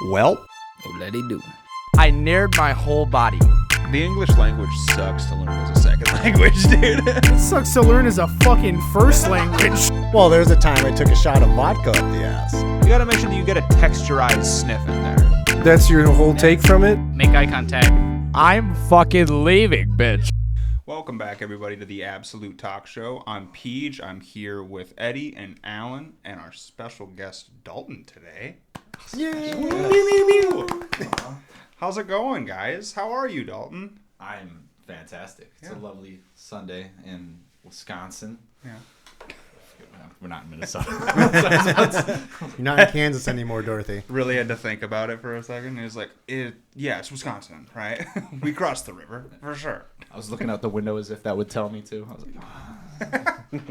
Well, Let it do. I nared my whole body. the English language sucks to learn as a second language, dude. It sucks to learn as a fucking first language. Well, there's a time I took a shot of vodka up the ass. You gotta make sure that you get a texturized sniff in there. That's your whole take from it? Make eye contact. I'm fucking leaving, bitch. Welcome back, everybody, to the Absolute Talk Show. I'm Peej. I'm here with Eddie and Alan and our special guest, Dalton, today. How's it going, guys? How are you, Dalton? I'm fantastic. It's a lovely Sunday in Wisconsin. Yeah. We're not in Minnesota. You're not in Kansas anymore, Dorothy. Really had to think about it for a second. It was like, yeah, it's Wisconsin, right? We crossed the river, for sure. I was looking out the window as if that would tell me to. I was like,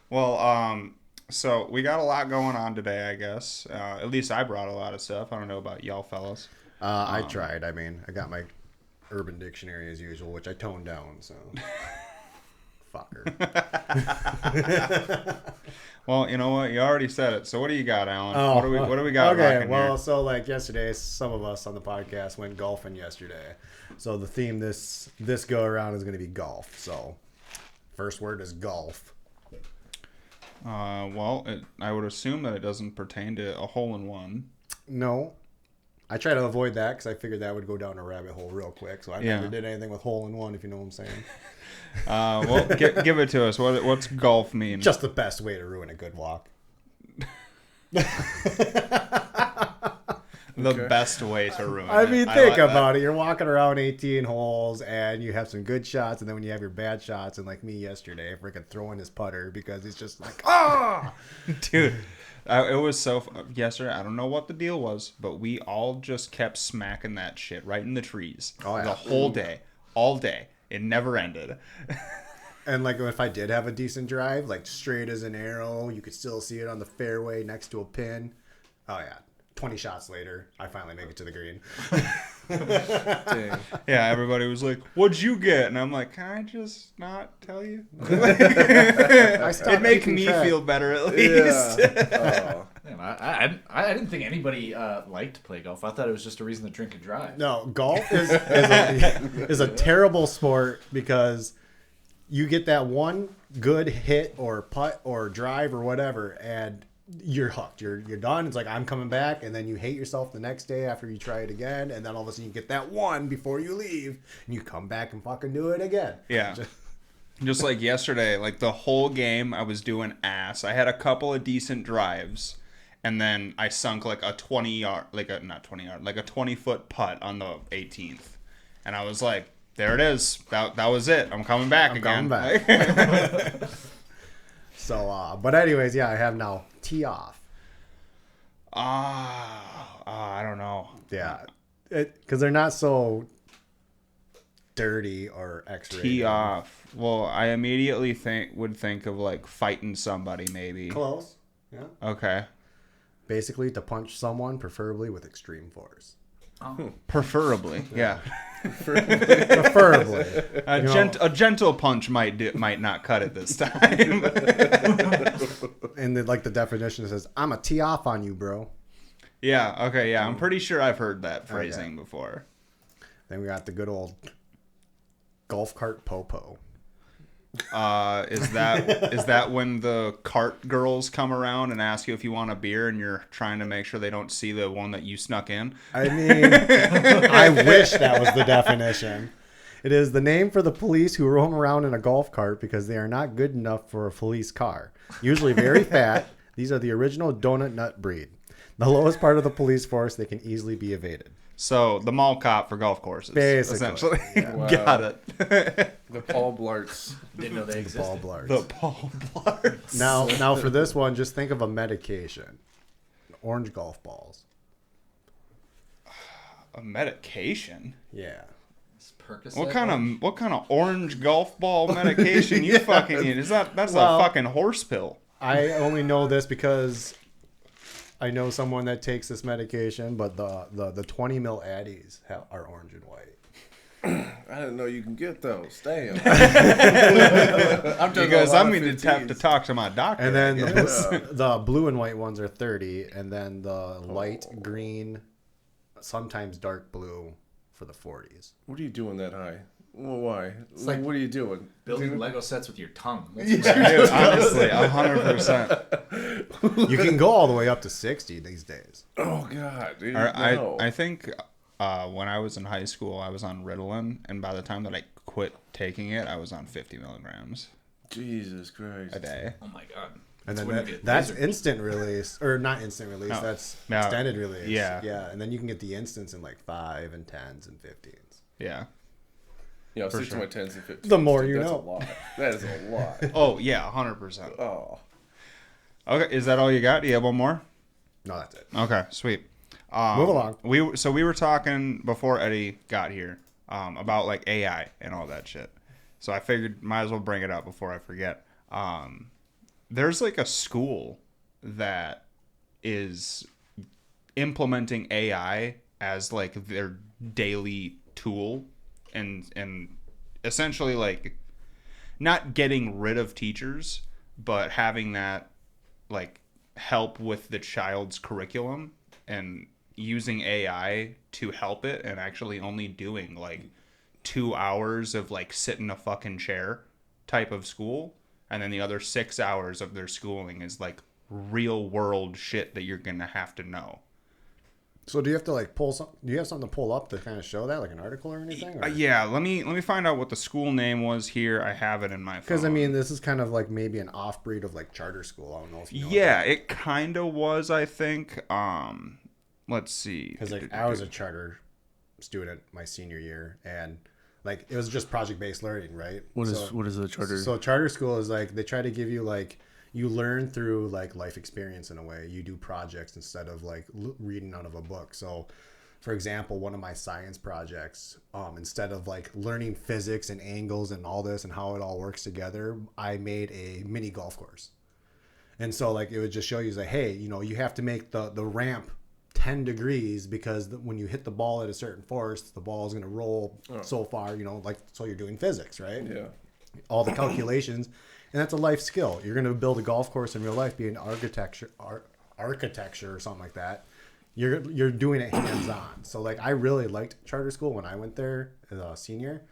Well, so we got a lot going on today, I guess. At least I brought a lot of stuff. I don't know about y'all fellas. I tried. I mean, I got my Urban Dictionary as usual, which I toned down, so... Fucker. Well, you know what? You already said it. So what do you got, Alan? Oh, what do we got? Okay, rocking well, here? so like yesterday, some of us on the podcast went golfing yesterday. So the theme this go around is going to be golf. So first word is golf. Well, I would assume that it doesn't pertain to a hole-in-one. No. I try to avoid that because I figured that would go down a rabbit hole real quick. So I never did anything with hole in one, if you know what I'm saying. Well, give it to us. What's golf mean? Just the best way to ruin a good walk. The best way to ruin I it. mean, I think like that. about it. You're walking around 18 holes and you have some good shots, and then when you have your bad shots, and like me yesterday, freaking throwing his putter because he's just like, Dude, it was so yesterday. I don't know what the deal was, but we all just kept smacking that shit right in the trees. Oh, yeah. The whole day, all day. It never ended. And like if I did have a decent drive, like straight as an arrow, you could still see it on the fairway next to a pin. Oh yeah, 20 shots later, I finally make it to the green. Dang. Yeah, everybody was like, "What'd you get?" And I'm like, "Can I just not tell you?" It makes me feel better at least. Oh. man, I didn't think anybody liked to play golf. I thought it was just a reason to drink and drive. No, golf is a terrible sport because you get that one good hit or putt or drive or whatever, and you're hooked. You're done. It's like, I'm coming back, and then you hate yourself the next day after you try it again, and then all of a sudden you get that one before you leave, and you come back and fucking do it again. Yeah. Just like yesterday, like the whole game, I was doing ass. I had a couple of decent drives, and then I sunk like a 20-yard, like a 20-foot putt on the 18th, and I was like, "There it is. That was it. I'm coming back again." Coming back. So, but anyways, yeah, I have now tee off. I don't know. Yeah, because they're not so dirty or X-rated. Tee off. Well, I immediately would think of like fighting somebody, maybe. Close. Yeah. Okay. Basically, to punch someone, preferably with extreme force. Preferably, yeah. Preferably. A gentle punch might not cut it this time. And then, like the definition says, "I'm a tee off on you, bro." Yeah. Okay. Yeah. I'm pretty sure I've heard that phrasing before. Then we got the good old golf cart popo. Is that when the cart girls come around and ask you if you want a beer and you're trying to make sure they don't see the one that you snuck in? I mean, I wish that was the definition. It is the name for the police who roam around in a golf cart because they are not good enough for a police car. Usually very fat. These are the original donut nut breed. The lowest part of the police force, they can easily be evaded. So the mall cop for golf courses, Basically, essentially. yeah. Wow. Got it. The Paul Blarts. Didn't know they existed. Ball blarts. The Paul Blarts. Now for this one, just think of a medication. Orange golf balls. A medication. Yeah. Percocet. What kind of orange golf ball medication you fucking need? That's a fucking horse pill. I only know this because I know someone that takes this medication, but the 20 mil Addies are orange and white. I didn't know you can get those. Damn. Because I'm going to have to talk to my doctor. And then I guess. the blue and white ones are 30, and then the light green, sometimes dark blue for the 40s. What are you doing that high? Well, why? like What are you doing? Building Lego sets with your tongue. That's Dude, honestly, 100%. You can go all the way up to 60 these days. Oh God, dude. I think when I was in high school, I was on Ritalin, and by the time that I quit taking it, I was on 50 milligrams Jesus Christ. a day. Oh my god. And then when you get that's laser. instant release, or not instant release. No. That's No. extended release. Yeah. And then you can get the instants in like 5 and 10s and 15s. Yeah. Yeah, I'll stick sure. to my 10s and 15s. The more dude. you That's know. a lot. That is a lot. Oh, yeah, 100%. Oh. Okay, is that all you got? Do you have one more? No, that's it. Okay, sweet. Move along. We were talking before Eddie got here about like AI and all that shit. So I figured might as well bring it up before I forget. There's like a school that is implementing AI as like their daily tool and essentially like not getting rid of teachers, but having that like help with the child's curriculum and using AI to help it, and actually only doing like 2 hours of like sit in a fucking chair type of school, and then the other 6 hours of their schooling is like real world shit that you're gonna have to know. So do you have to like pull some? Do you have something to pull up to kind of show that, like an article or anything? Or? Yeah, let me find out what the school name was here. I have it in my phone. Because I mean, this is kind of like maybe an off breed of like charter school. I don't know if you know. Yeah, it kind of was, I think. Let's see. Because like I was a charter student my senior year, and like it was just project based learning, right? What is a charter? So charter school is like they try to give you like you learn through like life experience in a way. You do projects instead of like reading out of a book. So for example, one of my science projects, instead of like learning physics and angles and all this and how it all works together, I made a mini golf course. And so like it would just show you like, hey, you know, you have to make the ramp 10 degrees because when you hit the ball at a certain force, the ball is going to roll so far, you know, like, so you're doing physics, right? Yeah. All the calculations. And that's a life skill. You're going to build a golf course in real life, be an architecture or something like that. You're doing it hands-on. So like I really liked charter school when I went there as a senior,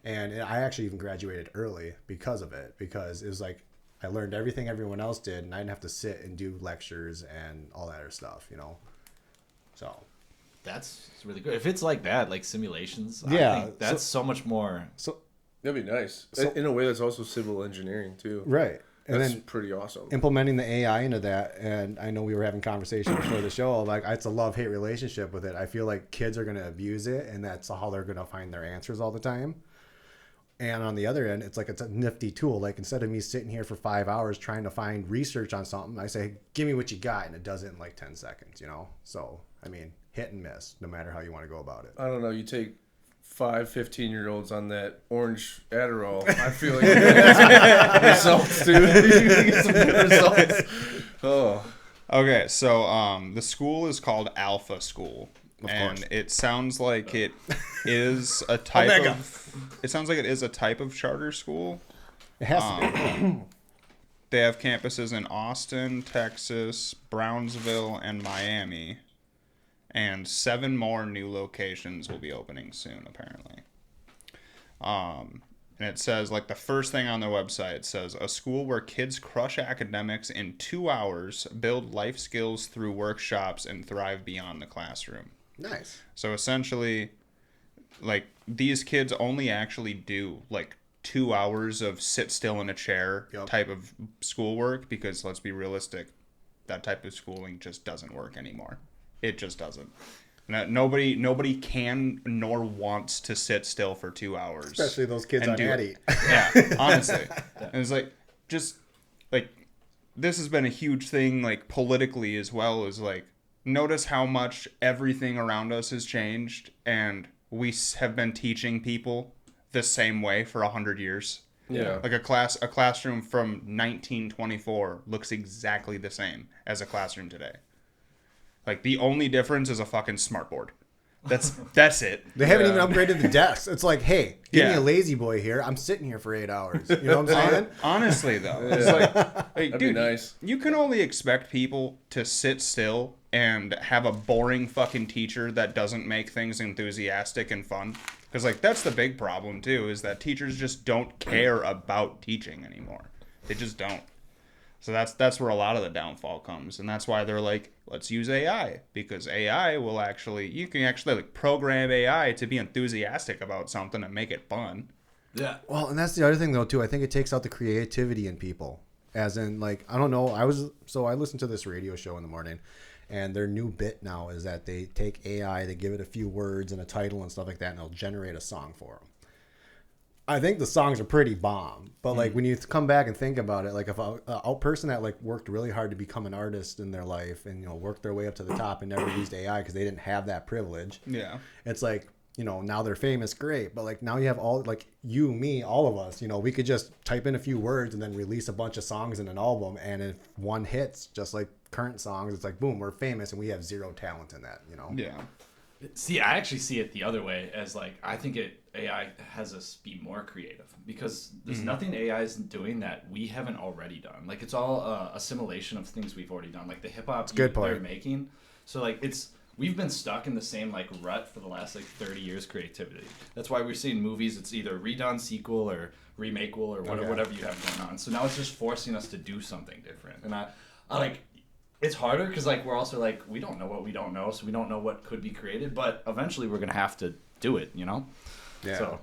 and I actually even graduated early because of it, because it was like I learned everything everyone else did, and I didn't have to sit and do lectures and all that other stuff, you know. So That's really good. If it's like that, like simulations, Yeah, I think that's so much more. so That'd be nice. So- In a way, that's also civil engineering too. right. And That's then pretty awesome. implementing the AI into that, and I know we were having conversation before the show, like it's a love-hate relationship with it. I feel like kids are going to abuse it, and that's how they're going to find their answers all the time. And on the other end, it's a nifty tool. Like instead of me sitting here for 5 hours trying to find research on something, I say, give me what you got, and it does it in like 10 seconds, you know? So, I mean, hit and miss, no matter how you want to go about it. I don't know. You take 15-year-olds on that orange Adderall. I feel like you get some results, dude. You get some good results. Oh. Okay, so the school is called Alpha School, and course. it sounds like it is a type Omega. of. It sounds like it is a type of charter school. It has to be. They have campuses in Austin, Texas, Brownsville, and Miami, and 7 more new locations will be opening soon, apparently. And it says, like, the first thing on their website says, a school where kids crush academics in 2 hours, build life skills through workshops, and thrive beyond the classroom. Nice. So essentially, like, these kids only actually do, like, 2 hours of sit still in a chair Yep. type of schoolwork, because let's be realistic, that type of schooling just doesn't work anymore. It just doesn't. Nobody can nor wants to sit still for 2 hours. Especially those kids and on do Addy. it. Yeah, honestly. And it's like, just, like, this has been a huge thing, like, politically as well, as, like, notice how much everything around us has changed, and we have been teaching people the same way for 100 years. Yeah. Like a classroom from 1924 looks exactly the same as a classroom today. Like, the only difference is a fucking smartboard. That's it. They haven't even upgraded the desks. It's like, hey, give me Yeah. a lazy boy here. I'm sitting here for 8 hours. You know what I'm saying? Honestly, though, it's like, That'd dude, be nice. you can only expect people to sit still and have a boring fucking teacher that doesn't make things enthusiastic and fun. Because, like, that's the big problem, too, is that teachers just don't care about teaching anymore. They just don't. So that's where a lot of the downfall comes. And that's why they're like, let's use AI. Because AI will you can actually, like, program AI to be enthusiastic about something and make it fun. Yeah. Well, and that's the other thing, though, too. I think it takes out the creativity in people. As in, like, I don't know. I listened to this radio show in the morning. And their new bit now is that they take AI, they give it a few words and a title and stuff like that, and it'll generate a song for them. I think the songs are pretty bomb, but like when you come back and think about it, like if a person that like worked really hard to become an artist in their life and worked their way up to the top and never used AI because they didn't have that privilege. Yeah, it's like now they're famous, great, but like now you have all like you, me, all of us. We could just type in a few words and then release a bunch of songs in an album, and if one hits, just like current songs, it's like boom, we're famous, and we have zero talent in that. Yeah. See, I actually see it the other way as like I think AI has us be more creative because there's nothing AI isn't doing that we haven't already done. Like it's all assimilation of things we've already done, like the hip hop they're making. So like we've been stuck in the same like rut for the last like 30 years creativity. That's why we're seeing movies. It's either redone, sequel, or remakeable, or whatever you have going on. So now it's just forcing us to do something different. And I like. It's harder because like we're also like we don't know what we don't know, so we don't know what could be created. But eventually we're gonna have to do it, Yeah. So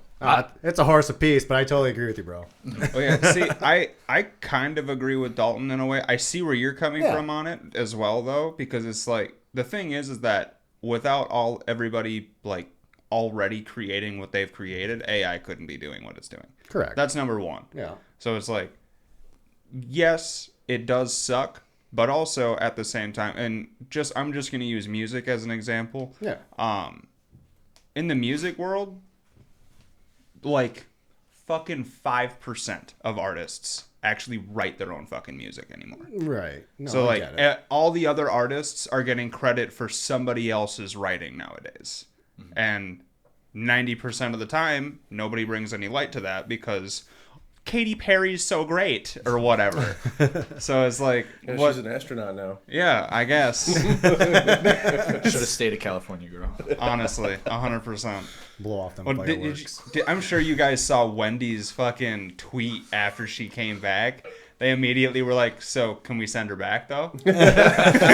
it's a horse apiece, but I totally agree with you, bro. Oh yeah. See, I kind of agree with Dalton in a way. I see where you're coming from on it as well, though, because it's like the thing is that without everybody like already creating what they've created, AI couldn't be doing what it's doing. Correct. That's number one. Yeah. So it's like, yes, it does suck. But also at the same time, and I'm just going to use music as an example. Yeah. In the music world, like fucking 5% of artists actually write their own fucking music anymore. Right. No, so I like all the other artists are getting credit for somebody else's writing nowadays. Mm-hmm. And 90% of the time, nobody brings any light to that because Katy Perry's so great or whatever. So it's like she's an astronaut now. Yeah, I guess. Should have stayed a California girl. Honestly, 100%. Blow off them fireworks. I'm sure you guys saw Wendy's fucking tweet after she came back. They immediately were like, so can we send her back though? That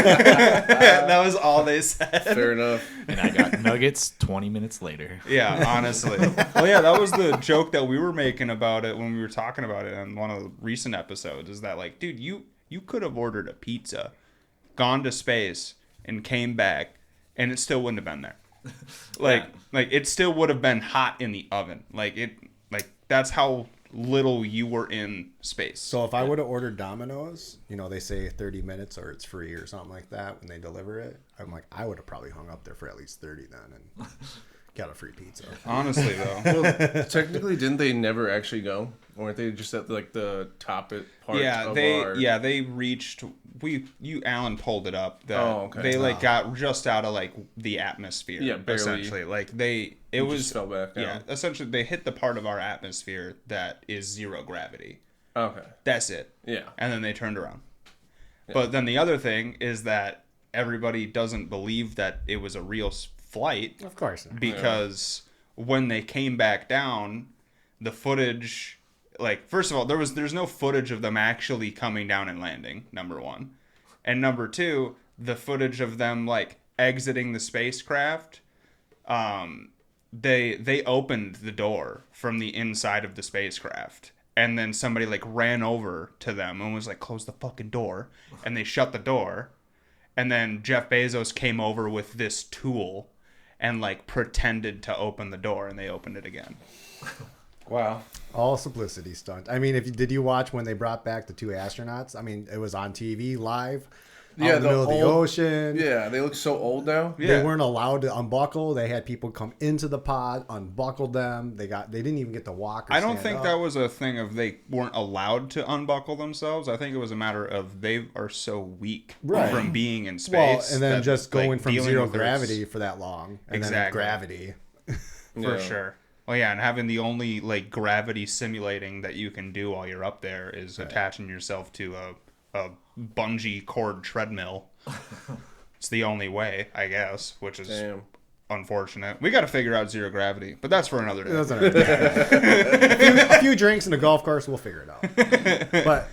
was all they said. Fair enough. And I got nuggets 20 minutes later. Yeah, honestly. Well, yeah, that was the joke that we were making about it when we were talking about it on one of the recent episodes, is that like, dude, you could have ordered a pizza, gone to space, and came back, and it still wouldn't have been there. Like it still would have been hot in the oven. Like that's how little you were in space. So if I would have ordered Domino's, they say 30 minutes or it's free or something like that when they deliver it, I'm like, I would have probably hung up there for at least 30 then and got a free pizza. Honestly, though. Well, technically, didn't they never actually go? Or weren't they just at like the top part of they reached. Alan pulled it up. They like got just out of like the atmosphere. Yeah, barely. Essentially, like it just fell back down. Yeah, essentially they hit the part of our atmosphere that is zero gravity. Okay. That's it. Yeah. And then they turned around. Yeah. But then the other thing is that everybody doesn't believe that it was a real flight. Of course not. Because when they came back down, the footage, like, first of all, there's no footage of them actually coming down and landing, number one. And number two, the footage of them like exiting the spacecraft, they opened the door from the inside of the spacecraft. And then somebody like ran over to them and was like, close the fucking door. And they shut the door. And then Jeff Bezos came over with this tool and like pretended to open the door, and they opened it again. Wow. All publicity stunt. I mean, did you watch when they brought back the two astronauts? I mean, it was on TV live. out in the middle of the ocean. Yeah, they look so old now. Yeah. They weren't allowed to unbuckle. They had people come into the pod, unbuckle them. They didn't even get to walk. Or I don't stand think up. that was a thing of they weren't allowed to unbuckle themselves. I think it was a matter of they are so weak from being in space. Well, and then that, just going like, from dealing zero with Earth's- gravity for that long, and then gravity. for sure. Well, yeah, and having the only like gravity simulating that you can do while you're up there is attaching yourself to a bungee cord treadmill. It's the only way, I guess, which is unfortunate. We got to figure out zero gravity, but that's for another day. That's another day. a few drinks in the golf course, we'll figure it out. But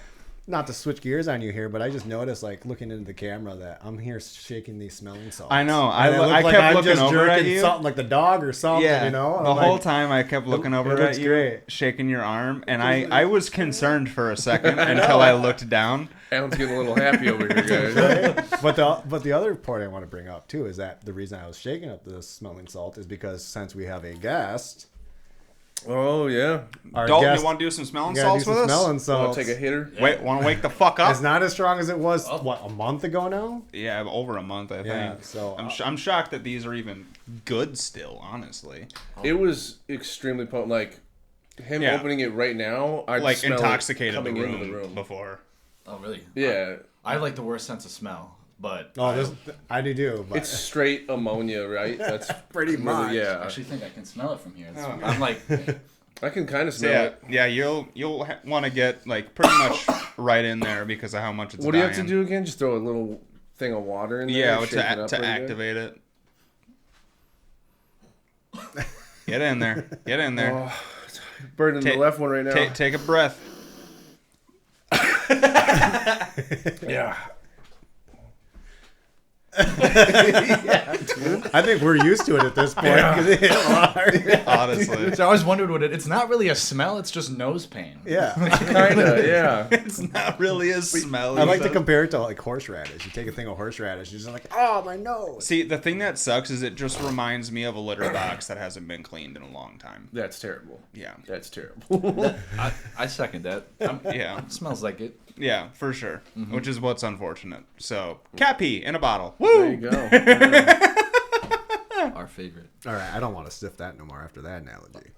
not to switch gears on you here, but I just noticed, like, looking into the camera, that I'm here shaking these smelling salts. I know. And I like kept I'm looking just over at jerking you. something like the dog or something, you know? The I'm whole like, time I kept looking over it at looks you, great. shaking your arm, and I was concerned for a second until I looked down. Alan's getting a little happy over here, guys. But the other part I want to bring up, too, is that the reason I was shaking up the smelling salt is because since we have a guest... Oh, yeah. Dalton, you want to do some smelling salts with us? Smelling Want salts. to take a hitter? Wait, want to wake the fuck up? It's not as strong as it was, what, a month ago now? Yeah, over a month, I Yeah, think. so I'm shocked that these are even good still, honestly. It was extremely potent. Like, him opening it right now, I'd Like smell intoxicated it coming the into the room. before. Oh, really? Yeah. I have like the worst sense of smell, but I do too. But It's straight ammonia, right? That's pretty much. I Yeah. actually think I can smell it from here. I'm like, I can kind of smell Yeah, it. yeah, you'll want to get like pretty much right in there because of how much it's What do you have to dying. do again? Just throw a little thing of water in there? Yeah, shake it up to pretty good? activate it. Get in there. Get in there. Oh, burning the left one right now. Take a breath. Yeah. I think we're used to it at this point. 'Cause it hit hard. Honestly, so I always wondered what it's not really a smell, it's just nose pain. Yeah. Kind of, yeah. it's not really a smell. I like to compare it to like horseradish. You take a thing of horseradish, you're just like, oh, my nose. See, the thing that sucks is it just reminds me of a litter box that hasn't been cleaned in a long time. That's terrible. Yeah. That's terrible. I second that. Yeah. It smells like it. Yeah, for sure. Which is what's unfortunate. So, cat pee in a bottle. There Woo! you go. Our favorite. All right, I don't want to sniff that no more after that analogy.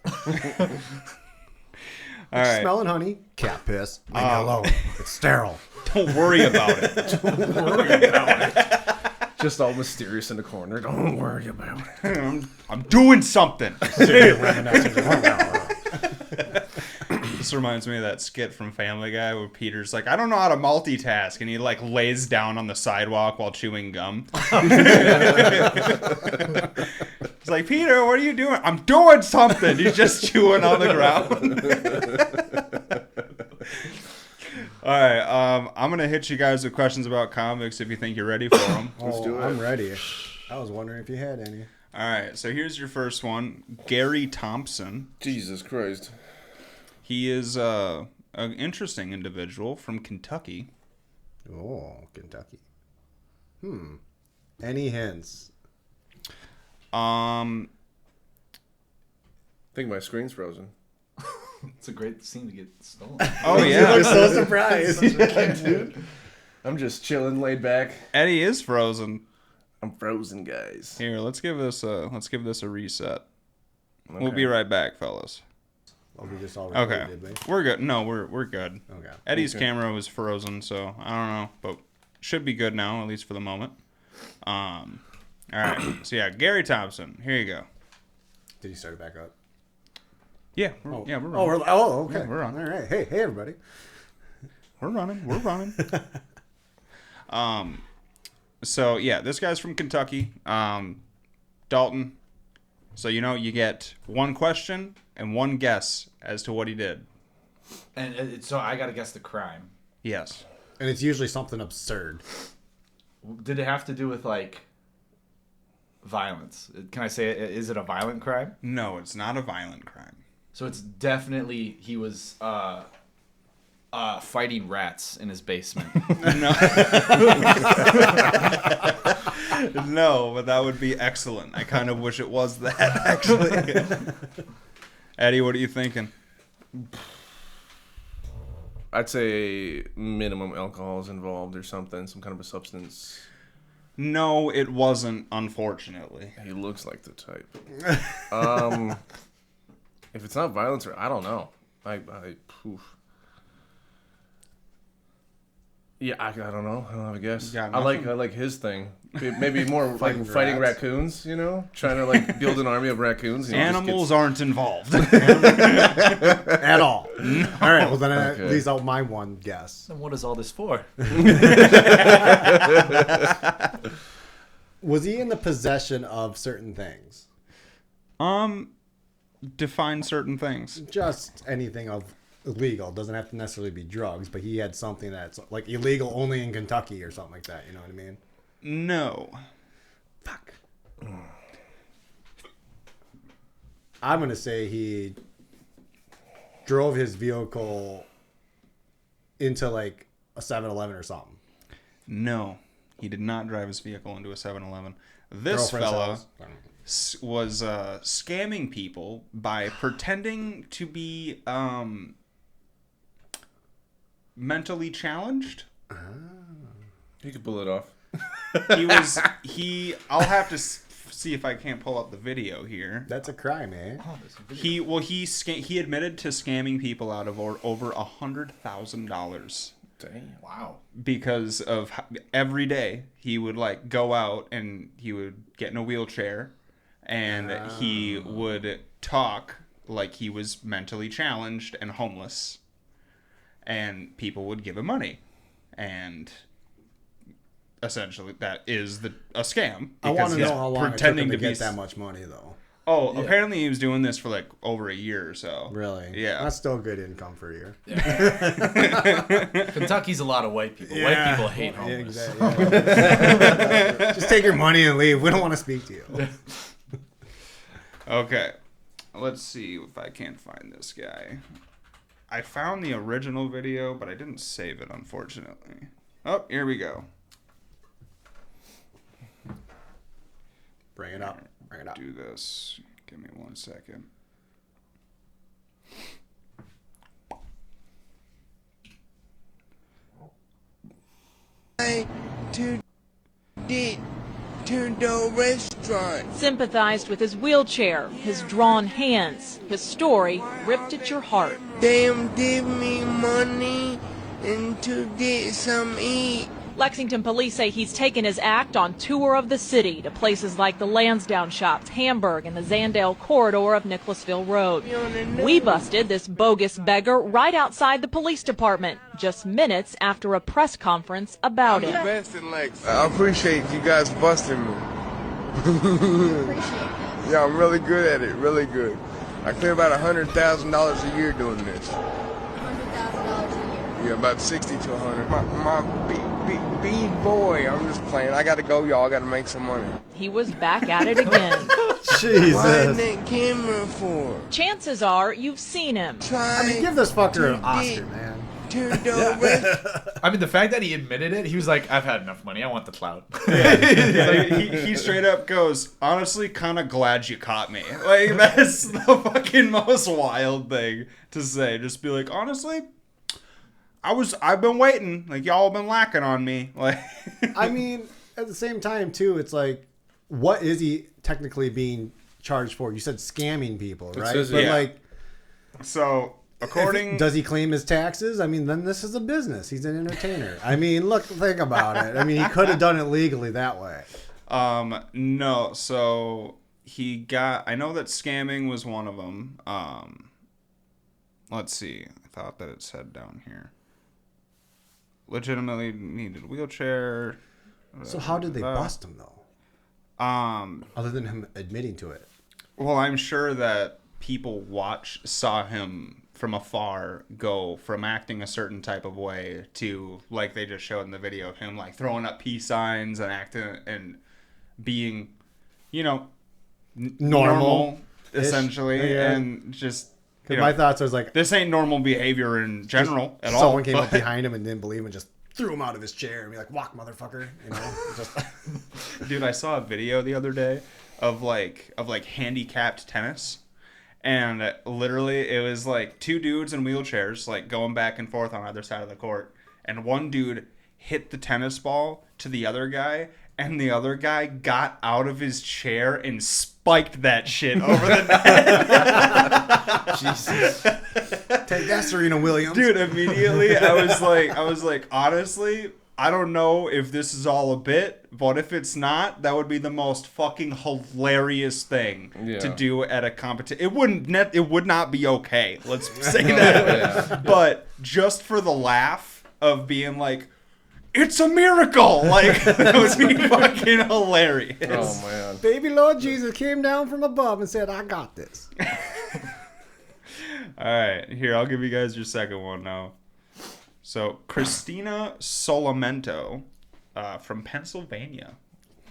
All right. Smelling honey, cat piss. Leave me alone. It's sterile. Don't worry about it. Just all mysterious in the corner. Don't worry about it. I'm doing something. This reminds me of that skit from Family Guy where Peter's like, I don't know how to multitask, and he like lays down on the sidewalk while chewing gum. It's like, Peter, what are you doing? I'm doing something. He's just chewing on the ground. All right, I'm gonna hit you guys with questions about comics if you think you're ready for them. Let's do it. I'm ready. I was wondering if you had any. All right, so here's your first one. Gary Thompson. Jesus Christ. He is an interesting individual from Kentucky. Oh, Kentucky. Any hints? I think my screen's frozen. It's a great scene to get stolen. Oh yeah, I'm so surprised. Dude. I'm just chilling, laid back. Eddie is frozen. I'm frozen, guys. Here, let's give this a reset. Okay. We'll be right back, fellas. Oh, we just all Okay, recorded, did we? we're good. No, we're good. Okay. Eddie's camera was frozen, so I don't know, but should be good now, at least for the moment. All right. So yeah, Gary Thompson. Here you go. Did you start it back up? Yeah, we're running. Okay. Yeah, we're on. All right. Hey, everybody. We're running. So yeah, this guy's from Kentucky. Dalton. So you get one question and one guess as to what he did. And so I got to guess the crime. Yes. And it's usually something absurd. Did it have to do with like violence? Can I say is it a violent crime? No, it's not a violent crime. So it's definitely he was fighting rats in his basement. No. No, but that would be excellent. I kind of wish it was that, actually. Eddie, what are you thinking? I'd say minimum alcohol is involved or something, some kind of a substance. No, it wasn't, unfortunately. He looks like the type. If it's not violence, or I don't know. Poof. Yeah, I don't know. I don't have a guess. You got I nothing? like his thing. Maybe more like fighting rats. raccoons. You know, trying to like build an army of raccoons. And he just Animals aren't involved. At all. All right, well then Okay. at least out my one guess. Then what is all this for? Was he in the possession of certain things? Define certain things. Just anything of illegal. Doesn't have to necessarily be drugs, but he had something that's like illegal only in Kentucky or something like that. You know what I mean? No. Fuck. I'm gonna say he drove his vehicle into like a 7-Eleven or something. No. He did not drive his vehicle into a 7-Eleven. This Girlfriend's fella house. was scamming people by pretending to be mentally challenged. You could pull it off. I'll have to see if I can't pull up the video here. That's a crime, eh? He admitted to scamming people out of over $100,000 Damn. Wow. because of every day he would like go out and he would get in a wheelchair and he would talk like he was mentally challenged and homeless, and people would give him money, and essentially that is a scam. I want to he's know how long it took him to get that much money, though. Oh, apparently he was doing this for like over a year or so. Really? Yeah. That's still good income for a year. Kentucky's a lot of white people. White people hate Yeah, homeless. exactly. Just take your money and leave. We don't want to speak to you. Okay. Let's see if I can't find this guy. I found the original video, but I didn't save it, unfortunately. Oh, here we go. Bring it up. Bring it up. Do this. Give me 1 second. To the restaurant. Sympathized with his wheelchair, his drawn hands, his story ripped at your heart. They give me money and to get some eat. Lexington police say he's taken his act on tour of the city to places like the Lansdowne Shops, Hamburg, and the Zandale corridor of Nicholasville Road. We busted this bogus beggar right outside the police department, just minutes after a press conference about it. Best in Lex. I appreciate you guys busting me. Yeah, I'm really good at it, really good. I clear about $100,000 a year doing this. Yeah, about 60 to 100. My big boy, I'm just playing. I gotta go, y'all. I gotta make some money. He was back at it again. Jesus. Why is that camera for? Chances are you've seen him. I mean, give this fucker an Oscar, man. I mean, the fact that he admitted it, he was like, I've had enough money. I want the clout. Like, he straight up goes, honestly, kind of glad you caught me. Like, that's the fucking most wild thing to say. Just be like, honestly, I've been waiting. Like, y'all have been lacking on me. Like, I mean, at the same time, too, it's like, what is he technically being charged for? You said scamming people, right? says- But yeah. like, so according, does he claim his taxes? I mean, then this is a business. He's an entertainer. I mean, think about it. I mean, he could have done it legally that way. no. So I know that scamming was one of them. Let's see. I thought that it said down here. Legitimately needed a wheelchair. So how did they bust him, though? Other than him admitting to it. Well, I'm sure that people saw him from afar go from acting a certain type of way to, like they just showed in the video of him like throwing up peace signs and acting and being, normal essentially, Yeah. and just. Because my thoughts was like, This ain't normal behavior in general at all. someone came up behind him and didn't believe him and just threw him out of his chair and be like, walk, motherfucker. Just Dude, I saw a video the other day of handicapped tennis, And literally, it was like two dudes in wheelchairs, like going back and forth on either side of the court. And one dude hit the tennis ball to the other guy, and the other guy got out of his chair and spiked that shit over the net. Jesus. Take that, Serena Williams. Dude, immediately I was like, honestly, I don't know if this is all a bit, but if it's not, that would be the most fucking hilarious thing to do at a competition. It would not be okay. Let's say that. But just for the laugh of being like, it's a miracle. Like, that would be fucking hilarious. Oh man. Baby Lord Jesus came down from above and said, I got this. All right, here, I'll give you guys your second one now. So, Christina Solamento from Pennsylvania.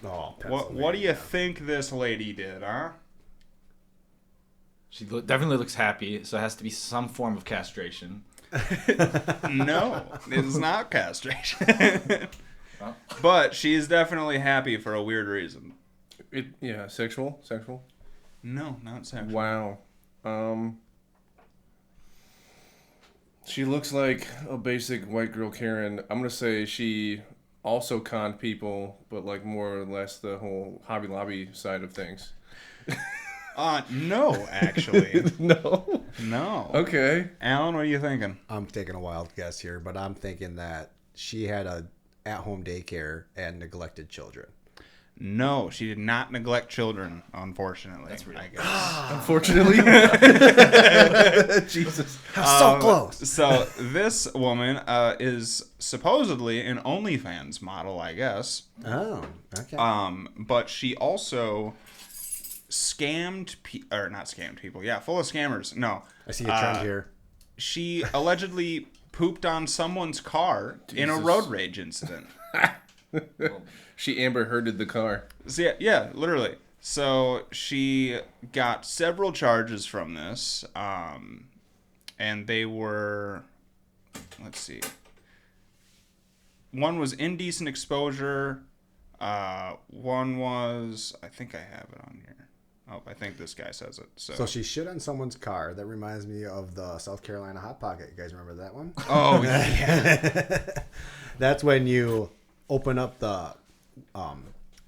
Oh, What do you think this lady did, huh? She definitely looks happy, so it has to be some form of castration. No, it is not castration. But she's definitely happy for a weird reason. Sexual? No, not sexual. Wow. She looks like a basic white girl Karen. I'm gonna say she also conned people, but like more or less the whole Hobby Lobby side of things. No, actually. No. Okay. Alan, what are you thinking? I'm taking a wild guess here, but I'm thinking that she had a at-home daycare and neglected children. No, she did not neglect children, unfortunately. That's real. I guess. Unfortunately. Jesus. So close. So this woman is supposedly an OnlyFans model, I guess. Oh, okay. But she also not scammed people. Yeah, full of scammers. No. I see a trend here. She allegedly pooped on someone's car in a road rage incident. She Amber Hearded the car. So yeah, literally. So she got several charges from this, and they were, let's see. One was indecent exposure. One was, I think I have it on here. Oh, I think this guy says it. So she shit on someone's car. That reminds me of the South Carolina Hot Pocket. You guys remember that one? Oh, yeah. That's when you open up the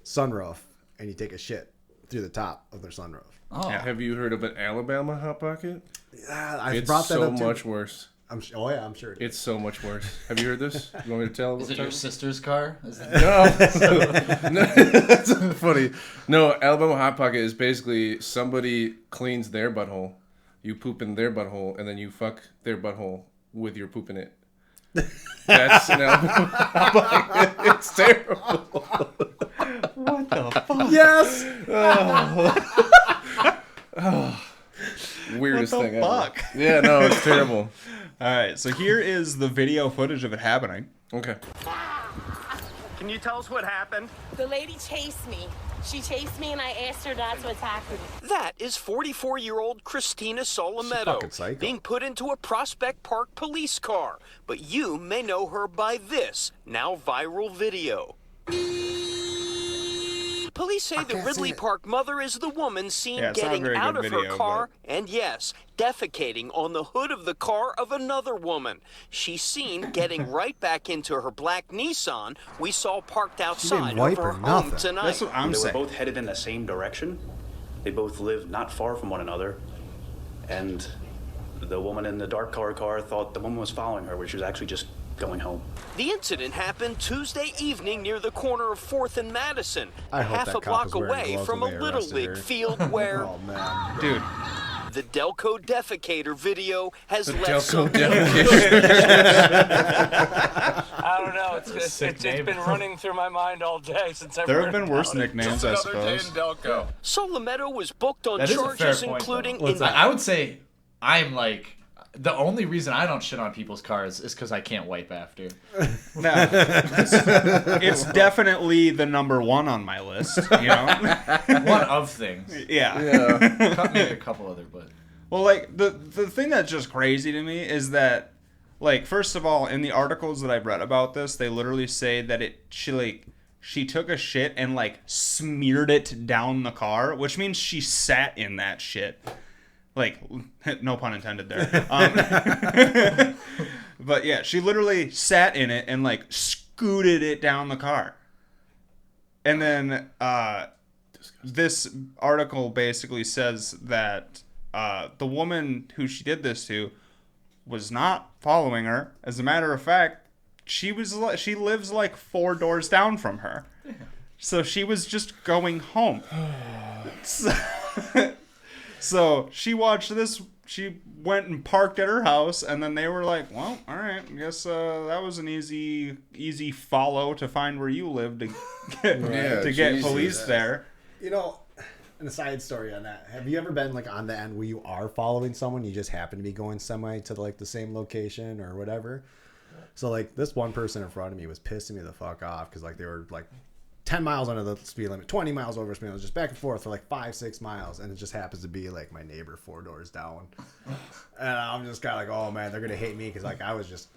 sunroof and you take a shit through the top of their sunroof. Oh, Yeah. Have you heard of an Alabama Hot Pocket? I It's brought that so up too. much worse. I'm sure. It's so much worse. Have you heard this? You want me to tell? is it your sister's car? No. That's funny. No, Alabama Hot Pocket is basically somebody cleans their butthole, you poop in their butthole, and then you fuck their butthole with your poop in it. That's an Alabama Hot Pocket. It's terrible. What the fuck? Yes. Weirdest What the thing fuck? ever. Yeah, no, it's terrible. All right, so here is the video footage of it happening. Okay. Can you tell us what happened? The lady chased me. She chased me and I asked her not to attack me. That is 44-year-old Christina fucking psycho. Solimetto being put into a Prospect Park police car. But you may know her by this, now viral video. Police say the Ridley Park mother is the woman seen Yeah, it's not a getting very out good of her video, car and, yes, defecating on the hood of the car of another woman. She's seen getting right back into her black Nissan we saw parked outside of her home tonight. That's what I'm saying. They were both headed in the same direction. They both lived not far from one another. And the woman in the dark colored car thought the woman was following her, where she was actually just going home. The incident happened Tuesday evening near the corner of 4th and Madison, I hope half that a cop block was wearing away gloves from a when they Little arrested League her. field where Oh man, Dude. the Delco Defecator video has The left Delco some... defecation. I don't know. It's been running through my mind all day since I There have been worse nicknames, I suppose. Delco. Solimetto was booked on That is a charges fair point, including... though. I would say I'm like... The only reason I don't shit on people's cars is because I can't wipe after. No, it's definitely the number one on my list, you know? One of things. Yeah. Maybe a couple other, but... Well, like, the thing that's just crazy to me is that, like, first of all, in the articles that I've read about this, they literally say that she took a shit and, like, smeared it down the car, which means she sat in that shit. Like, no pun intended there. But yeah, she literally sat in it and like scooted it down the car. And then this article basically says that the woman who she did this to was not following her. As a matter of fact, she lives like 4 doors down from her. So she was just going home. So she watched this. She went and parked at her house, and then they were like, well, all right, I guess that was an easy follow to find where you live to get police there. You know, and a side story on that. Have you ever been like on the end where you are following someone, you just happen to be going semi to like the same location or whatever? So like this one person in front of me was pissing me the fuck off because like they were like 10 miles under the speed limit, 20 miles over speed limit, just back and forth for like 5-6 miles, and it just happens to be like my neighbor 4 doors down, and I'm just kind of like, oh man, they're gonna hate me because like I was just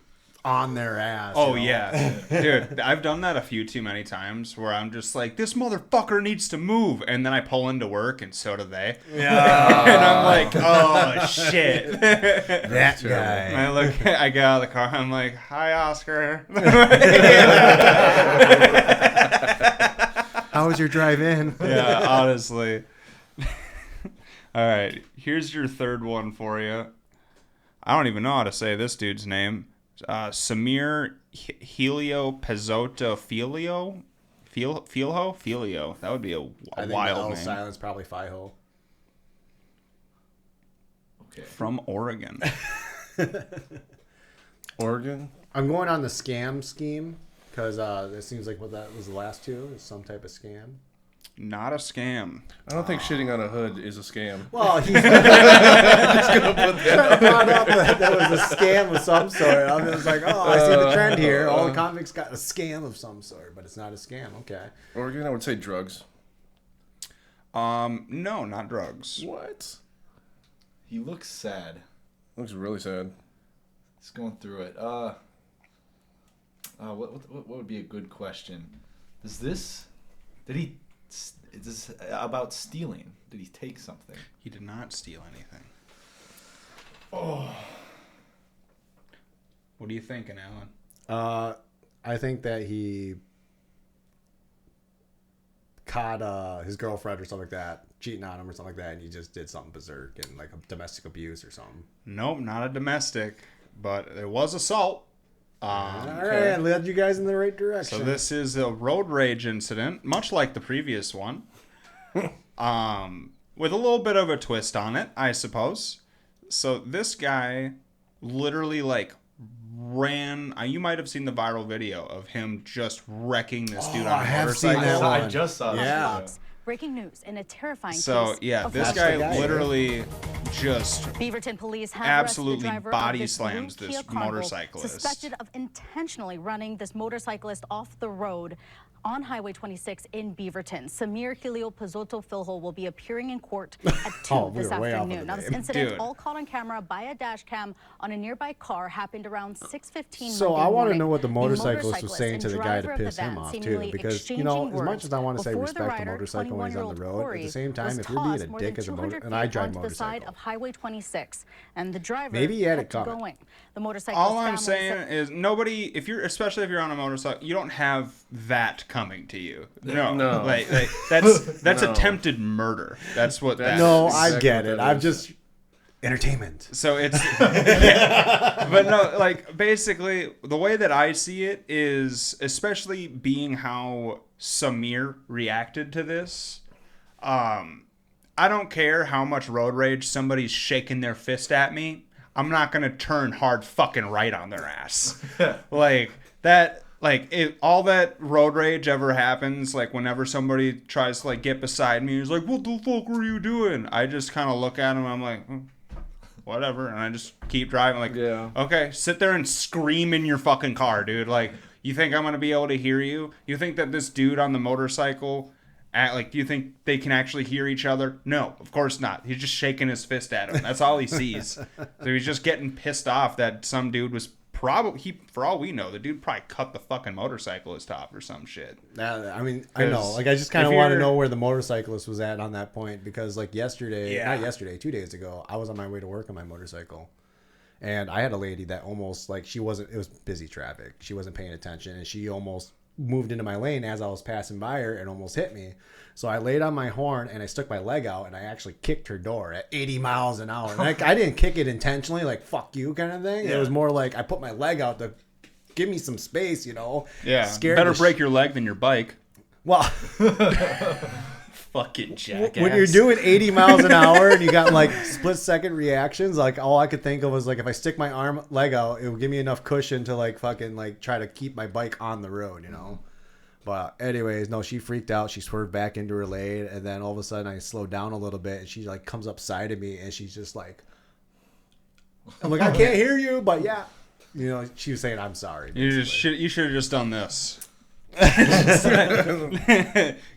on their ass. Oh yeah, dude, I've done that a few too many times where I'm just like, this motherfucker needs to move, and then I pull into work and so do they. Yeah, and I'm like, oh shit, that guy. And I get out of the car, I'm like, hi Oscar. How was your drive in? Yeah, honestly. All right, here's your third one for you. I don't even know how to say this dude's name. Samir Helio Pezzotto Filio? Filio? That would be a wild name. Silence, probably Fiho. Okay. From Oregon. Oregon? I'm going on the scam scheme. Because it seems like what that was the last two is some type of scam. Not a scam. I don't think shitting on a hood is a scam. Well, he's just going to put that up. That was a scam of some sort. I was like, oh, I see the trend here. All the convicts got a scam of some sort, but it's not a scam. Okay. Oregon, I would say drugs. No, not drugs. What? He looks sad. Looks really sad. He's going through it. What would be a good question? Is this about stealing? Did he take something? He did not steal anything. Oh. What are you thinking, Alan? I think that he caught his girlfriend or something like that, cheating on him or something like that, and he just did something berserk and like a domestic abuse or something. Nope, not a domestic, but it was assault. All right, I led you guys in the right direction. So this is a road rage incident, much like the previous one, with a little bit of a twist on it, I suppose. So this guy literally like ran. You might have seen the viral video of him just wrecking this dude on a motorcycle. I just saw that video. Breaking news in a terrifying case. Yeah, this guy literally just Beaverton police have absolutely arrested the driver body of this slams blue this Kia Carnival, motorcyclist. suspected of intentionally running this motorcyclist off the road on Highway 26 in Beaverton. Samir Helio Pezzotto Filho will be appearing in court at 2 this afternoon. Now, this incident, all caught on camera by a dash cam on a nearby car, happened around 6:15. So I want to know what the motorcyclist was saying to the guy to piss him off too, because you know, as much as I want to say respect the motorcycle when he's on the road, at the same time, if you're being a dick as a motorcycle, and I drive motorcycle, the side of Highway 26, and the driver maybe he had it coming. Going. The motorcycle. All I'm saying is nobody, especially if you're on a motorcycle, you don't have that coming to you. No. Like that's attempted murder. That's what that No, is. I get it. I'm just entertainment. So it's yeah. But no, like basically the way that I see it is, especially being how Samir reacted to this, I don't care how much road rage somebody's shaking their fist at me. I'm not gonna turn hard fucking right on their ass. Like that. Like, if all that road rage ever happens, like, whenever somebody tries to, like, get beside me, he's like, what the fuck were you doing? I just kind of look at him, I'm like, whatever, and I just keep driving, like, okay, sit there and scream in your fucking car, dude. Like, you think I'm going to be able to hear you? You think that this dude on the motorcycle, do you think they can actually hear each other? No, of course not. He's just shaking his fist at him. That's all he sees. So he's just getting pissed off that some dude was for all we know, the dude probably cut the fucking motorcyclist off or some shit. I mean, I know. Like, I just kind of want to know where the motorcyclist was at on that point, because like not yesterday, 2 days ago, I was on my way to work on my motorcycle. And I had a lady that almost, like, it was busy traffic. She wasn't paying attention, and she almost moved into my lane as I was passing by her and almost hit me. So I laid on my horn and I stuck my leg out and I actually kicked her door at 80 miles an hour. And I didn't kick it intentionally, like, fuck you kind of thing. Yeah. It was more like I put my leg out to give me some space, you know. Yeah, better break your leg than your bike. Well... Fucking jackass. When you're doing 80 miles an hour and you got like split-second reactions, like all I could think of was like if I stick my leg out, it would give me enough cushion to like fucking like try to keep my bike on the road, you know. But anyways, no, she freaked out. She swerved back into her lane, and then all of a sudden I slowed down a little bit, and she like comes up side of me, and she's just like, I'm like, I can't hear you, but yeah, you know, she was saying I'm sorry. You should have just done this.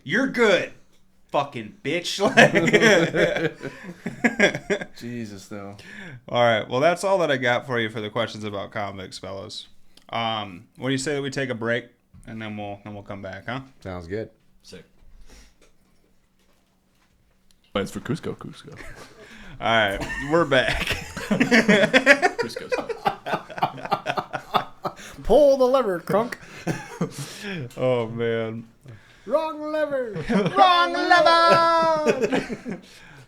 You're good. Fucking bitch. Jesus, though. All right. Well, that's all that I got for you for the questions about convicts, fellas. What do you say that we take a break and then we'll come back, huh? Sounds good. Sick. Plans for Cusco. All right. We're back. Cusco's. Pull the lever, crunk. Oh, man. Wrong lever. Wrong lever.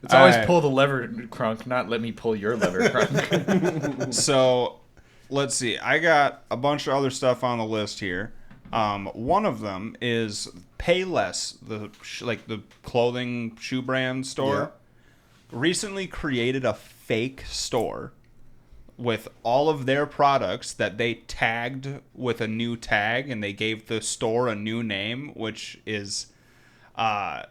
It's always pull the lever, Crunk, not let me pull your lever, Crunk. So, let's see. I got a bunch of other stuff on the list here. One of them is Payless, the clothing shoe brand store. Yeah. Recently created a fake store with all of their products that they tagged with a new tag, and they gave the store a new name, which is Palessi.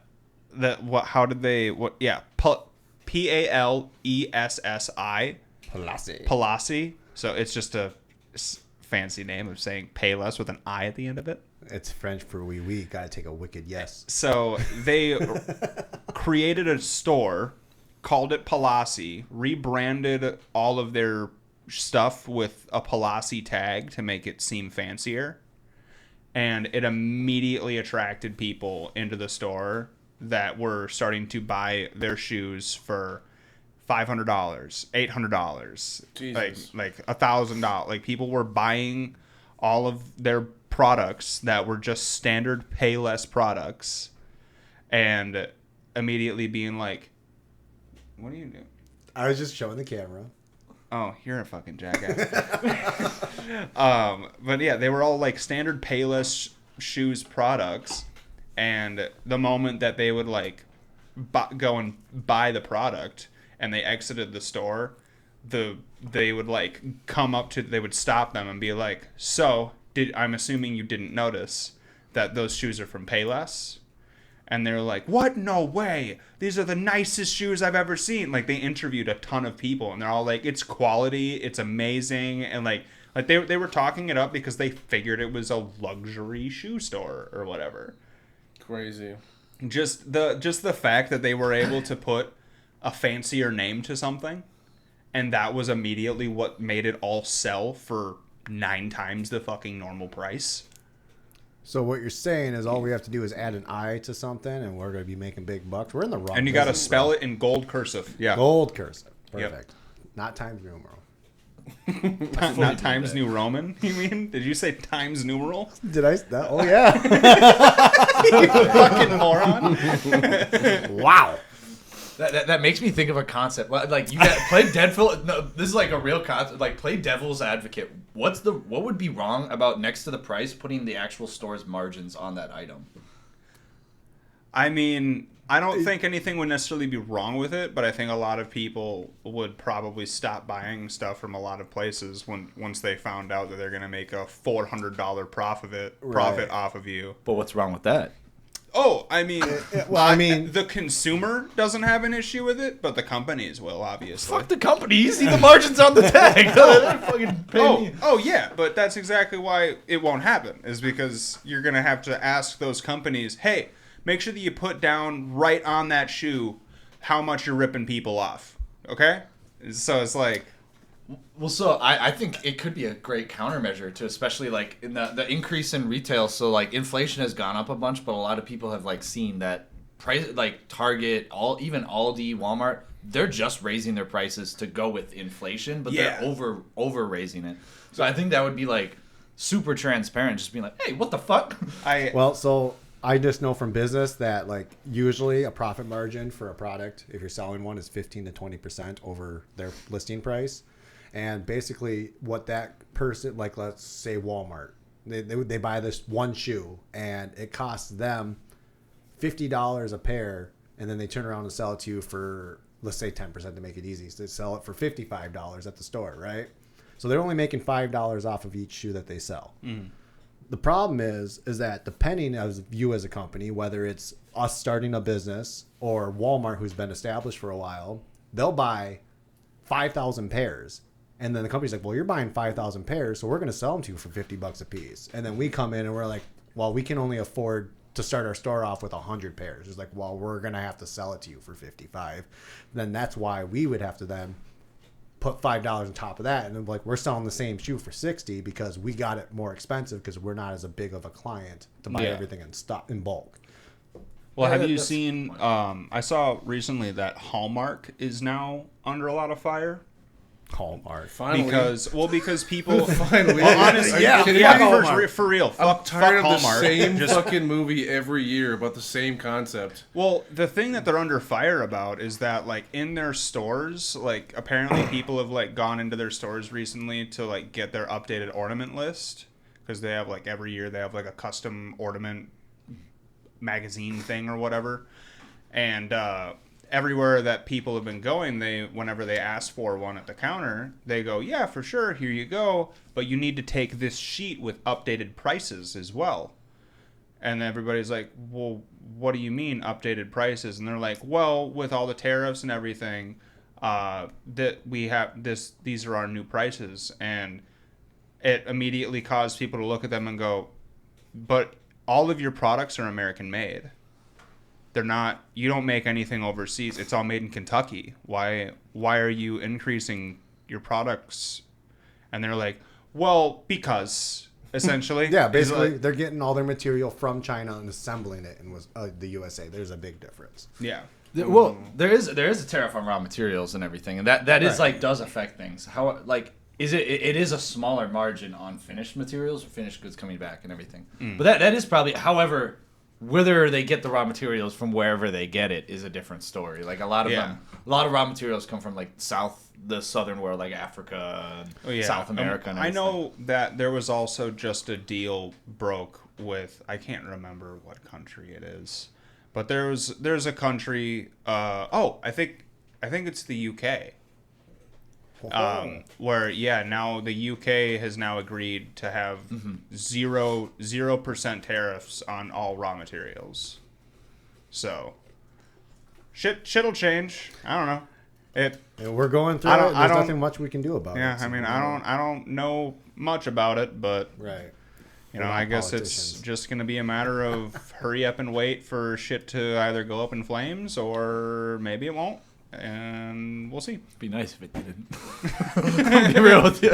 Palessi. So it's just a fancy name of saying Payless with an I at the end of it. It's French for oui. Gotta take a wicked yes. So they created a store, called it Palessi, rebranded all of their stuff with a Palessi tag to make it seem fancier, and it immediately attracted people into the store that were starting to buy their shoes for $500, $800, like $1,000. Like, people were buying all of their products that were just standard Payless products, and immediately being like, "What are you doing?" I was just showing the camera. Oh, you're a fucking jackass. But yeah, they were all like standard Payless shoes products, and the moment that they would like go and buy the product and they exited the store, they would like they would stop them and be like, "So, I'm assuming you didn't notice that those shoes are from Payless?" And they're like, "What? No way. These are the nicest shoes I've ever seen." Like, they interviewed a ton of people, and they're all like, "It's quality. It's amazing." And like they were talking it up because they figured it was a luxury shoe store or whatever. Crazy. Just the fact that they were able to put a fancier name to something, and that was immediately what made it all sell for 9 times the fucking normal price. So what you're saying is all we have to do is add an I to something, and we're going to be making big bucks. We're in the wrong. And you got to spell it in gold cursive. Yeah. Gold cursive. Perfect. Yep. Not Times New Roman. Not Times New Roman, you mean? Did you say Times numeral? Did I? Oh, yeah. You fucking moron. Wow. That makes me think of a concept. Like, you got play Deadful. No, this is like a real concept. Like, play Devil's Advocate. What would be wrong about next to the price putting the actual store's margins on that item? I mean, I don't think anything would necessarily be wrong with it, but I think a lot of people would probably stop buying stuff from a lot of places once they found out that they're going to make a $400 profit off of you. But what's wrong with that? Oh, I mean, the consumer doesn't have an issue with it, but the companies will, obviously. Fuck the company. You see the margins on the tag. Oh, yeah, but that's exactly why it won't happen, is because you're going to have to ask those companies, hey, make sure that you put down right on that shoe how much you're ripping people off, okay? So it's like, Well, so I think it could be a great countermeasure to, especially like in the increase in retail. So like inflation has gone up a bunch, but a lot of people have like seen that price, like Target, even Aldi, Walmart, they're just raising their prices to go with inflation, but they're over raising it. So I think that would be like super transparent, just being like, hey, what the fuck? So I just know from business that like usually a profit margin for a product, if you're selling one, is 15 to 20% over their listing price. And basically what that person, like let's say Walmart, they buy this one shoe and it costs them $50 a pair, and then they turn around and sell it to you for, let's say 10% to make it easy. So they sell it for $55 at the store, right? So they're only making $5 off of each shoe that they sell. The problem is that depending on you as a company, whether it's us starting a business or Walmart who's been established for a while, they'll buy 5,000 pairs. And then the company's like, well, you're buying 5,000 pairs, so we're going to sell them to you for $50 a piece. And then we come in and we're like, well, we can only afford to start our store off with 100 pairs. It's like, well, we're going to have to sell it to you for 55. Then that's why we would have to then put $5 on top of that. And then like, we're selling the same shoe for 60 because we got it more expensive because we're not as a big of a client to buy everything in bulk. Well, have you seen, I saw recently that Hallmark is now under a lot of fire. Hallmark. Finally. Because people finally. Well, honestly, for real. I'm tired fuck of the Hallmark. same fucking movie every year about the same concept. Well, the thing that they're under fire about is that like in their stores, like apparently people have like gone into their stores recently to like get their updated ornament list, because they have like every year they have like a custom ornament magazine thing or whatever, and everywhere that people have been going, whenever they ask for one at the counter, they go, yeah, for sure, here you go, but you need to take this sheet with updated prices as well. And everybody's like, well, what do you mean updated prices? And they're like, well, with all the tariffs and everything, that we have these are our new prices. And it immediately caused people to look at them and go, but all of your products are American made. They're not, you don't make anything overseas. It's all made in Kentucky. Why are you increasing your products? And they're like, well, because essentially. Yeah, basically they're getting all their material from China and assembling it in the USA. There's a big difference. Yeah. Well, there is a tariff on raw materials and everything, and that is like does affect things. How like is it is a smaller margin on finished materials or finished goods coming back and everything. But that is probably, however, whether they get the raw materials from wherever they get it is a different story. Like a lot of raw materials come from like the southern world, like Africa, and South America. And I know that there was also just a deal broke with, I can't remember what country it is, but there's a country. I think it's the UK. Where now the UK has now agreed to have 0% tariffs on all raw materials. So shit'll change. I don't know. We're going through it. There's nothing much we can do about it. Yeah, I mean, I don't know much about it, but I guess it's just going to be a matter of hurry up and wait for shit to either go up in flames, or maybe it won't. And we'll see. It'd be nice if it didn't. I'll be real with you.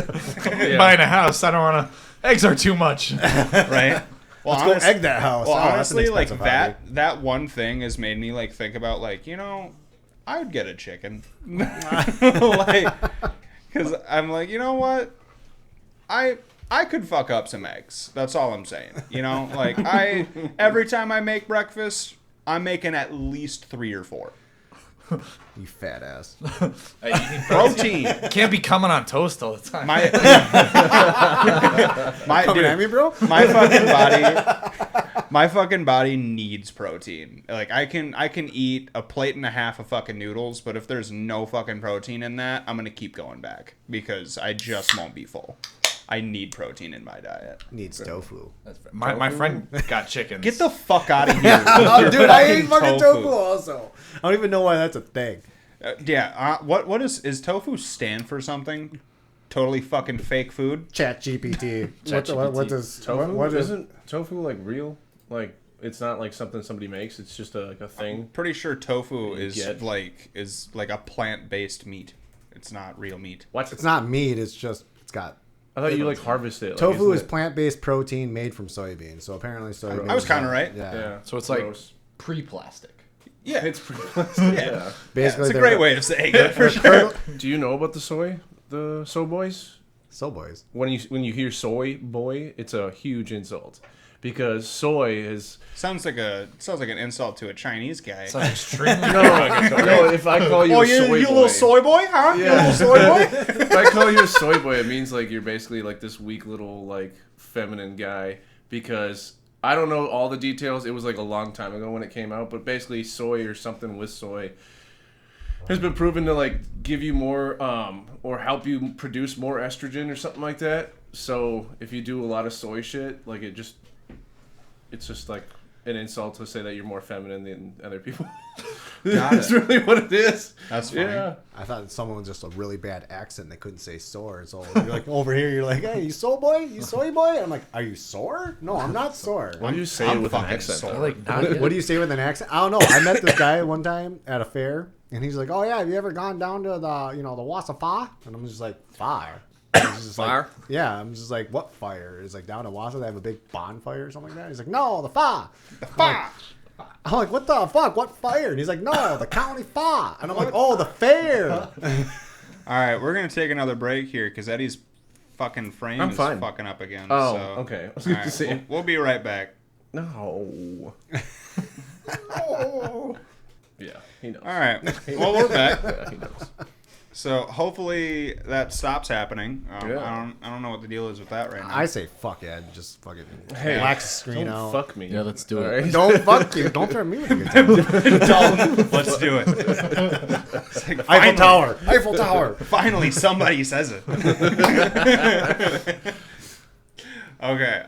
Buying a house, I don't want to. Eggs are too much, right? Well, let's go egg that house. Well, honestly, like that one thing has made me like think about like, I would get a chicken, like, because I'm like, you know what, I could fuck up some eggs. That's all I'm saying. Like every time I make breakfast, I'm making at least 3 or 4. You fat ass. Hey, you need protein. Can't be coming on toast all the time. Coming at me, bro? My fucking body needs protein. Like I can eat a plate and a half of fucking noodles, but if there's no fucking protein in that, I'm gonna keep going back because I just won't be full. I need protein in my diet. Needs tofu. My friend got chickens. Get the fuck out of here. Dude, I eat fucking tofu also. I don't even know why that's a thing. What is tofu stand for something? Totally fucking fake food? Chat GPT. What does tofu? Isn't tofu like real? Like it's not like something somebody makes. It's just like a thing. I'm pretty sure tofu is like a plant-based meat. it's not real meat. What? It's not meat. It's got. I thought you harvest it. Tofu is plant-based protein made from soybeans. So apparently soybeans. I was kind of right. Yeah. So it's like pre-plastic. Yeah, it's pre-plastic. Yeah. Basically, it's a great way of saying it for sure. Do you know about the soy boys? Soy boys. When you hear soy boy, it's a huge insult. Because soy is sounds like an insult to a Chinese guy. Sounds extremely no. If I call you a soy boy, you little soy boy, huh? Yeah. You little soy boy. If I call you a soy boy, it means like you're basically like this weak little like feminine guy. Because I don't know all the details. It was like a long time ago when it came out, but basically soy or something with soy has been proven to like give you more or help you produce more estrogen or something like that. So if you do a lot of soy shit, like it's just like an insult to say that you're more feminine than other people. That's really what it is. That's funny. Yeah. I thought someone was just a really bad accent. They couldn't say sore. So you're like over here, you're like, hey, you soy boy? You soy boy? I'm like, are you sore? No, I'm not sore. Why do you say it with an accent? What do you say with an accent? I don't know. I met this guy one time at a fair, and he's like, oh yeah, have you ever gone down to the the Wassa? And I'm just like, fire. Fire? Like, yeah, I'm just like, what fire? It's like down in Wassa, they have a big bonfire or something like that. He's like, no, the fire. The fire. I'm like, what the fuck? What fire? And he's like, no, the county fire. And I'm like, oh, the fair. All right, we're going to take another break here because Eddie's fucking frame is fucking up again. Oh, so. okay. I was going to say. We'll be right back. No. Yeah, he knows. All right. Well, we're back. Yeah, he knows. So hopefully that stops happening. Yeah. I don't know what the deal is with that right now. I say fuck Ed. Just fucking relax the screen don't out. Fuck me. Yeah, let's do it. Right? Don't fuck you. Don't throw me with a good time. Dalton, let's do it. It's like, Eiffel Tower. Eiffel Tower. Finally, somebody says it. Okay.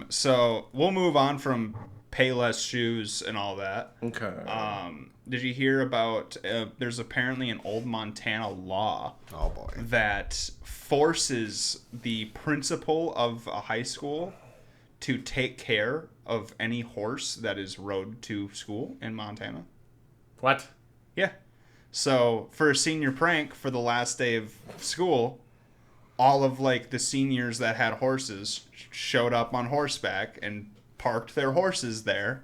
So we'll move on from Payless shoes and all that. Okay. Did you hear about? There's apparently an old Montana law. Oh boy. That forces the principal of a high school to take care of any horse that is rode to school in Montana. What? Yeah. So for a senior prank for the last day of school, all of like the seniors that had horses showed up on horseback and parked their horses there,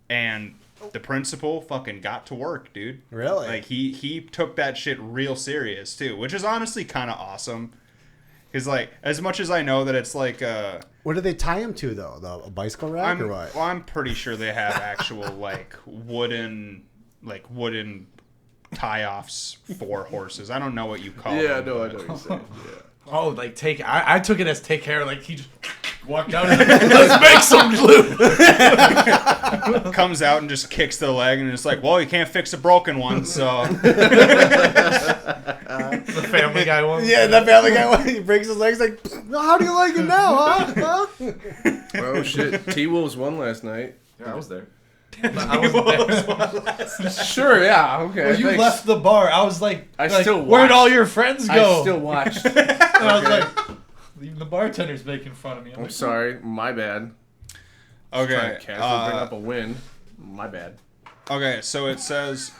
and the principal fucking got to work, dude. Really? Like he took that shit real serious too, which is honestly kind of awesome. Cause like as much as I know that it's like what do they tie him to though? A bicycle rack or what? Well, I'm pretty sure they have actual like wooden tie-offs for horses. I don't know what you call them. Yeah, no, I know what you're saying. Yeah. Oh, like I took it as take care. Like he just walked out. And let's make some glue. Comes out and just kicks the leg, and it's like, well, you can't fix a broken one, so. The Family Guy one. Yeah, the Family Guy one. He breaks his legs. Like, how do you like it now, huh? Oh shit! T-Wolves won last night. Yeah, I was there. Sure, yeah, okay. Well, you left the bar. I was like, still watched. Where'd all your friends go? I still watched. And I was like, even the bartender's making fun of me. I'm sorry, my bad. Okay. Casually bring up a win. My bad. Okay, so it says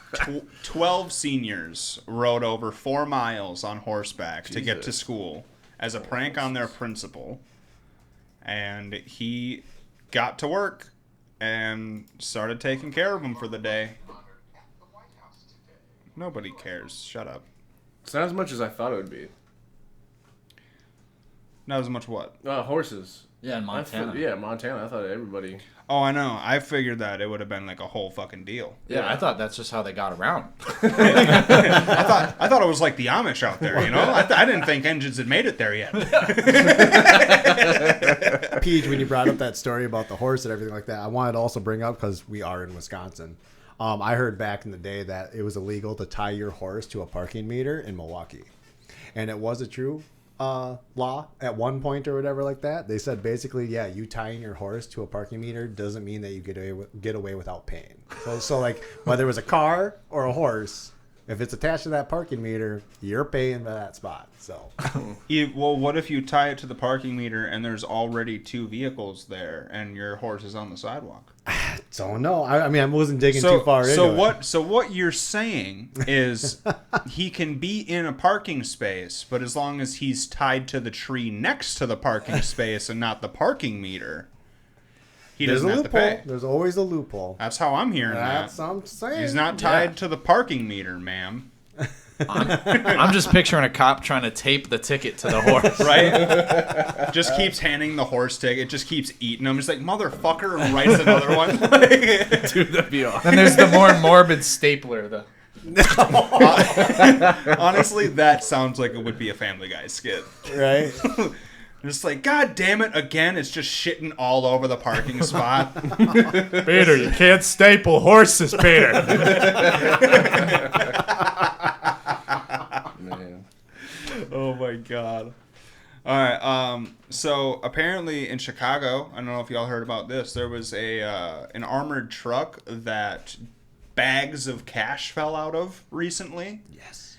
12 seniors rode over 4 miles on horseback to get to school as a prank on their principal. And he got to work and started taking care of them for the day. Nobody cares. Shut up. It's not as much as I thought it would be. Not as much what? Horses. Yeah, in Montana. Montana. I thought everybody. Oh, I know. I figured that it would have been like a whole fucking deal. Yeah, I thought that's just how they got around. I thought it was like the Amish out there, you know? I didn't think engines had made it there yet. Peej, when you brought up that story about the horse and everything like that, I wanted to also bring up, because we are in Wisconsin, I heard back in the day that it was illegal to tie your horse to a parking meter in Milwaukee. And it was a true law at one point or whatever like that. They said basically, yeah, you tying your horse to a parking meter doesn't mean that you get away without paying. So like whether it was a car or a horse, if it's attached to that parking meter, you're paying for that spot. So, well, what if you tie it to the parking meter and there's already 2 vehicles there and your horse is on the sidewalk? So no, I mean I wasn't digging too far into it. So what you're saying is he can be in a parking space, but as long as he's tied to the tree next to the parking space and not the parking meter, he doesn't have to pay. There's always a loophole. That's how I'm hearing That's that. what I'm saying. He's not tied to the parking meter, ma'am. I'm just picturing a cop trying to tape the ticket to the horse. Right? Just keeps handing the horse ticket. Just keeps eating them. Just like, motherfucker, and writes another one. Dude, that'd be awesome. And there's the more morbid stapler. Honestly, that sounds like it would be a Family Guy skit. Right? Just like, God damn it, again, it's just shitting all over the parking spot. Peter, you can't staple horses, Peter. Man. Oh my god. Alright, so apparently in Chicago, I don't know if y'all heard about this, there was an armored truck that bags of cash fell out of recently. Yes.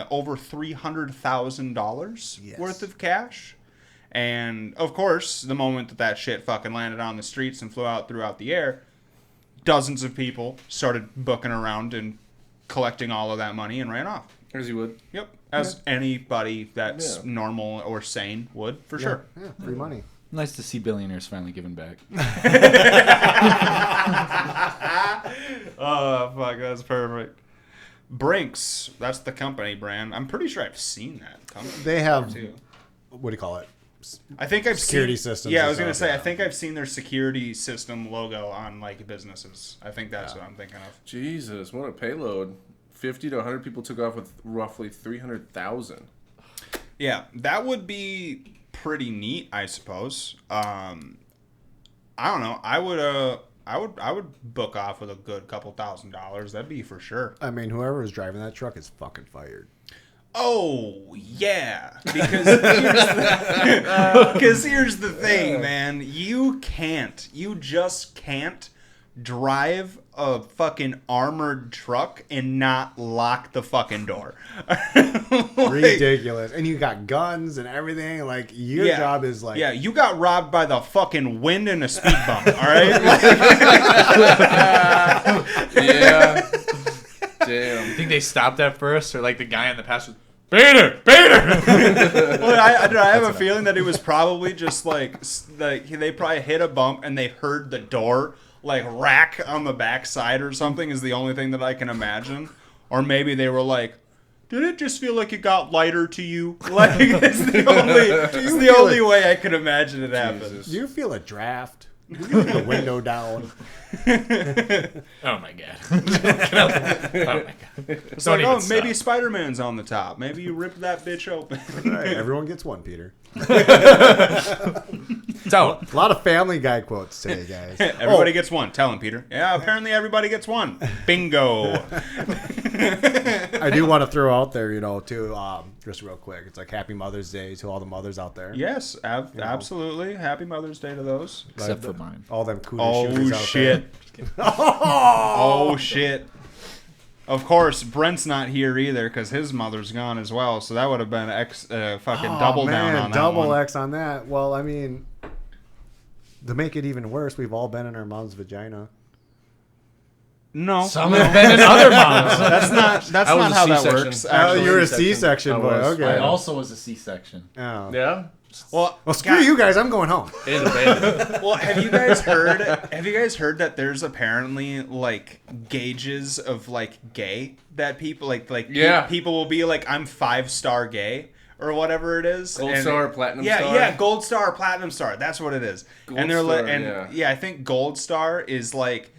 Over $300,000 worth of cash. And, of course, the moment that shit fucking landed on the streets and flew out throughout the air, dozens of people started booking around and collecting all of that money and ran off. As you would. Yep. As anybody that's normal or sane would, for sure. Yeah, free money. Nice to see billionaires finally giving back. Oh, fuck, that's perfect. Brinks, that's the company brand. I'm pretty sure I've seen that company. They have, too. What do you call it? I think I've security seen, systems. Yeah, I was gonna say I think I've seen their security system logo on like businesses. I think that's what I'm thinking of. Jesus, what a payload! 50 to 100 people took off with roughly 300,000. Yeah, that would be pretty neat, I suppose. I don't know. I would book off with a good couple $1,000s. That'd be for sure. I mean, whoever was driving that truck is fucking fired. Oh, yeah. Because here's the thing, man. You just can't drive a fucking armored truck and not lock the fucking door. Ridiculous. And you got guns and everything. Like, your job is like... Yeah, you got robbed by the fucking wind and a speed bump, all right? Yeah. Damn. You think they stopped at first? Or like the guy in the past was... Peter! Well, I have a feeling that it was probably just like they probably hit a bump and they heard the door like rack on the backside or something is the only thing that I can imagine. Or maybe they were like, did it just feel like it got lighter to you? Like it's the only way I could imagine it happened. Do you feel a draft? You leave the window down. Oh my god. Oh my god. It's like, oh, maybe Spider-Man's on the top. Maybe you rip that bitch open. Right, everyone gets one, Peter. So, a lot of Family Guy quotes today, guys. Everybody gets one. Tell him, Peter. Yeah, apparently everybody gets one. Bingo. I do want to throw out there, too, just real quick. It's like Happy Mother's Day to all the mothers out there. Yes, absolutely. Happy Mother's Day to those. Except for mine. All them cool shooters out shit. there. Oh, shit. Of course, Brent's not here either because his mother's gone as well. So that would have been fucking double down on that double one. X on that. Well, I mean, to make it even worse, we've all been in our mom's vagina. No, some have been in other moms. That's not how that works. Actually, you're a C-section boy. Okay. I also was a C-section. Oh. Yeah. Well, screw you guys. I'm going home. Well, have you guys heard that there's apparently like gauges of like gay that people people will be like, I'm 5-star gay or whatever it is. Gold star, platinum star. Yeah, gold star, platinum star. That's what it is. And they're like, I think gold star is like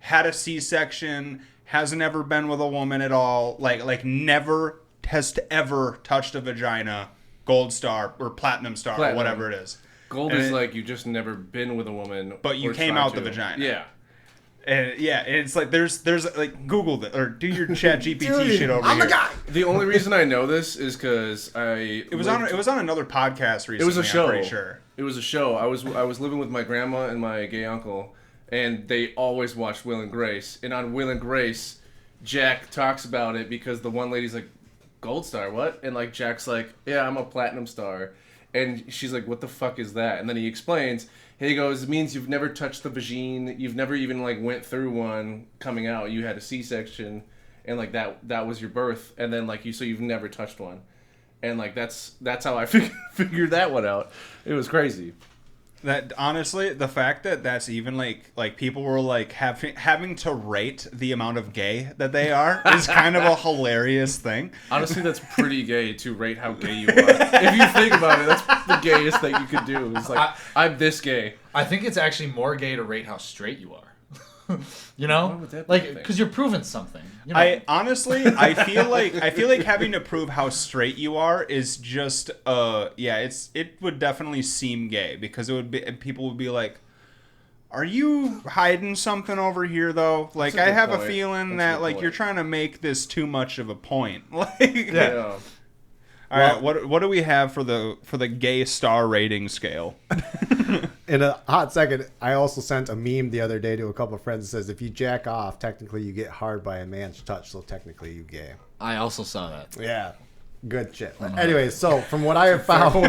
had a C-section, hasn't ever been with a woman at all, like never has ever touched a vagina. Gold star or platinum star or whatever it is. Gold is like you just never been with a woman, but you came out the vagina. Yeah, and it's like there's like Google it or do your Chat GPT shit over here. I'm the guy. The only reason I know this is because it was on another podcast recently. It was a show. I'm pretty sure. It was a show. I was living with my grandma and my gay uncle, and they always watched Will and Grace. And on Will and Grace, Jack talks about it because the one lady's like, gold star, what? And like Jack's like, yeah, I'm a platinum star. And she's like, what the fuck is that? And then he explains, he goes, it means you've never touched the vagine, you've never even like went through one coming out, you had a C-section, and like that was your birth, and then like so you've never touched one. And like that's how I figured that one out. It was crazy. That honestly, the fact that that's even like people were like having to rate the amount of gay that they are is kind of a hilarious thing. Honestly, that's pretty gay to rate how gay you are. If you think about it, that's the gayest thing you could do. It's like I'm this gay. I think it's actually more gay to rate how straight you are. You know, Why would that be like a thing? because you're proving something. You know? I feel like having to prove how straight you are is just it would definitely seem gay because people would be like, are you hiding something over here though? Like I have a feeling that like you're trying to make this too much of a point. Like Yeah. All right, what do we have for the gay star rating scale? In a hot second, I also sent a meme the other day to a couple of friends that says, if you jack off, technically you get hard by a man's touch, so technically you gay. I also saw that. Yeah. Good shit. Anyways, so from what I have found...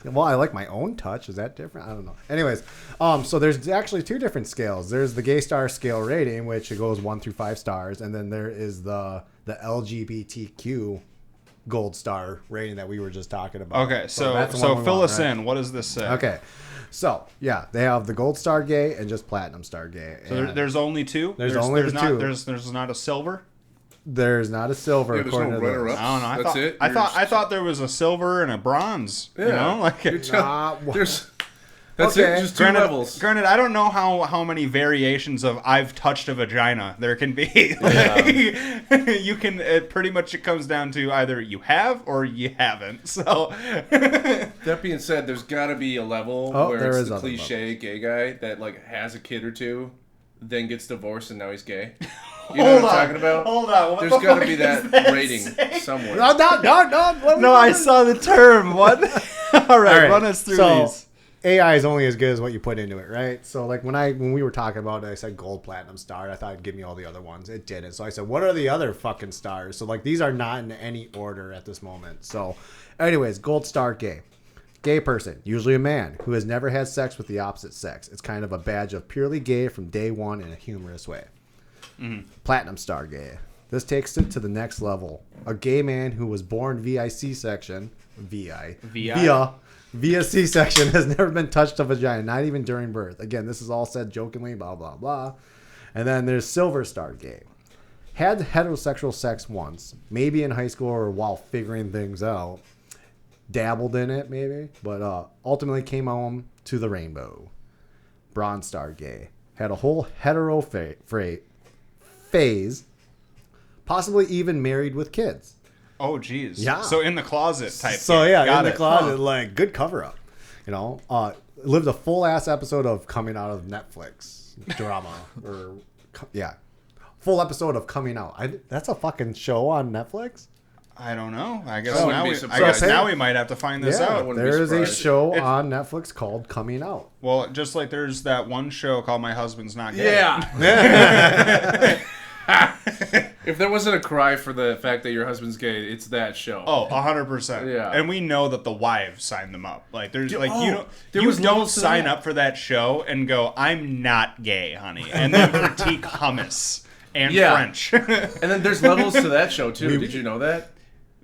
Well, I like my own touch. Is that different? I don't know. Anyways, so there's actually two different scales. There's the gay star scale rating, which it goes 1 through 5 stars, and then there is the LGBTQ gold star rating that we were just talking about. Okay, so fill us in. What does this say? Okay, so yeah, they have the gold star gay and just platinum star gay. So there's only two. There's only the two. There's not a silver. There's not a silver. Yeah, there's no runner-ups. I don't know. That's it. I thought there was a silver and a bronze. Yeah. You know, like that's it. Just two levels. Granted, I don't know how many variations of I've touched a vagina there can be. You can pretty much it comes down to either you have or you haven't. So that being said, there's got to be a level where it's the cliche gay guy that like has a kid or two, then gets divorced and now he's gay. You know what I'm talking about? Hold on. There's got to be that rating somewhere. No, I saw the term. What? All right, run us through these. AI is only as good as what you put into it, right? So like when we were talking about it, I said gold, platinum, star. I thought it'd give me all the other ones. It didn't. So I said, what are the other fucking stars? So like these are not in any order at this moment. So anyways, gold star gay. Gay person, usually a man, who has never had sex with the opposite sex. It's kind of a badge of purely gay from day one in a humorous way. Mm-hmm. Platinum star gay. This takes it to the next level. A gay man who was born via C-section, via C-section, has never been touched a vagina, not even during birth. Again, this is all said jokingly, blah, blah, blah. And then there's silver star gay. Had heterosexual sex once, maybe in high school or while figuring things out. Dabbled in it, maybe. But ultimately came home to the rainbow. Bronze star gay. Had a whole hetero phase. Possibly even married with kids. Oh, geez. Yeah. So in the closet type. So yeah, Got in the closet, Huh. like good cover up. You know, lived a full ass episode of coming out of Netflix drama full episode of coming out. That's a fucking show on Netflix. I don't know. I guess now we might have to find this out. There is a show on Netflix called Coming Out. Well, just like there's that one show called My Husband's Not Gay. Yeah. If there wasn't a cry for the fact that your husband's gay, it's that show. Oh, 100%. Yeah. And we know that the wives signed them up. Like there's you was don't levels to sign that. up for that show and go, I'm not gay, honey, and then critique hummus and French. And then there's levels to that show too. Did you know that?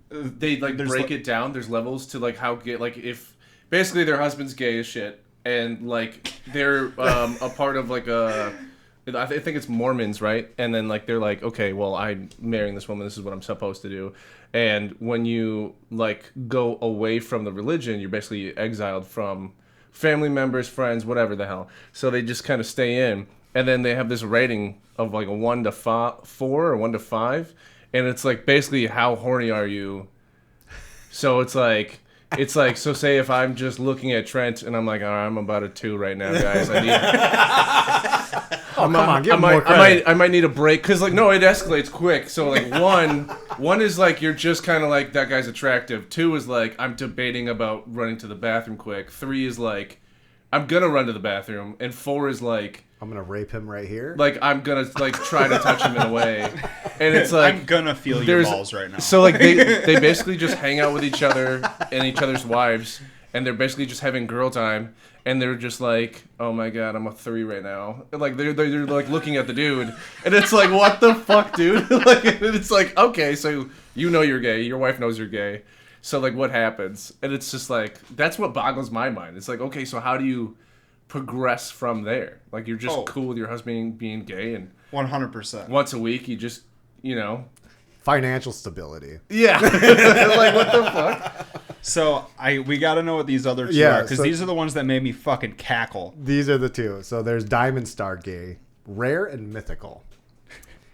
They like break it down. There's levels to like how gay, like if basically their husband's gay as shit, and like they're a part of like I think it's Mormons, right? And then like they're like, okay, well, I'm marrying this woman. This is what I'm supposed to do. And when you like go away from the religion, you're basically exiled from family members, friends, whatever the hell. So they just kind of stay in, and then they have this rating of like a 1 to 4 or 1 to 5. And it's like basically how horny are you? So it's like so say if I'm just looking at Trent and I'm like, all right, I'm about a 2 right now, guys. I need come on, give him more credit. I might need a break because like no, it escalates quick. So like one is like you're just kind of like that guy's attractive. 2 is like I'm debating about running to the bathroom quick. 3 is like I'm gonna run to the bathroom, and 4 is like I'm gonna rape him right here. Like I'm gonna like try to touch him in a way, and it's like I'm gonna feel your balls right now. So like they basically just hang out with each other and each other's wives, and they're basically just having girl time, and they're just like, oh my god, I'm a 3 right now. And like they're like looking at the dude, and it's like, what the fuck, dude? Like it's like, okay, so you know you're gay, your wife knows you're gay, so like what happens? And it's just like that's what boggles my mind. It's like, okay, so how do you progress from there? Like you're just cool with your husband being gay, and 100%. Once a week, you just, financial stability. Yeah. Like what the fuck? So we got to know what these other two are, because these are the ones that made me fucking cackle. These are the two. So there's Diamond Star Gay, rare and mythical.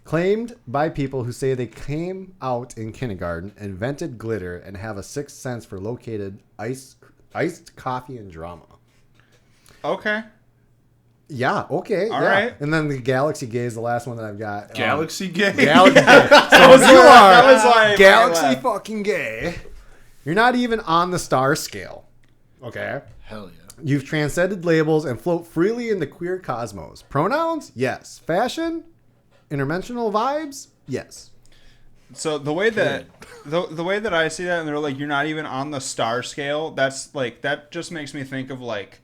Claimed by people who say they came out in kindergarten, invented glitter, and have a sixth sense for located iced coffee and drama. Okay. Yeah, okay. All right. And then the Galaxy Gay is the last one that I've got. Galaxy Gay? Galaxy Gay. So if you are Galaxy fucking Gay, you're not even on the star scale. Okay? Hell yeah. You've transcended labels and float freely in the queer cosmos. Pronouns? Yes. Fashion? Interdimensional vibes? Yes. So the way that the way that I see that, and they're like, you're not even on the star scale, that's like, that just makes me think of like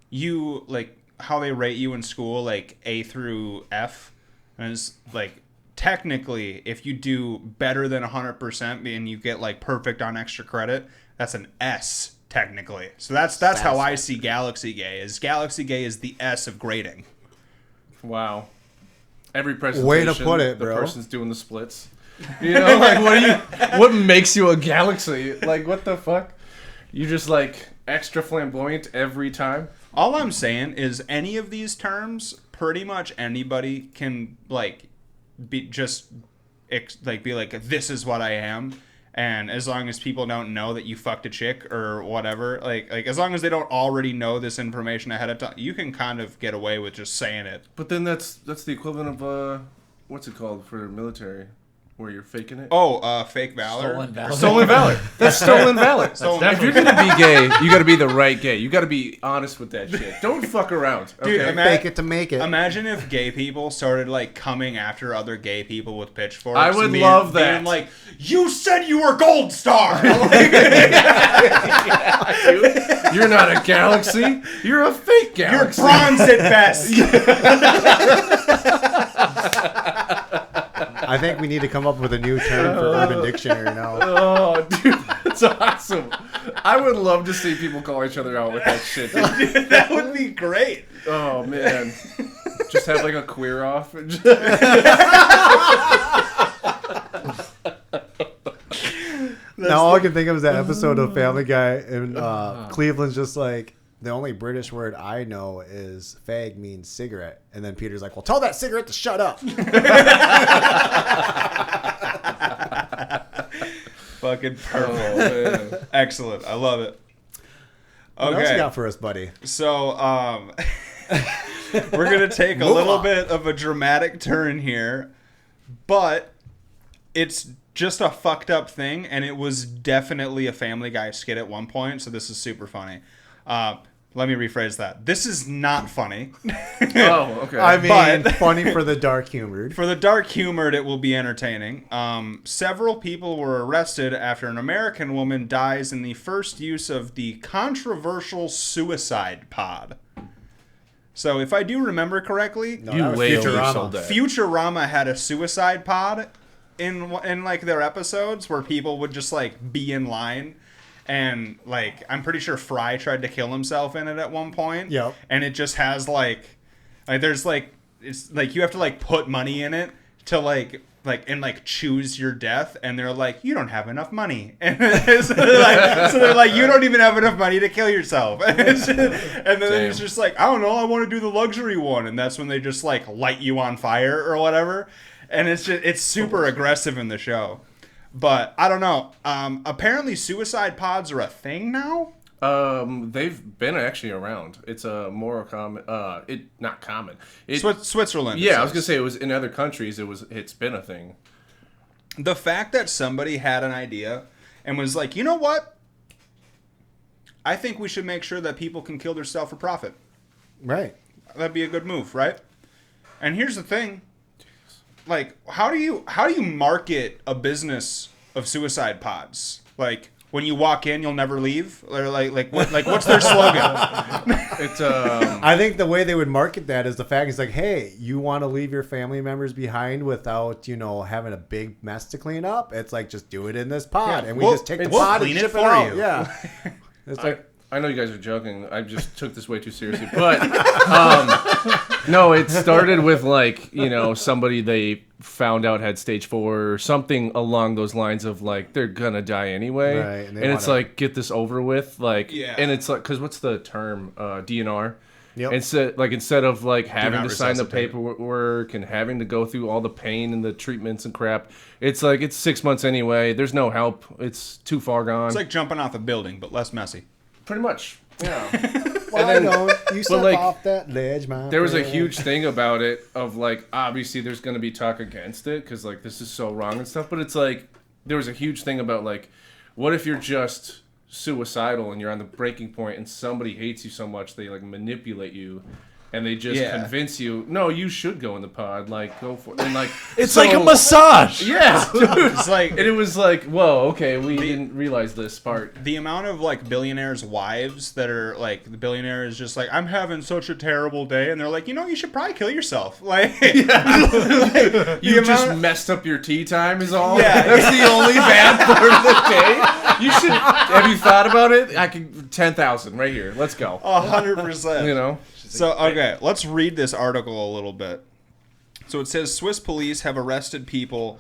you, like how they rate you in school, like A through F, and it's like technically if you do better than 100% and you get like perfect on extra credit, that's an S technically. So that's how I see Galaxy Gay. Galaxy Gay is the S of grading. Wow. Every presentation, way to put it, bro. The person's doing the splits. Like what makes you a galaxy? Like what the fuck? You just like extra flamboyant every time? All I'm saying is any of these terms, pretty much anybody can like be like, this is what I am. And as long as people don't know that you fucked a chick or whatever, like as long as they don't already know this information ahead of time, you can kind of get away with just saying it. But then that's the equivalent of what's it called for military, where you're faking it? Fake valor. Stolen valor. That's stolen valor. If you're gonna be gay, you gotta be the right gay. You gotta be honest with that shit. Don't fuck around. Okay? Dude, fake it to make it. Imagine if gay people started like coming after other gay people with pitchforks. I would love that. Being like, you said you were Gold Star. Yeah, dude. You're not a galaxy. You're a fake galaxy. You're bronze at best. I think we need to come up with a new term for Urban Dictionary now. Oh, dude, that's awesome. I would love to see people call each other out with that shit. Dude, that would be great. Oh, man. Just have like a queer off. Now all I can think of is that episode of Family Guy, and Cleveland's just like, the only British word I know is fag means cigarette. And then Peter's like, well, tell that cigarette to shut up. Fucking perfect. Oh, excellent. I love it. Okay. What else you got for us, buddy? So, we're going to take a little bit of a dramatic turn here, but it's just a fucked up thing, and it was definitely a Family Guy skit at one point, so this is super funny. Let me rephrase that. This is not funny. Oh, okay. I mean, funny for the dark humored. For the dark humored, it will be entertaining. Several people were arrested after an American woman dies in the first use of the controversial suicide pod. So, if I do remember correctly, Futurama had a suicide pod in like their episodes where people would just like be in line. And, like, I'm pretty sure Fry tried to kill himself in it at one point. Yep. And it just has, like there's, like, it's, like, you have to, like, put money in it to, like, choose your death. And they're like, you don't have enough money. And so they're like, you don't even have enough money to kill yourself. And then it's just like, I don't know, I want to do the luxury one. And that's when they just, like, light you on fire or whatever. And it's super aggressive in the show. But I don't know. Apparently, suicide pods are a thing now. They've been actually around. It's a more common. Not common. Switzerland. Yeah, I was gonna say it was in other countries. It's been a thing. The fact that somebody had an idea and was like, you know what? I think we should make sure that people can kill themselves for profit. Right. that'd be a good move, right? And here's the thing. Like, how do you market a business of suicide pods? Like, when you walk in, you'll never leave? Or what's their slogan? I think the way they would market that is the fact is like, hey, you want to leave your family members behind without, having a big mess to clean up? It's like, just do it in this pod, and we just take the pod and ship it out. Yeah. It's like, I know you guys are joking. I just took this way too seriously. But, no, it started with, somebody they found out had stage 4 or something along those lines of, they're going to die anyway. Right, and it's get this over with. And it's because what's the term? DNR. Yep. Instead of having to sign the paperwork and having to go through all the pain and the treatments and crap, it's it's 6 months anyway. There's no help. It's too far gone. It's like jumping off a building, but less messy. Pretty much, yeah. Why don't you step off that ledge, my There was a huge thing about it of obviously there's going to be talk against it because this is so wrong and stuff. But it's there was a huge thing about what if you're just suicidal and you're on the breaking point and somebody hates you so much they manipulate you. And they just convince you, no, you should go in the pod. Go for it. And it's like a massage. Yeah, dude. It's and it was whoa, okay, we didn't realize this part. The amount of billionaires' wives that are the billionaire is just I'm having such a terrible day, and they're you should probably kill yourself. You just messed up your tea time is all. Yeah, that's the only bad part of the day. You should. Have you thought about it? I can 10,000 right here. Let's go. 100%. So, okay, let's read this article a little bit. So it says Swiss police have arrested people,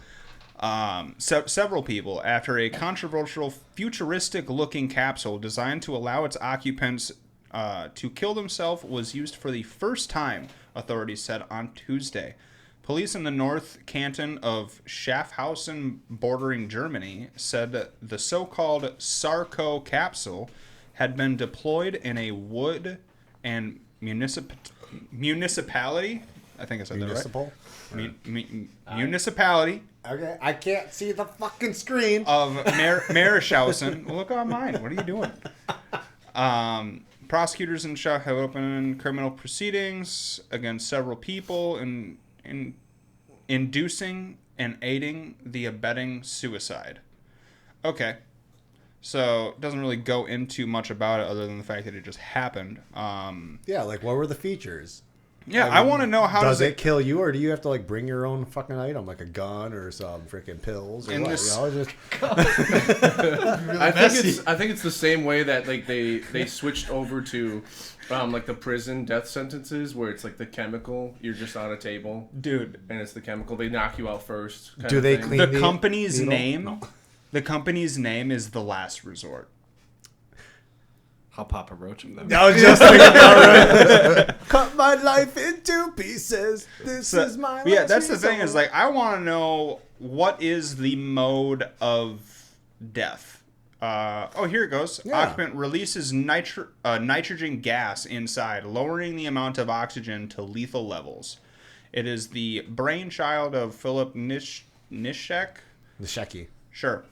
several people, after a controversial futuristic-looking capsule designed to allow its occupants to kill themselves was used for the first time, authorities said on Tuesday. Police in the North Canton of Schaffhausen, bordering Germany, said that the so-called Sarko capsule had been deployed in a wood and municipality. I think I said Municipal? That right. Municipality. Okay, I can't see the fucking screen. Of Meershausen. Well, look online. What are you doing? Prosecutors in Schaff have opened criminal proceedings against several people in inducing and aiding the abetting suicide. Okay. So it doesn't really go into much about it other than the fact that it just happened. Yeah, what were the features? Yeah, I want to know how does it kill you, or do you have to bring your own fucking item, like a gun or some freaking pills? Or what? I think it's the same way that they switched over to the prison death sentences where it's the chemical. You're just on a table, dude, and it's the chemical. They knock you out first. Do they clean the company's name? No. The company's name is The Last Resort. I'll pop a roach in them. I was just thinking about it. Cut my life into pieces. This is my Yeah, that's the thing is I want to know what is the mode of death. Here it goes. Yeah. Occupant releases nitrogen gas inside, lowering the amount of oxygen to lethal levels. It is the brainchild of Philip Nishek. Sure.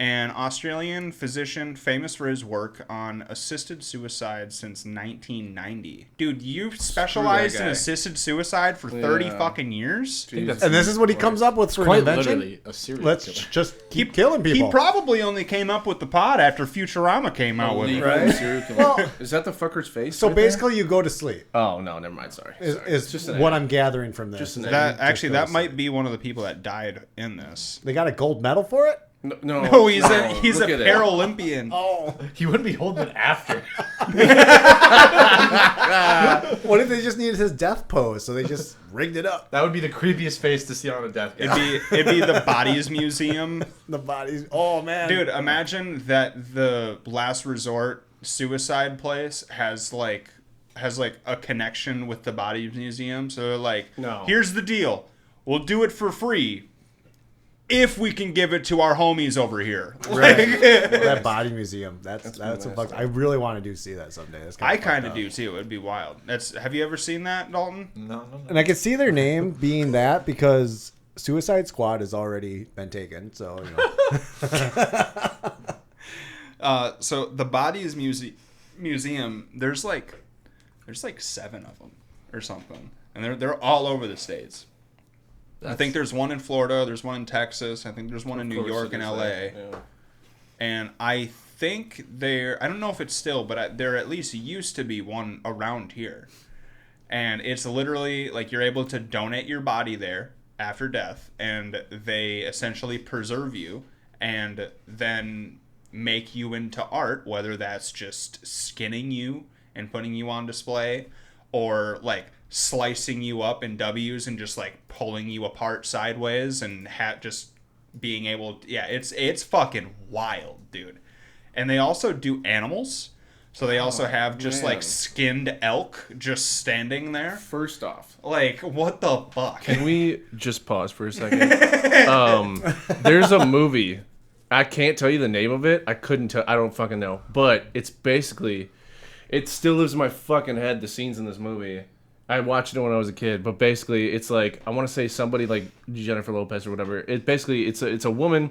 An Australian physician famous for his work on assisted suicide since 1990. Dude, you specialized in assisted suicide for 30 fucking years? And this is what he comes up with for an invention? Literally a serial Let's killer. Just keep killing people. He probably only came up with the pod after Futurama came out with it. Right? Well, is that the fucker's face? So basically you go to sleep. Oh, no, never mind. Sorry. Is just what I'm gathering from this. That might be one of the people that died in this. They got a gold medal for it? No, he's a Paralympian. Oh, he wouldn't be holding it after. What if they just needed his death pose, so they just rigged it up? That would be the creepiest face to see on a death guy. It'd be the Bodies Museum. The Bodies. Oh man, dude, imagine that the Last Resort suicide place has a connection with the Bodies Museum. So they're no. Here's the deal. We'll do it for free. If we can give it to our homies over here. Right. That body museum. That's a fuck. I really want to see that someday. I kind of do too. It'd be wild. Have you ever seen that, Dalton? No. And I could see their name being that because Suicide Squad has already been taken. So, so the Bodies Museum, there's 7 of them. or something. And they're all over the states. I think there's one in Florida. There's one in Texas. I think there's one in New York and L.A. Yeah. And I think I don't know if it's still, but there at least used to be one around here. And it's literally like you're able to donate your body there after death, and they essentially preserve you and then make you into art, whether that's just skinning you and putting you on display, or like slicing you up in W's and just like pulling you apart sideways and just being able to, it's fucking wild, dude. And they also do animals. So they also have just like skinned elk just standing there. First off, like, what the fuck? Can we just pause for a second? There's a movie. I can't tell you the name of it. I couldn't tell. I don't fucking know. But it's basically, it still lives in my fucking head, the scenes in this movie. I watched it when I was a kid, but basically it's like, I want to say somebody like Jennifer Lopez or whatever. It's a woman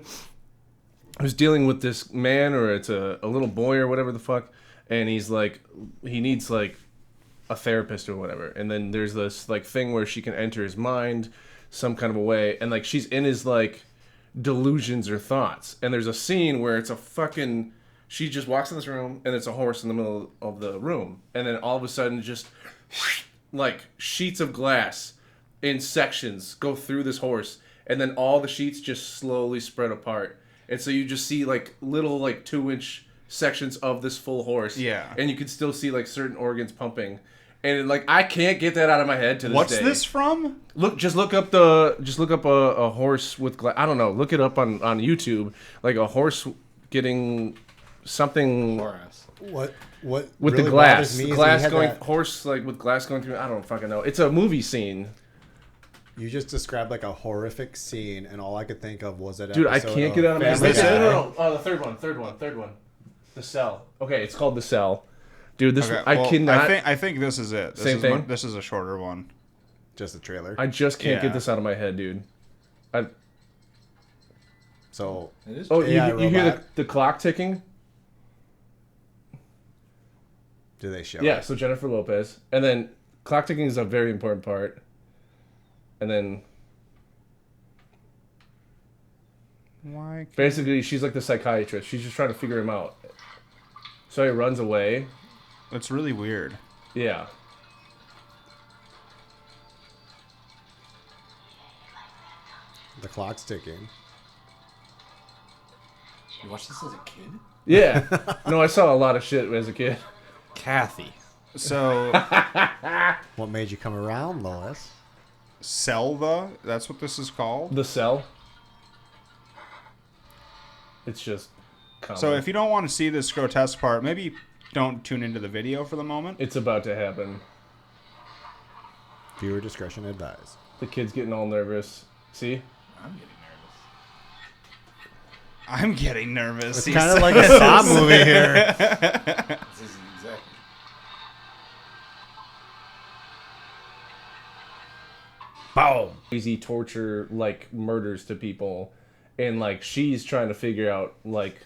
who's dealing with this man, or it's a little boy or whatever the fuck. And he's like, he needs like a therapist or whatever. And then there's this like thing where she can enter his mind some kind of a way. And like she's in his like delusions or thoughts. And there's a scene where it's a fucking, she just walks in this room and it's a horse in the middle of the room. And then all of a sudden just like sheets of glass in sections go through this horse. And then all the sheets just slowly spread apart. And so you just see like little like 2-inch sections of this full horse, and you can still see like certain organs pumping, and like I can't get that out of my head to this day. What's this from? Look up a horse with glass. I don't know. Look it up on YouTube, like a horse getting something. What with really the glass? bothers me The is glass he had going that- horse like with glass going through. I don't fucking know. It's a movie scene. You just described like a horrific scene, and all I could think of was that. Dude, I can't get out of my Family head. Guy. No. Oh, the third one. The Cell. Okay, it's called The Cell. Dude, this Okay, I cannot. I think this is it. Same thing? This is a shorter one. Just a trailer. I just can't Yeah. get this out of my head, dude. So. Oh, AI you hear robot. the clock ticking? Do they show? Yeah. it? So Jennifer Lopez, and then clock ticking is a very important part, and then. Why? Basically, she's like the psychiatrist. She's just trying to figure him out. So he runs away. That's really weird. Yeah. The clock's ticking. You watched this as a kid? Yeah. No, I saw a lot of shit as a kid. Kathy. So. What made you come around, Lois? Selva? That's what this is called? The Cell. It's just. Comedy. So if you don't want to see this grotesque part, maybe don't tune into the video for the moment. It's about to happen. Viewer discretion advised. The kid's getting all nervous. See? I'm getting nervous. It's kind of like a Saw movie here. This is exactly. Boom. Crazy torture, like murders to people, and like she's trying to figure out like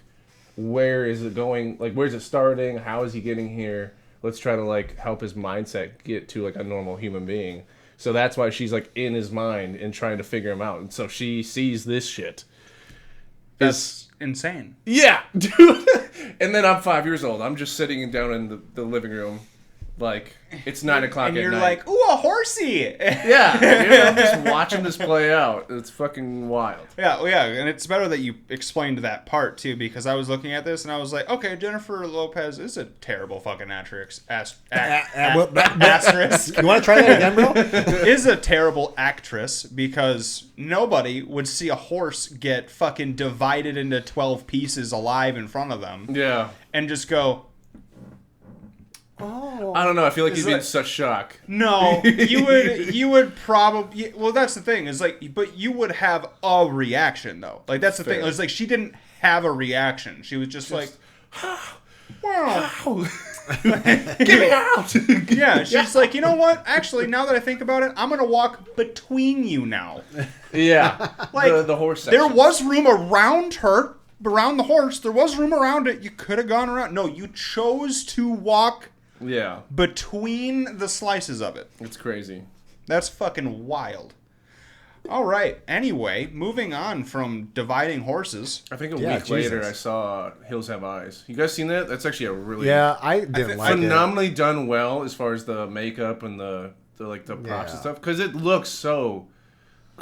where is it going, like where's it starting, how is he getting here? Let's try to like help his mindset get to like a normal human being. So that's why she's like in his mind and trying to figure him out. And so she sees this shit. That's insane. Yeah, dude. And then I'm 5 years old. I'm just sitting down in the living room. Like, it's 9 o'clock And at you're night. like, ooh, a horsey. Yeah, dude, I'm just watching this play out. It's fucking wild. Yeah, well, yeah, and it's better that you explained that part, too, because I was looking at this and I was like, okay, Jennifer Lopez is a terrible fucking actress. Asterisk. You want to try that again, bro? Is a terrible actress because nobody would see a horse get fucking divided into 12 pieces alive in front of them. Yeah. And just go, oh. I don't know. I feel like he'd be in like- such shock. no, you would probably, well, that's the thing, is like, but you would have a reaction, though. Like, that's the thing. Fair. It was like, she didn't have a reaction. She was just like, wow. Get me out! Yeah, she's like, you know what? Actually, now that I think about it, I'm going to walk between you now. Yeah. Like, the horse there section. was room around her, around the horse. There was room around it. You could have gone around. No, you chose to walk Yeah. between the slices of it. It's crazy. That's fucking wild. All right. Anyway, moving on from dividing horses. I think a week later I saw Hills Have Eyes. You guys seen that? That's actually a really I didn't like phenomenally done well as far as the makeup and the props and stuff, because it looks so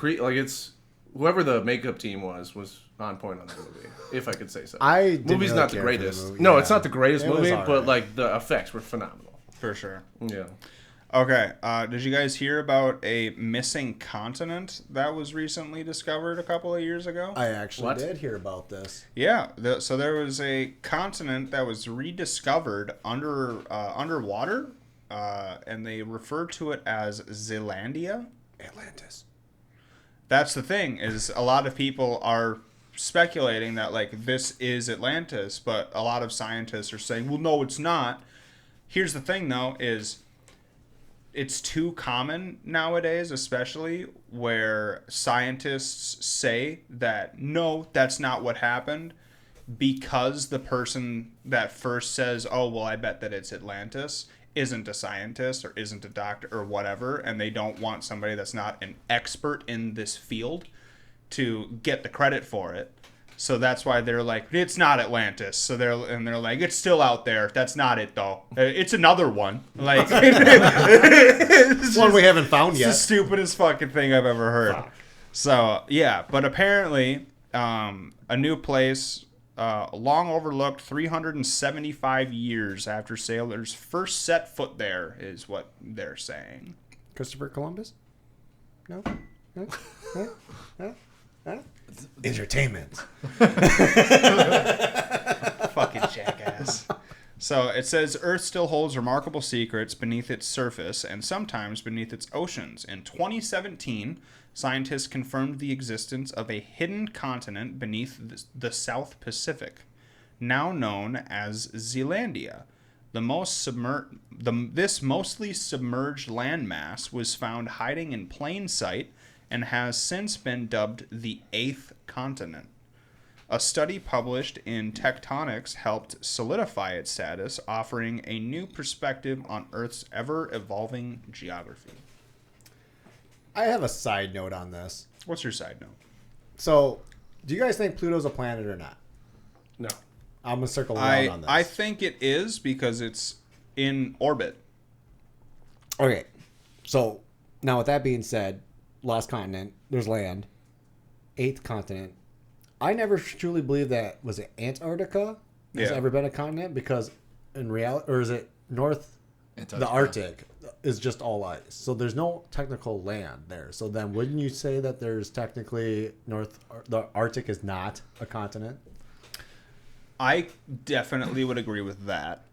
like it's whoever the makeup team was on point on the movie, if I could say so. Movie's not the greatest. No, it's not the greatest movie, but like the effects were phenomenal for sure. Yeah. Okay, did you guys hear about a missing continent that was recently discovered a couple of years ago? I actually did hear about this. Yeah, so there was a continent that was rediscovered underwater, and they refer to it as Zealandia. Atlantis. That's the thing, is a lot of people are speculating that, like, this is Atlantis, but a lot of scientists are saying, well, no, it's not. Here's the thing, though, is it's too common nowadays, especially where scientists say that, no, that's not what happened, because the person that first says, oh, well, I bet that it's Atlantis, isn't a scientist or isn't a doctor or whatever, and they don't want somebody that's not an expert in this field to get the credit for it. So that's why they're like, it's not Atlantis. So they're like, it's still out there. That's not it, though. It's another one. Like, it's one we haven't found yet. It's the stupidest fucking thing I've ever heard. Fuck. So yeah, but apparently, a new place, long overlooked, 375 years after sailors first set foot there, is what they're saying. Christopher Columbus? No. Huh? Entertainment. Fucking jackass. So it says Earth still holds remarkable secrets beneath its surface and sometimes beneath its oceans. In 2017, scientists confirmed the existence of a hidden continent beneath the South Pacific, now known as Zealandia. This mostly submerged landmass was found hiding in plain sight and has since been dubbed the Eighth Continent. A study published in Tectonics helped solidify its status, offering a new perspective on Earth's ever-evolving geography. I have a side note on this. What's your side note? So, do you guys think Pluto's a planet or not? No. I'm going to circle around on this. I think it is because it's in orbit. Okay. So, now with that being said, lost continent, there's land, eighth continent. I never truly believed that, was it Antarctica has ever been a continent, because in reality, or is it the Arctic is just all ice, so there's no technical land there. So then wouldn't you say that there's technically the Arctic is not a continent? I definitely would agree with that.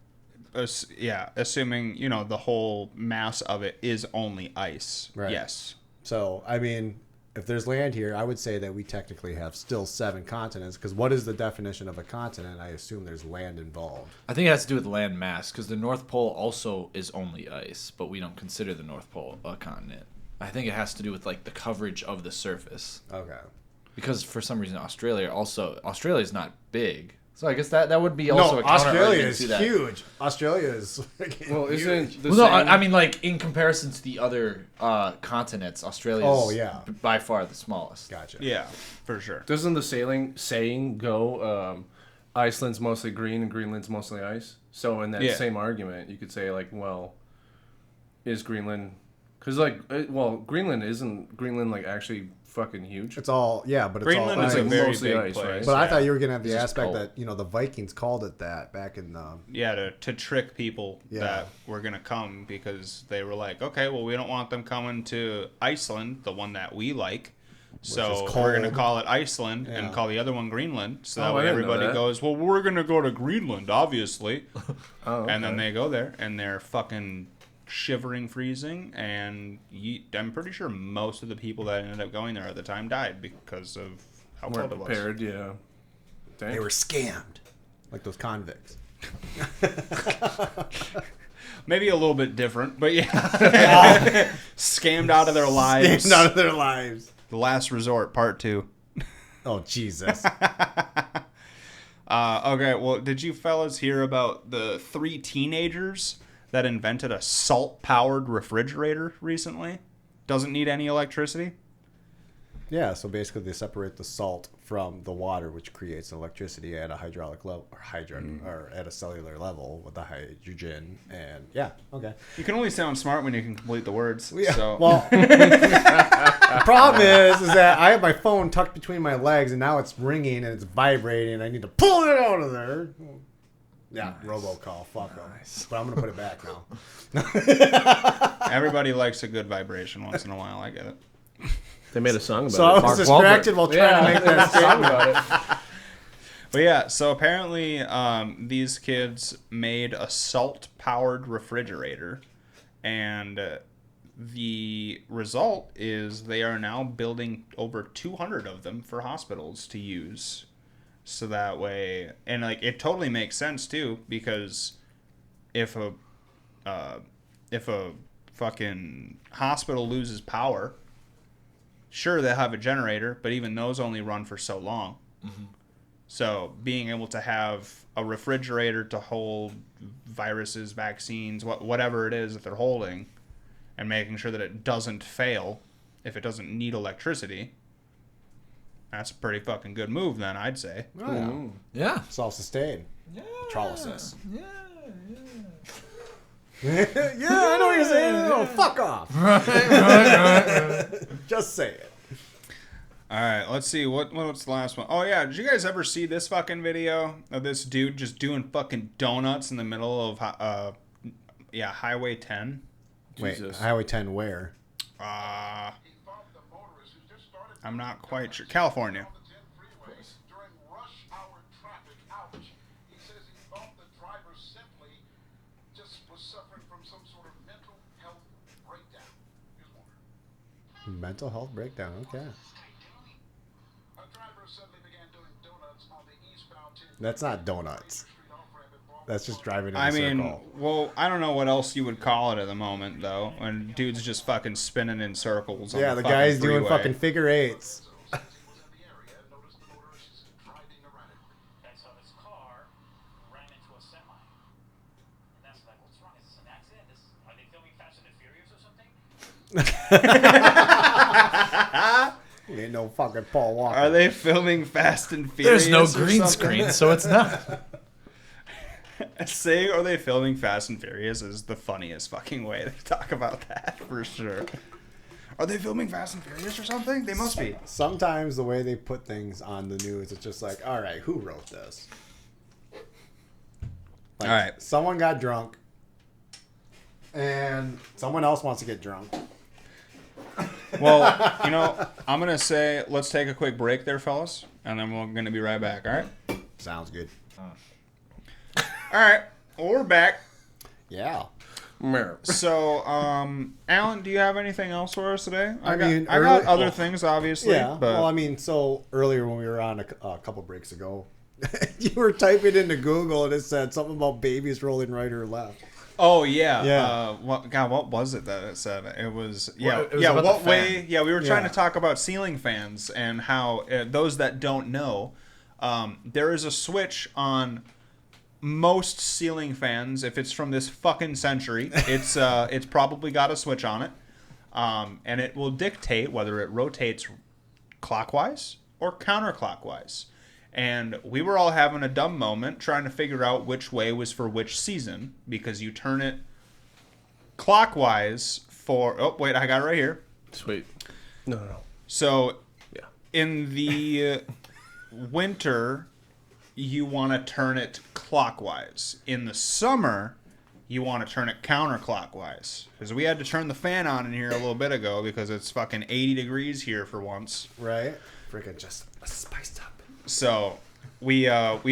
Yeah, assuming, the whole mass of it is only ice. Right. Yes. So, I mean, if there's land here, I would say that we technically have still 7 continents, because what is the definition of a continent? I assume there's land involved. I think it has to do with land mass, because the North Pole also is only ice, but we don't consider the North Pole a continent. I think it has to do with, like, the coverage of the surface. Okay. Because for some reason Australia is not big. So I guess that would be also a counter Australia argument to that. is huge. Australia is well, isn't the well, same... no, I mean, like, in comparison to the other continents, Australia is by far the smallest. Gotcha. Yeah, for sure. Doesn't the saying go, Iceland's mostly green and Greenland's mostly ice? So in that same argument, you could say, like, well, is Greenland... Because, like, Greenland isn't Greenland, like, actually fucking huge? It's all, but it's Greenland all is ice. a very mostly big ice, place. right? But I thought you were going to have the aspect that, the Vikings called it that back in the... Yeah, to trick people that were going to come, because they were like, okay, well, we don't want them coming to Iceland, the one that we like. So we're going to call it Iceland and call the other one Greenland. So that way everybody goes, well, we're going to go to Greenland, obviously. Okay. And then they go there, and they're fucking shivering, freezing, and I'm pretty sure most of the people that ended up going there at the time died because of how cold it was. Prepared, yeah. Dang. They were scammed. Like those convicts. Maybe a little bit different, but yeah. Scammed out of their lives. Scammed out of their lives. The Last Resort, Part 2. Oh, Jesus. Okay, well, did you fellas hear about the 3 teenagers that invented a salt-powered refrigerator recently. Doesn't need any electricity. Yeah, so basically they separate the salt from the water, which creates electricity at a hydraulic level, or at a cellular level with the hydrogen. And yeah, okay. You can only sound smart when you can complete the words. Yeah. So. Well, the problem is that I have my phone tucked between my legs, and now it's ringing and it's vibrating, and I need to pull it out of there. Yeah, nice. Robocall, fuck them. Nice. But I'm gonna put it back now. Everybody likes a good vibration once in a while. I get it. They made a song about it. So I was distracted while trying to make that statement about it. But yeah, so apparently these kids made a salt-powered refrigerator, and the result is they are now building over 200 of them for hospitals to use. So that way, and like it totally makes sense too, because if a fucking hospital loses power, sure, they'll have a generator, but even those only run for so long. Mm-hmm. So being able to have a refrigerator to hold viruses, vaccines, whatever it is that they're holding, and making sure that it doesn't fail if it doesn't need electricity, that's a pretty fucking good move then, I'd say. Oh, yeah. Yeah. Self-sustained. Yeah. Electrolysis. Yeah. Yeah, I know what you're saying. Oh, fuck off. Just say it. All right, let's see. What's the last one? Oh, yeah. Did you guys ever see this fucking video of this dude just doing fucking donuts in the middle of, Highway 10? Wait, Highway 10 where? I'm not quite sure. California. Mental health breakdown, okay. That's not donuts. That's just driving in a circle. Well, I don't know what else you would call it at the moment, though. When dude's just fucking spinning in circles. Yeah, the guy's doing fucking figure eights. You ain't no fucking Paul Walker. Are they filming Fast and Furious? There's no green screen, so it's not. Saying, are they filming Fast and Furious is the funniest fucking way to talk about that, for sure. Are they filming Fast and Furious or something? They must be. Sometimes the way they put things on the news, it's just like, all right, who wrote this? Like, all right. Someone got drunk, and someone else wants to get drunk. Well, I'm going to say let's take a quick break there, fellas, and then we're going to be right back, all right? Sounds good. All right. Well, we're back. Yeah. So, Alan, do you have anything else for us today? I got other things, obviously. Yeah. But... Well, so earlier when we were on a couple breaks ago, you were typing into Google and it said something about babies rolling right or left. Oh yeah, yeah. What was it that it said? It was we were trying to talk about ceiling fans and how those that don't know, there is a switch on most ceiling fans. If it's from this fucking century, it's probably got a switch on it, and it will dictate whether it rotates clockwise or counterclockwise. And we were all having a dumb moment trying to figure out which way was for which season, because you turn it clockwise for... Oh, wait, I got it right here. Sweet. No. So, in the winter, you want to turn it clockwise. In the summer, you want to turn it counterclockwise. Because we had to turn the fan on in here a little bit ago because it's fucking 80 degrees here for once. Right. Freaking just spiced up. So we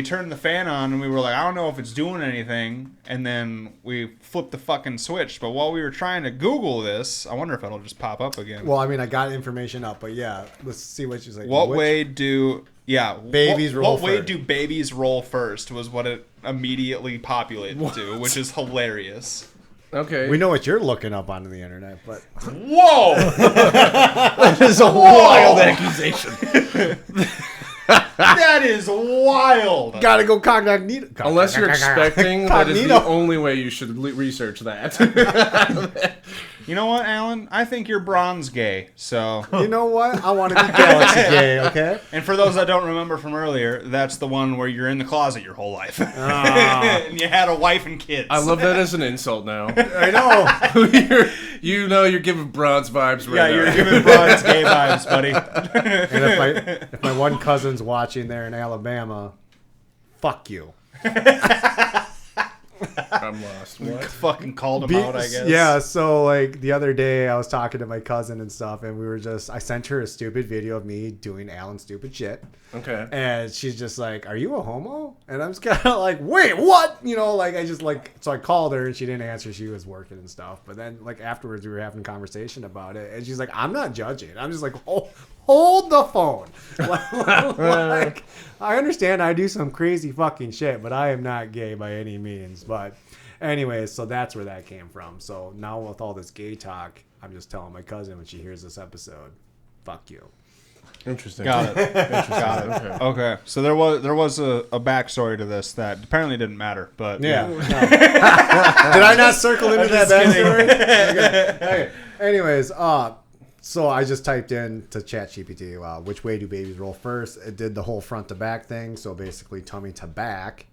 turned the fan on and we were like, I don't know if it's doing anything, and then we flipped the fucking switch. But while we were trying to Google this, I wonder if it'll just pop up again. Well, I mean, I got information up, but yeah, let's see what she's like. What way do babies roll first? What way do babies roll first was what it immediately populated to, which is hilarious. Okay. We know what you're looking up on the internet, but whoa, that is a wild accusation. That is wild. Gotta go cognito. Unless you're expecting, that is the only way you should research that. You know what, Alan? I think you're bronze gay, so... You know what? I want to be galaxy gay, okay? And for those that don't remember from earlier, that's the one where you're in the closet your whole life. And you had a wife and kids. I love that as an insult now. I know. You're giving bronze vibes right now. Yeah, you're giving bronze gay vibes, buddy. And if my one cousin's watching there in Alabama, fuck you. I'm lost. What? Fucking called him out, I guess. Yeah, so like the other day I was talking to my cousin and stuff, and I sent her a stupid video of me doing Alan's stupid shit. Okay. And she's just like, "Are you a homo?" And I'm just kind of like, "Wait, what?" So I called her and she didn't answer. She was working and stuff. But then like afterwards we were having a conversation about it, and she's like, "I'm not judging." I'm just like, hold the phone. Like, I understand I do some crazy fucking shit, but I am not gay by any means. But anyways, so that's where that came from. So now with all this gay talk, I'm just telling my cousin when she hears this episode, fuck you. Interesting. Got it. Got it. Okay. So there was a backstory to this that apparently didn't matter, but yeah. No. Did I not circle into that backstory? Okay. Anyways, so I just typed in to ChatGPT, which way do babies roll first? It did the whole front to back thing. So basically tummy to back.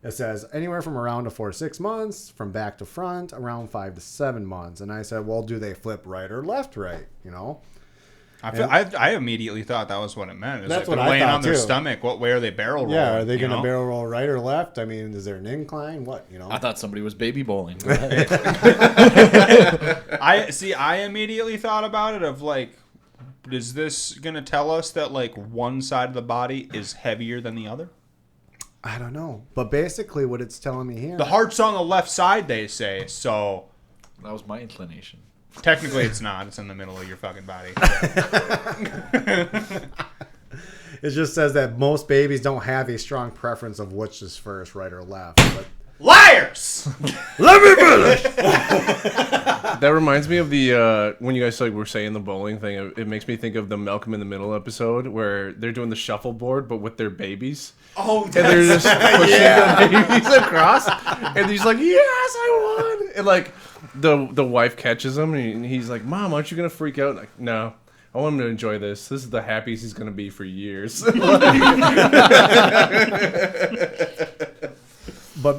It says anywhere from around to 4 to 6 months, from back to front, around 5 to 7 months. And I said, well, do they flip right or left right? You know? I immediately thought that was what it meant. That's like what I laying thought on their too. stomach. What way are they barrel rolling? Yeah, are they going to barrel roll right or left? I mean, is there an incline? What, you know? I thought somebody was baby bowling. Go ahead. I immediately thought about it of like, is this going to tell us that like one side of the body is heavier than the other? I don't know. But basically what it's telling me here. The heart's on the left side, they say. So that was my inclination. Technically, it's not. It's in the middle of your fucking body. It just says that most babies don't have a strong preference of which is first, right or left. But liars! Let me finish! That reminds me of the when you guys were saying the bowling thing. It makes me think of the Malcolm in the Middle episode where they're doing the shuffleboard, but with their babies. Oh, and they're just pushing the babies across, and he's like, "Yes, I won!" And like the wife catches him, and he's like, "Mom, aren't you gonna freak out?" Like, no. I want him to enjoy this. This is the happiest he's going to be for years. But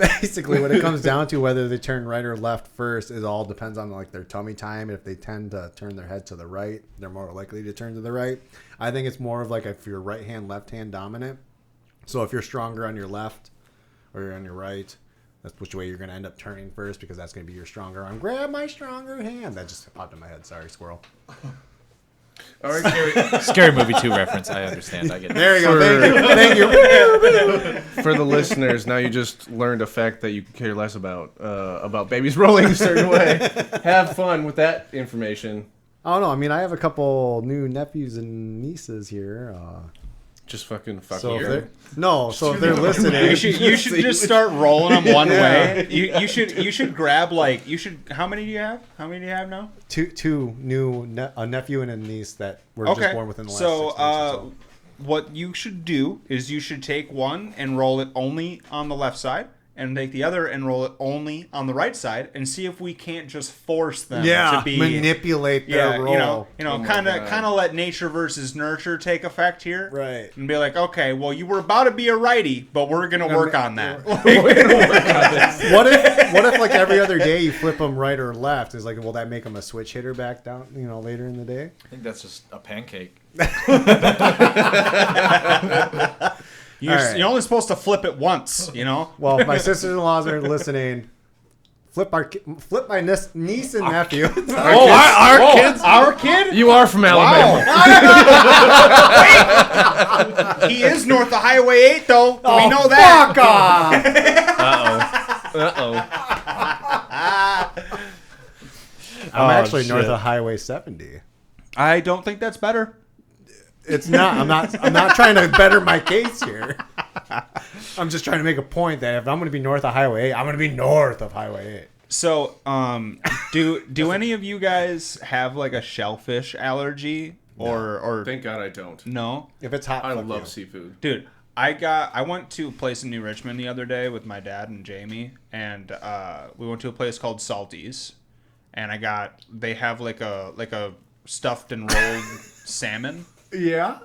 basically, when it comes down to whether they turn right or left first, it all depends on like their tummy time. If they tend to turn their head to the right, they're more likely to turn to the right. I think it's more of like if you're right hand, left hand dominant. So if you're stronger on your left or you're on your right, that's which way you're going to end up turning first, because that's going to be your stronger arm. Grab my stronger hand. That just popped in my head. Sorry, squirrel. All right, Gary. Scary Movie 2 reference. I understand. I get it. There you go. Thank you. For the listeners, now you just learned a fact that you can care less about babies rolling a certain way. Have fun with that information. I don't know. I mean, I have a couple new nephews and nieces here. Just fucking fuck so here. So if they're listening, you should just start rolling them one way. You should grab like How many do you have? How many do you have now? Two new a nephew and a niece that were just born within the last 6 months or so. What you should do is you should take one and roll it only on the left side, and take the other and roll it only on the right side, and see if we can't just force them to be manipulate their roll. Kind of let nature versus nurture take effect here, right? And be like, okay, well, you were about to be a righty, but we're gonna work on that. We're gonna work on this. What if like every other day you flip them right or left? Is like, will that make them a switch hitter back down? Later in the day. I think that's just a pancake. You're only supposed to flip it once, Well, if my sisters-in-laws are listening, flip my niece and nephew. Our kids? Our kid? You are from Alabama. Wow. He is north of Highway 8, though. We know that. Fuck off. I'm actually north of Highway 70. I don't think that's better. It's not. I'm not trying to better my case here. I'm just trying to make a point that if I'm going to be north of Highway 8, I'm going to be north of Highway 8. So, do any of you guys have like a shellfish allergy? Or thank God I don't. No, if it's hot, I love seafood, dude. I went to a place in New Richmond the other day with my dad and Jamie, and we went to a place called Salties, and they have like a stuffed and rolled salmon. Yeah.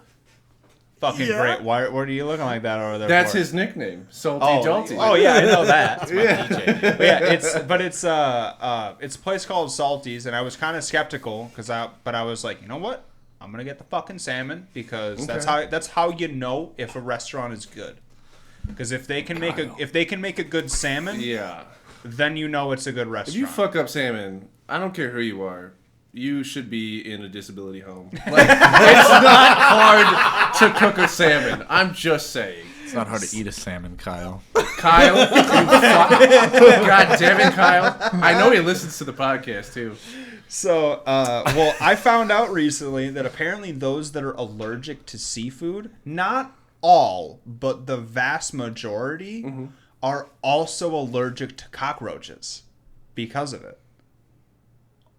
Fucking great. What are you looking like that over there? That's for? His nickname, Salty Dalton. Oh yeah, I know that. That's my yeah. DJ. But it's a place called Salties, and I was kind of skeptical but I was like, you know what? I'm gonna get the fucking salmon because that's how you know if a restaurant is good. Because if they can make a good salmon, then you know it's a good restaurant. If you fuck up salmon, I don't care who you are. You should be in a disability home. Like, it's not hard to cook a salmon. I'm just saying. It's not hard to eat a salmon, Kyle. Kyle? God damn it, Kyle. I know he listens to the podcast, too. So, well, I found out recently that apparently those that are allergic to seafood, not all, but the vast majority, are also allergic to cockroaches because of it.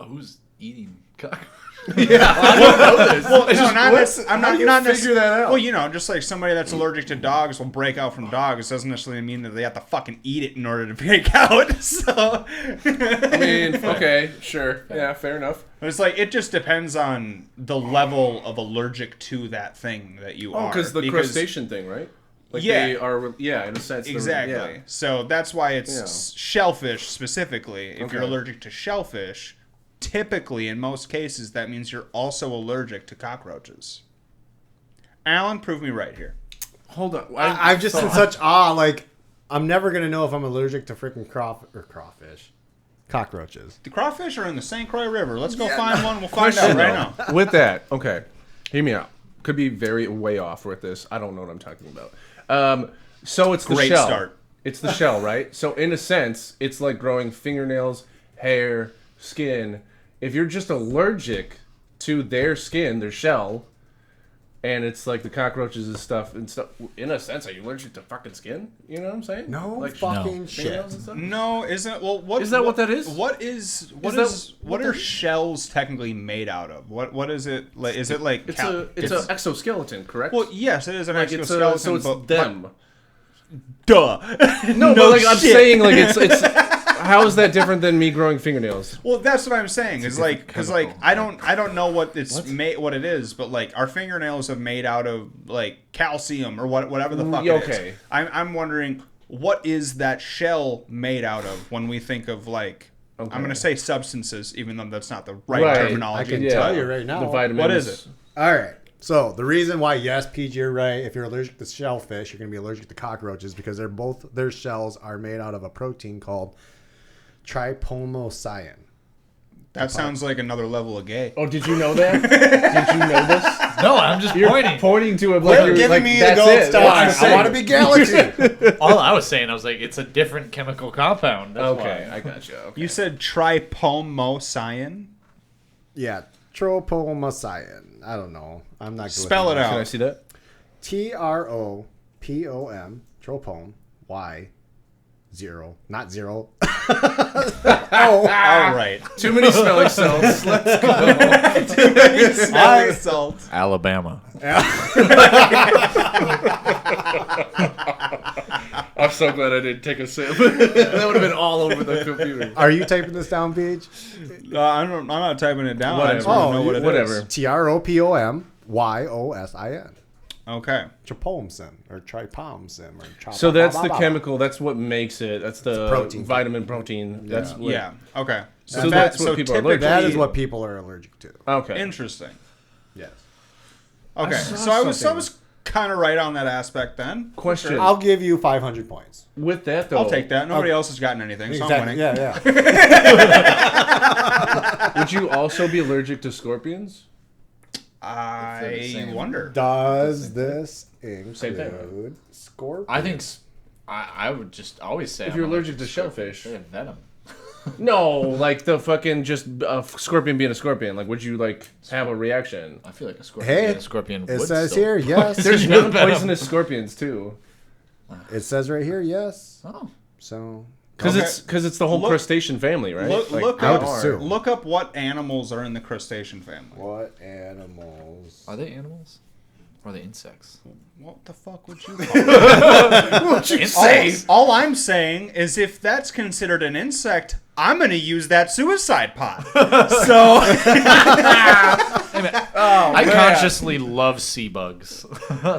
Who's eating cockroaches? I don't know this. I'm not figure that out? Well, you know, just like somebody that's allergic to dogs will break out from dogs. Doesn't necessarily mean that they have to fucking eat it in order to break out. So, I mean, okay, sure, yeah, fair enough. It's like it just depends on the level of allergic to that thing that you are. Because the crustacean thing, right? Like they are, in a sense. Exactly. So that's why it's shellfish specifically. If you're allergic to shellfish, typically, in most cases, that means you're also allergic to cockroaches. Alan, prove me right here. Hold on. I'm just in such awe. Like, I'm never going to know if I'm allergic to freaking crawfish. Cockroaches. The crawfish are in the St. Croix River. Let's go find one. We'll find out right now. With that, okay. Hear me out. Could be very way off with this. I don't know what I'm talking about. So it's the shell. Start. It's the shell, right? So in a sense, it's like growing fingernails, hair, skin. If you're just allergic to their skin, their shell, and it's like the cockroaches and stuff, in a sense, are you allergic to fucking skin? You know what I'm saying? No, like fucking shit. No, isn't well. What is that? What that is? What are shells technically made out of? What is it like? Is it like it's an exoskeleton, correct? Well, yes, it is an exoskeleton. So it's them. Duh. No, but like I'm saying, like it's. How is that different than me growing fingernails? Well, that's what I'm saying. Is like because like I don't know what what it is, but like our fingernails are made out of like calcium or whatever the fuck it is. I'm wondering what is that shell made out of when we think of like I'm gonna say substances, even though that's not the right terminology. I can tell you right now. The vitamins. What is it? All right. So the reason why, yes, Peej, you're right. If you're allergic to shellfish, you're gonna be allergic to cockroaches because their shells are made out of a protein called trypomocyan. That sounds like another level of gay. Oh, did you know that? Did you know this? No, I'm just pointing to it. Like you're giving me the gold star. I want to be Galaxy. All I was saying, I was like, it's a different chemical compound. That's why. I got you. Okay. You said trypomocyan? Yeah, trypomocyan. I don't know. I'm not. Spell it out. Can I see that? TROPOM. Tropom. Y. 0, not 0. All right. Too many smelling salts. Let's go. Too many smelling salts. Alabama. I'm so glad I didn't take a sip. That would have been all over the computer. Are you typing this down, Peej? I'm not typing it down. Whatever. I just want to know what it is. TROPOMYOSIN. Okay. Trypomocyan or trypomocyan or So that's the chemical. That's what makes it. That's the protein. vitamin protein. That's okay. So that's what people are allergic to. That is what people are allergic to. Okay. Interesting. Yes. Okay. So I was kind of right on that aspect then. Question. I'll give you 500 points. With that though, I'll take that. Nobody else has gotten anything, so I'm winning. Yeah. Would you also be allergic to scorpions? I wonder. Does this include scorpions? I think I would just always say if you're allergic to shellfish, they have venom. No, like the fucking just a scorpion being a scorpion. Like, would you like have a reaction? I feel like a scorpion. Being a scorpion. It would says still here, yes. There's non-poisonous scorpions too. It says right here, yes. Oh. So Because it's the whole crustacean family, right? Look up what animals are in the crustacean family. What animals? Are they animals? Or are they insects? What the fuck would you call it? What'd you say? All I'm saying is if that's considered an insect, I'm going to use that suicide pot. So... I consciously love sea bugs.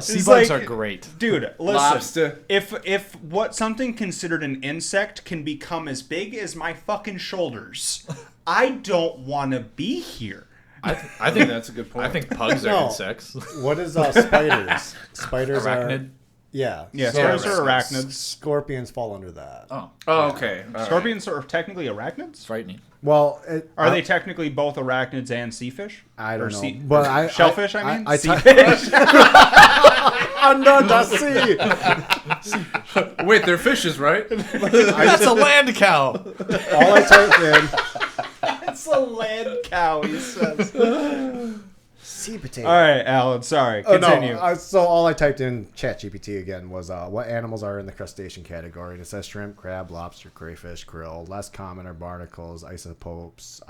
Sea bugs are great. Dude, listen. Lobster. If what something considered an insect can become as big as my fucking shoulders, I don't want to be here. I think that's a good point. I think pugs are insects. What is spiders? Spiders Arachnid? Yeah. Spiders are arachnids. Scorpions fall under that. Oh, okay. Scorpions are technically arachnids? Frightening. Well, are they technically both arachnids and sea fish? I don't know. But shellfish, I mean? Sea fish? Under the sea. Wait, they're fishes, right? That's a land cow. All I typed in... It's a land cow, he says. Sea potato. All right, Alan, sorry. Continue. So all I typed in ChatGPT again was what animals are in the crustacean category. And it says shrimp, crab, lobster, crayfish, krill. Less common are barnacles, isopods.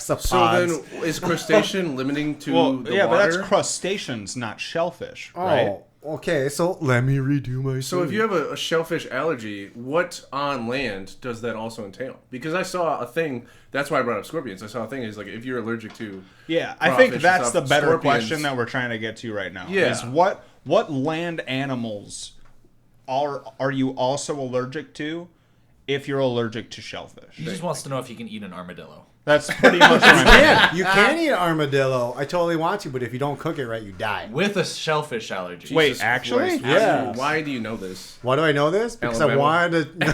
So then is crustacean limiting to the water? But that's crustaceans, not shellfish, right? Okay, so let me redo my So if you have a shellfish allergy, what on land does that also entail? Because I saw a thing, that's why I brought up scorpions. I saw a thing is like if you're allergic to I think that's the better scorpions, question that we're trying to get to right now. Yeah. Is what land animals are you also allergic to if you're allergic to shellfish? He just wants to know if you can eat an armadillo. That's pretty much what You can eat an armadillo. I totally want to, but if you don't cook it right, you die. With a shellfish allergy. Wait, actually? Yeah. Why do you know this? Why do I know this? Because I wanted to...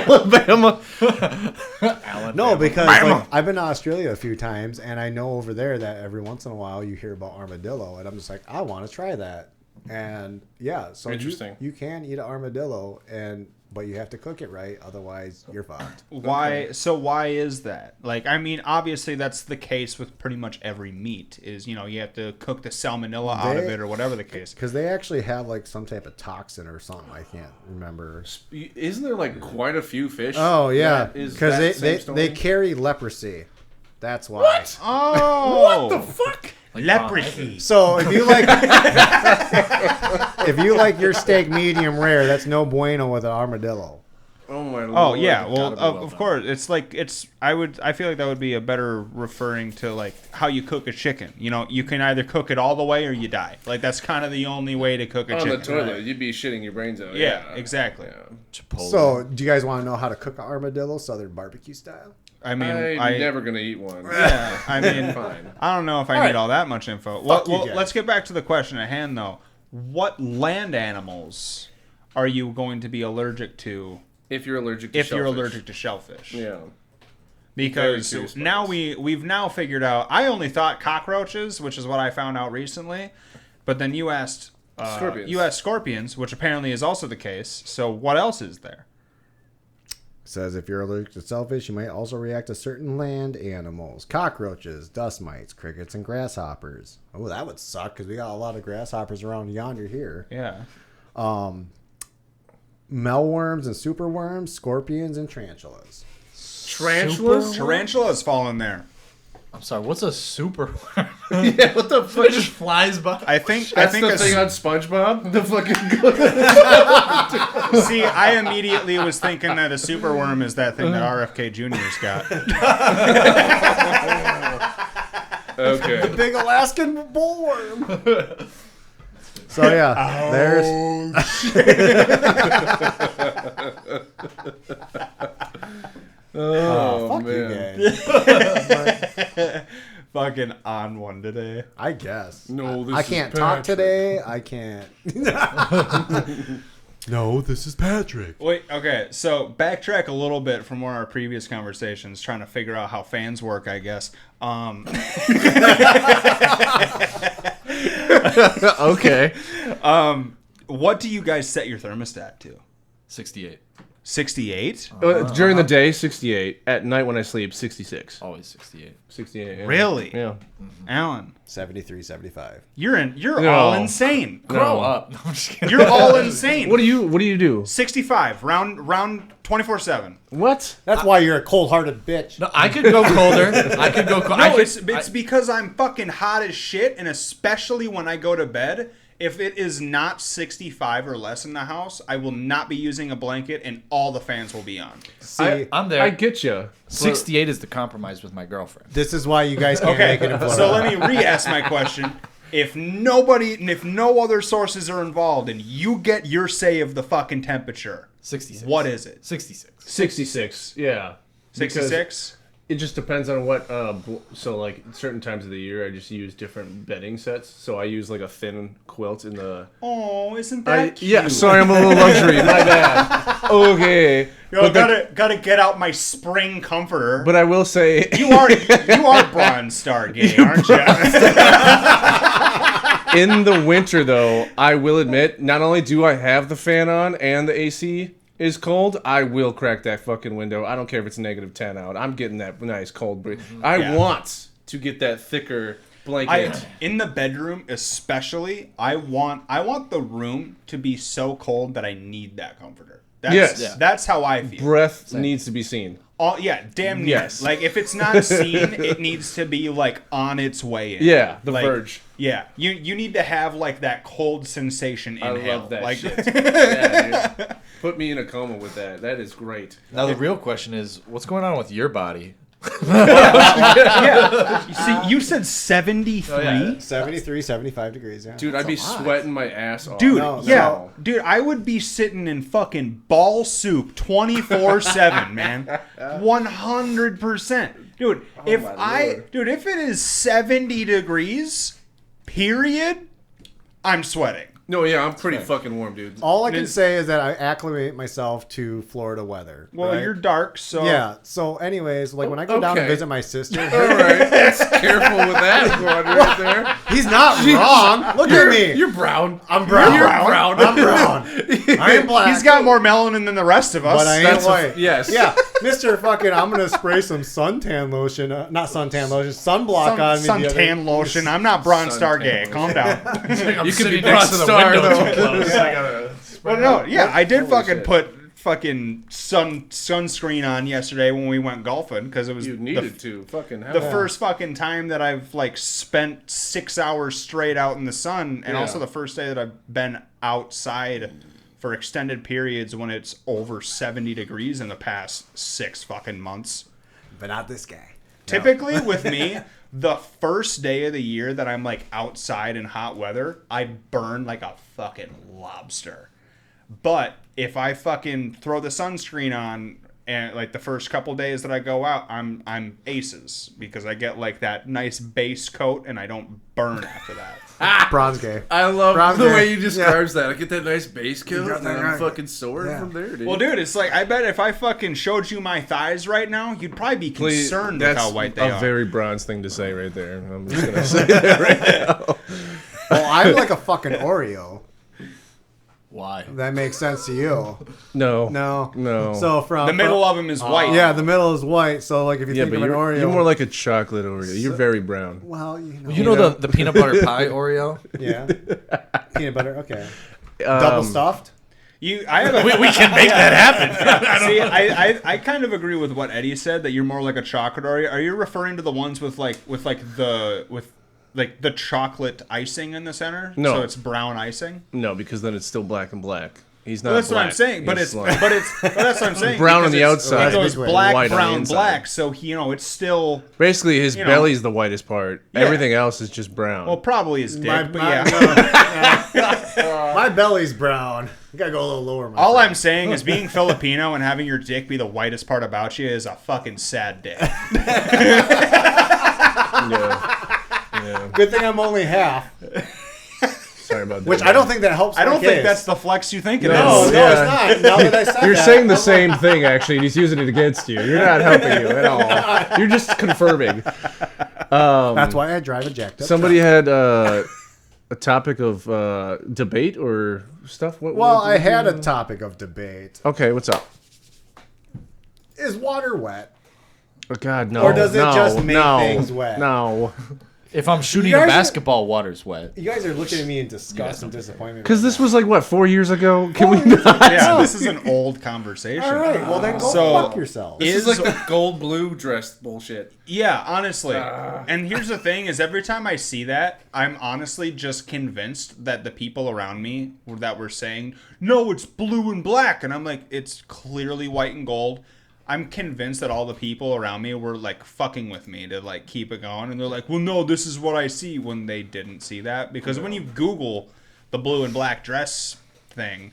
Alabama. No, because like, I've been to Australia a few times, and I know over there that every once in a while you hear about armadillo, and I'm just like, I want to try that. And yeah, so interesting. You can eat an armadillo, but you have to cook it right, otherwise you're fucked. Why? So why is that? Like, I mean, obviously that's the case with pretty much every meat. Is you have to cook the salmonella out of it or whatever the case. Because they actually have like some type of toxin or something. I can't remember. Isn't there like quite a few fish? Oh yeah, because they carry leprosy. That's why. What? Oh, what the fuck? Leprosy. So if you like your steak medium rare, that's no bueno with an armadillo. Oh my lord. Oh yeah, well of course it's like I feel like that would be a better referring to like how you cook a chicken. You can either cook it all the way or you die. Like that's kind of the only way to cook a chicken. On the toilet, you'd be shitting your brains out. Yeah, exactly. Yeah. So do you guys want to know how to cook an armadillo southern barbecue style? I mean, I'm never gonna eat one. Yeah, I mean, fine. I don't know if I need all that much info. Well, let's get back to the question at hand, though. What land animals are you going to be allergic to? If you're allergic to shellfish. Yeah. Because now we've now figured out. I only thought cockroaches, which is what I found out recently, but then you asked scorpions. You asked scorpions, which apparently is also the case. So what else is there? Says if you're allergic to shellfish, you might also react to certain land animals. Cockroaches, dust mites, crickets, and grasshoppers. Oh, that would suck because we got a lot of grasshoppers around yonder here. Yeah. Mealworms and superworms, scorpions, and tarantulas. Tarantulas? Tarantulas fall in there. I'm sorry, what's a superworm? Yeah, what the fuck? It just flies by. I think the thing on SpongeBob. The fucking. See, I immediately was thinking that a superworm is that thing that RFK Jr.'s got. Okay. The big Alaskan bullworm. So yeah, there's. Fuck man. You guys. Fucking on one today. I guess. No, this I is can't talk Patrick. today. I can't. No, this is Patrick. Wait, okay, so backtrack a little bit from one of our previous conversations, trying to figure out how fans work, I guess. Okay. What do you guys set your thermostat to? 68. 68? During the day, 68. At night when I sleep, 66. Always 68. 68. Yeah. Really? Yeah. Alan. 73, 75. You're all insane. Grow up. No, I'm just kidding. You're all insane. What do you do? 65, round 24/7. What? That's why you're a cold-hearted bitch. No, I could go colder. I could go colder. No, it's because I'm fucking hot as shit, and especially when I go to bed, if it is not 65 or less in the house, I will not be using a blanket, and all the fans will be on. See, I'm there. I get you. 68 is the compromise with my girlfriend. this is why you guys can't Okay, make it in Florida. so let me re-ask my question. If no other sources are involved, and you get your say of the fucking temperature, 66. what is it? 66. 66. Yeah. 66? It just depends on what. So like certain times of the year, I just use different bedding sets. So I use like a thin quilt in the. Oh, isn't that cute? Yeah. Sorry, I'm a little luxury. My bad. Okay. Yo, gotta get out my spring comforter. But I will say you are Bronze Star gay, aren't you? in the winter though, I will admit, not only do I have the fan on and the AC is cold, I will crack that fucking window. I don't care if it's -10 out. I'm getting that nice cold breeze. I want to get that thicker blanket. In the bedroom especially, I want the room to be so cold that I need that comforter. That's how I feel. Breath needs to be seen. Damn near. Yes. Like if it's not seen, it needs to be like on its way in. Yeah, the verge. Yeah, you need to have like that cold sensation inhale. I love that like, shit. Yeah, dude. Put me in a coma with that. That is great. Now the real question is, what's going on with your body? Yeah. You see, you said 73? Oh, yeah. 73, 75 degrees, yeah. Dude, I'd be sweating my ass off. Dude, Dude, I would be sitting in fucking ball soup 24/7, man. 100%. Dude, if it is 70 degrees, period, I'm sweating. No, yeah, I'm pretty fucking warm, dude. All I can say is that I acclimate myself to Florida weather. Well, right? you're dark, so... Yeah, so anyways, like when I go down to visit my sister... All right, let's careful with that going right there. He's not wrong. Look at me. You're brown. I'm brown. You're brown. I'm brown. I am black. He's got more melanin than the rest of us. But I ain't white. Yes. Yeah, Mr. Fucking, I'm going to spray some suntan lotion. Not suntan lotion, sunblock on me. Suntan lotion. I'm not Bronze Star gay. Calm down. You could be next to the window too close. Well, no, yeah, I did fucking put fucking sunscreen on yesterday when we went golfing because it was you needed to fucking the first fucking time that I've like spent 6 hours straight out in the sun, and also the first day that I've been outside for extended periods when it's over 70 degrees in the past 6 fucking months. But not this guy. Typically with me, the first day of the year that I'm like outside in hot weather, I burn like a fucking lobster. But if I fucking throw the sunscreen on and like the first couple days that I go out, I'm aces because I get like that nice base coat and I don't burn after that. Bronze gay. I love Bronze the gay. way you describes that. I get that nice base coat and I'm fucking sore from there, dude. Well, dude, it's like I bet if I fucking showed you my thighs right now, you'd probably be concerned with how white they That's are. a very bronze thing to say right there. I'm just gonna say that right now. Well, I'm like a fucking Oreo. Why? That makes sense to you. No. So from the middle of them is white. Yeah, the middle is white. So like if you think of an Oreo, you're more like a chocolate Oreo. You're very brown. Well, you know the peanut butter pie Oreo. Yeah, peanut butter. Okay, double stuffed. We can make that happen. See, I kind of agree with what Eddie said that you're more like a chocolate Oreo. Are you referring to the ones with the chocolate icing in the center? No. So it's brown icing? No, because then it's still black and black. He's not. Well, that's black. what I'm saying. But He's that's what I'm saying. Brown on the because outside. It goes black, white on the brown, inside. black. So it's still Basically, his belly's the whitest part. Yeah. Everything else is just brown. well, probably his dick. My belly's brown. You gotta go a little lower. All I'm saying is being Filipino and having your dick be the whitest part about you is a fucking sad day. Yeah. Good thing I'm only half. Sorry about that. Which I don't think that helps. I don't my think case. that's the flex you think it is. No, it's not. Now that I said You're that, saying the same thing, actually, and he's using it against you. You're not helping you at all. You're just confirming. That's why I drive a jacked up Somebody truck. had a topic of debate or stuff? Well, I had a topic of debate. Okay, what's up? is water wet? Oh God, no. Or does it just make things wet? No. If I'm shooting a basketball, water's wet. You guys are looking at me in disgust and disappointment. Because this was like, what, 4 years ago? Can we not? Yeah, this is an old conversation. All right, well then go fuck yourself. This is like the gold blue dress bullshit. Yeah, honestly. And here's the thing is every time I see that, I'm honestly just convinced that the people around me that were saying, no, it's blue and black. And I'm like, it's clearly white and gold. I'm convinced that all the people around me were like fucking with me to like keep it going. And they're like, well, no, this is what I see, when they didn't see that. Because when you Google the blue and black dress thing,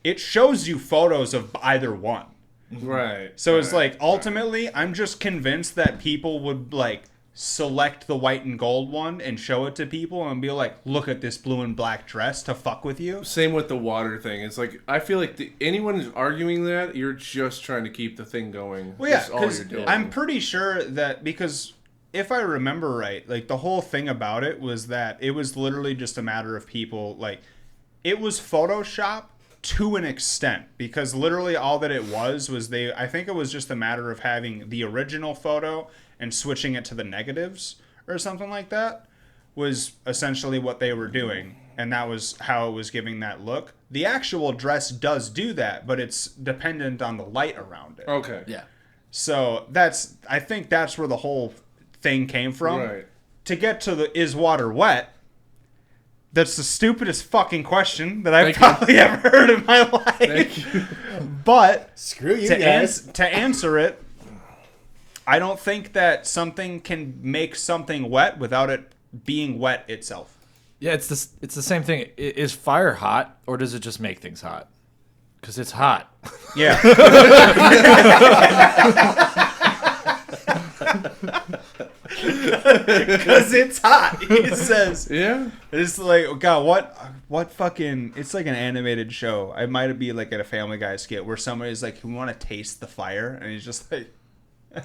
it shows you photos of either one. Right. So it's like, ultimately, I'm just convinced that people would like select the white and gold one and show it to people and be like, look at this blue and black dress to fuck with you. Same with the water thing. It's like, I feel like anyone who's arguing that, you're just trying to keep the thing going. Well, yeah, That's all you're doing. I'm pretty sure that, because if I remember right, like the whole thing about it was that it was literally just a matter of people, like, it was Photoshop to an extent, because literally all that it was I think it was just a matter of having the original photo and switching it to the negatives or something like that was essentially what they were doing. And that was how it was giving that look. The actual dress does do that, but it's dependent on the light around it. Okay. Yeah. So I think that's where the whole thing came from. Right. To get to the is water wet, that's the stupidest fucking question that I've probably ever heard in my life. Thank you. But screw you guys. To answer it, I don't think that something can make something wet without it being wet itself. Yeah, it's the same thing. Is fire hot, or does it just make things hot? Because it's hot. Yeah. Because it's hot, he says. Yeah. It's like, God, what fucking, it's like an animated show. I might be like at a Family Guy skit where somebody's like, we want to taste the fire, and he's just like, all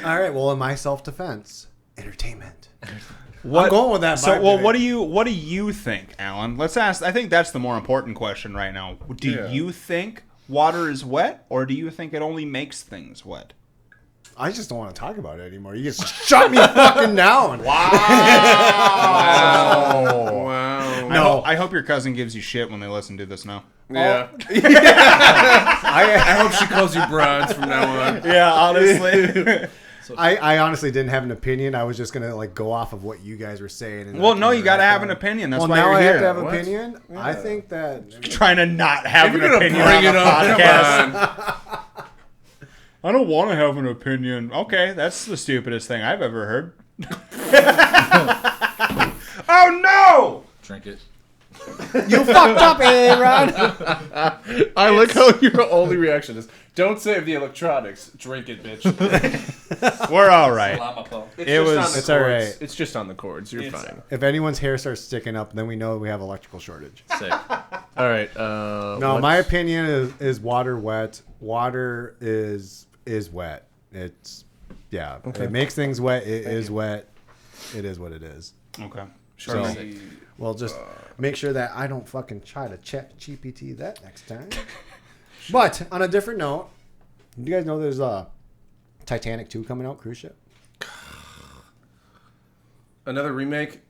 right, well, in my self-defense, entertainment. I'm going with that. So, well, what do you think, Alan? Let's ask. I think that's the more important question right now. Do you think water is wet, or do you think it only makes things wet? I just don't want to talk about it anymore. You just shut me fucking down. Wow. Wow. No, I hope your cousin gives you shit when they listen to this now. Yeah. I hope she calls you broads from now on. Yeah, honestly. I honestly didn't have an opinion. I was just gonna like go off of what you guys were saying. And well, no, you got to have an opinion. That's why now you're I here. have to have an opinion. Yeah. I think that trying to not have an opinion bring on it a up, podcast. I don't want to have an opinion. Okay, that's the stupidest thing I've ever heard. Oh no! Drink it. You fucked up, Aaron. I like how your only reaction is, don't save the electronics. Drink it, bitch. We're all right. It's all right. It's just on the cords. You're fine. If anyone's hair starts sticking up, then we know we have electrical shortage. Sick. All right. No, my opinion is water wet. Water is wet. It's okay. It makes things wet. It is wet. It is what it is. Okay. So, well, just make sure that I don't fucking try to chat GPT that next time. But on a different note, do you guys know there's a Titanic 2 coming out, cruise ship? Another remake?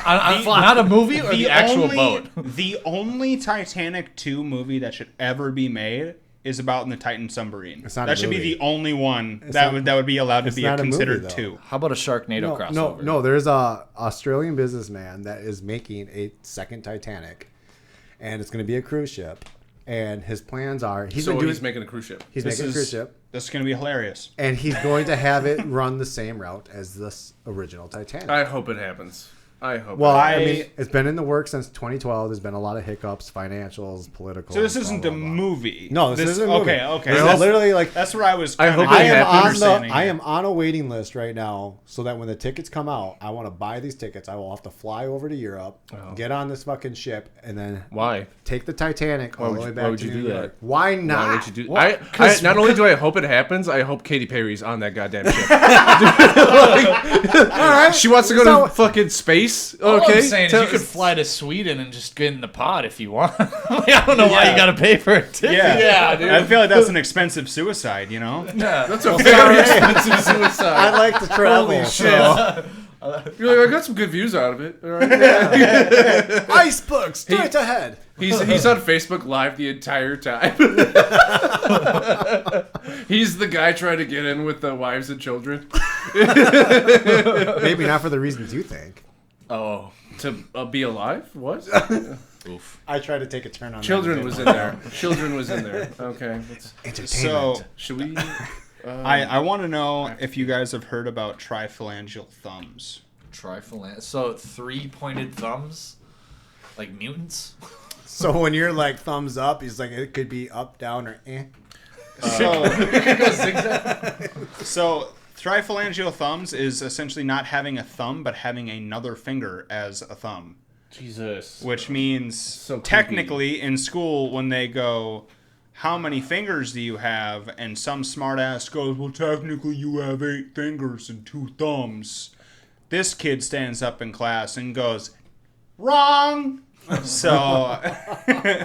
Not a movie or the actual boat? The only Titanic 2 movie that should ever be made is about in the Titan submarine. That should be the only one that would be allowed to be considered 2. How about a Sharknado crossover? No, there's a Australian businessman that is making a second Titanic, and it's going to be a cruise ship. And his plans are he's making a cruise ship. He's making a cruise ship. This is going to be hilarious. And he's going to have it run the same route as this original Titanic. I hope it happens. I mean, it's been in the works since 2012. There's been a lot of hiccups, financials, political. So this isn't a movie. No, this isn't a movie. Okay. This is literally like that's where I was. I am on a waiting list right now, so that when the tickets come out, I want to buy these tickets. I will have to fly over to Europe, get on this fucking ship, and then take the Titanic all the way back to New York. Why not? Why would you do that? Not only do I hope it happens, I hope Katy Perry's on that goddamn ship. All right, she wants to go to fucking space. face. All Okay, I'm saying is you could fly to Sweden and just get in the pod if you want. Like, I don't know why you got to pay for a ticket. Yeah, dude. I feel like that's an expensive suicide, you know? Yeah. That's a very expensive suicide. I like to travel. Holy shit. So. You're like, I got some good views out of it. All right. Iceberg straight ahead. He's on Facebook Live the entire time. He's the guy trying to get in with the wives and children. Maybe not for the reasons you think. Oh, to be alive? What? Oof. I tried to take a turn on Children that. was in there. Children was in there. Okay. Entertainment. So, should we? I want to know if you guys have heard about triphalangeal thumbs. So 3-pointed thumbs? Like mutants? So when you're like thumbs up, he's like, it could be up, down, or eh. So triphalangeal thumbs is essentially not having a thumb, but having another finger as a thumb. Jesus. Which means so technically in school when they go, how many fingers do you have? And some smartass goes, well, technically you have 8 fingers and 2 thumbs. This kid stands up in class and goes, wrong. So,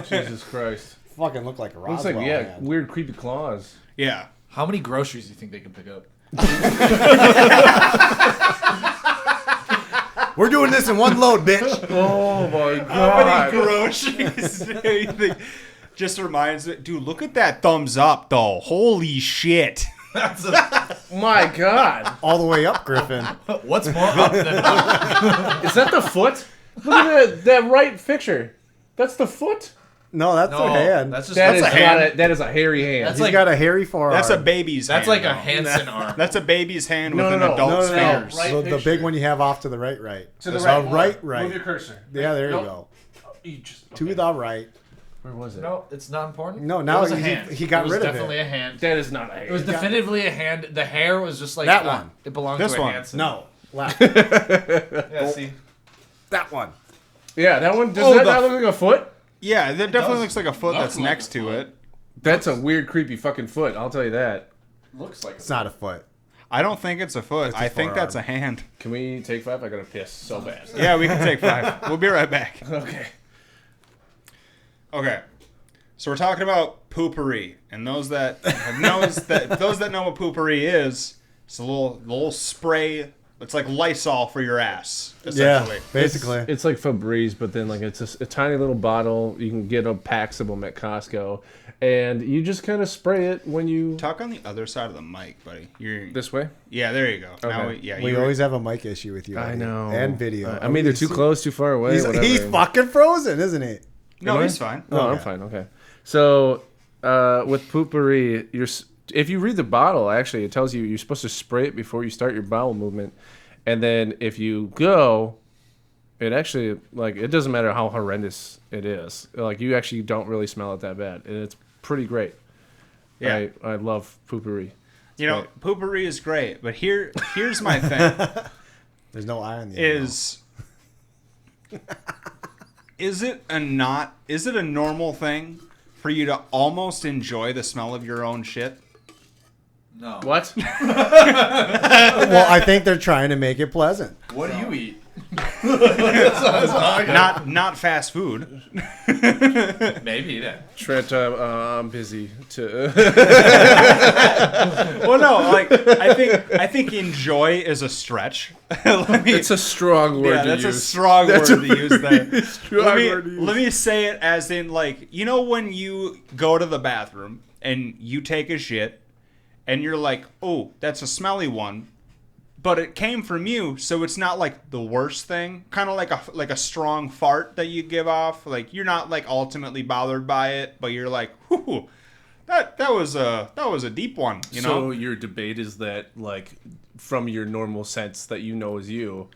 Jesus Christ. Fucking look like a Looks Roswell. like, hand. weird creepy claws. Yeah. How many groceries do you think they can pick up? We're doing this in one load, bitch. Oh my god. How many groceries do you think? Just reminds me, dude, look at that thumbs up, though. Holy shit. My god. All the way up, Griffin. What's more up than up? Is that the foot? Look at that right picture. That's the foot? No, that's a hand. That's just That is a hand. not that is a hairy hand. That's He's like got a hairy forearm. That's a baby's hand. that's like a though. Hansen arm. That's a baby's hand No, with no, an no. adult's No, no, no. fingers. Right So the picture. big one you have off to the right. To the So right. right. Move your cursor. Yeah, there you Nope. go. You just, To okay. the right. Where was it? No, it's not important. No, now it was a he- hand. he got it was rid of it. definitely a hand. That is not a hair. It was definitively a hand. The hair was just like That one. It belonged This to a one. Hansen. No, left. Yeah, see. That one. Yeah, that one. Does Oh, that the- not look like a foot? Yeah, that definitely does looks like a foot look that's like next a to foot. it. That's a weird, creepy fucking foot. I'll tell you that. Looks like It's not a foot. I don't think it's a foot. It's a I think forearm. that's a hand. Can we take 5? I gotta piss so bad. Yeah, we can take 5. We'll be right back. Okay. Okay. So we're talking about poopery, and those that know what poopery is, it's a little spray. It's like Lysol for your ass, essentially. Yeah, basically. It's like Febreze, but then like it's a tiny little bottle. You can get packs of them at Costco, and you just kind of spray it when you Talk on the other side of the mic, buddy. You're this way. Yeah, there you go. Now Okay. We always have a mic issue with you. I buddy. know. And video. I'm either too close, too far away. Whatever. He's fucking frozen, isn't he? No, Am I? he's fine. No, I'm fine. Okay. So with poopery, if you read the bottle, actually, it tells you you're supposed to spray it before you start your bowel movement, and then if you go, it actually it doesn't matter how horrendous it is. Like you actually don't really smell it that bad, and it's pretty great. Yeah. I love poopery. You know, poopery is great, but here's my thing. There's no eye on the Is it a normal thing for you to almost enjoy the smell of your own shit? No. What? Well, I think they're trying to make it pleasant. What do you eat? Not fast food. Maybe that. Trent, I'm busy. Well, no, I think enjoy is a stretch. It's a strong word to that's use. a strong word to use there. Strong word to use. Let me say it as in when you go to the bathroom and you take a shit and you're like, oh, that's a smelly one. But it came from you, so it's not like the worst thing. Kind of like a strong fart that you give off. Like you're not like ultimately bothered by it, but you're like, whoo, that was a deep one. You know. So your debate is that from your normal sense that you know is you,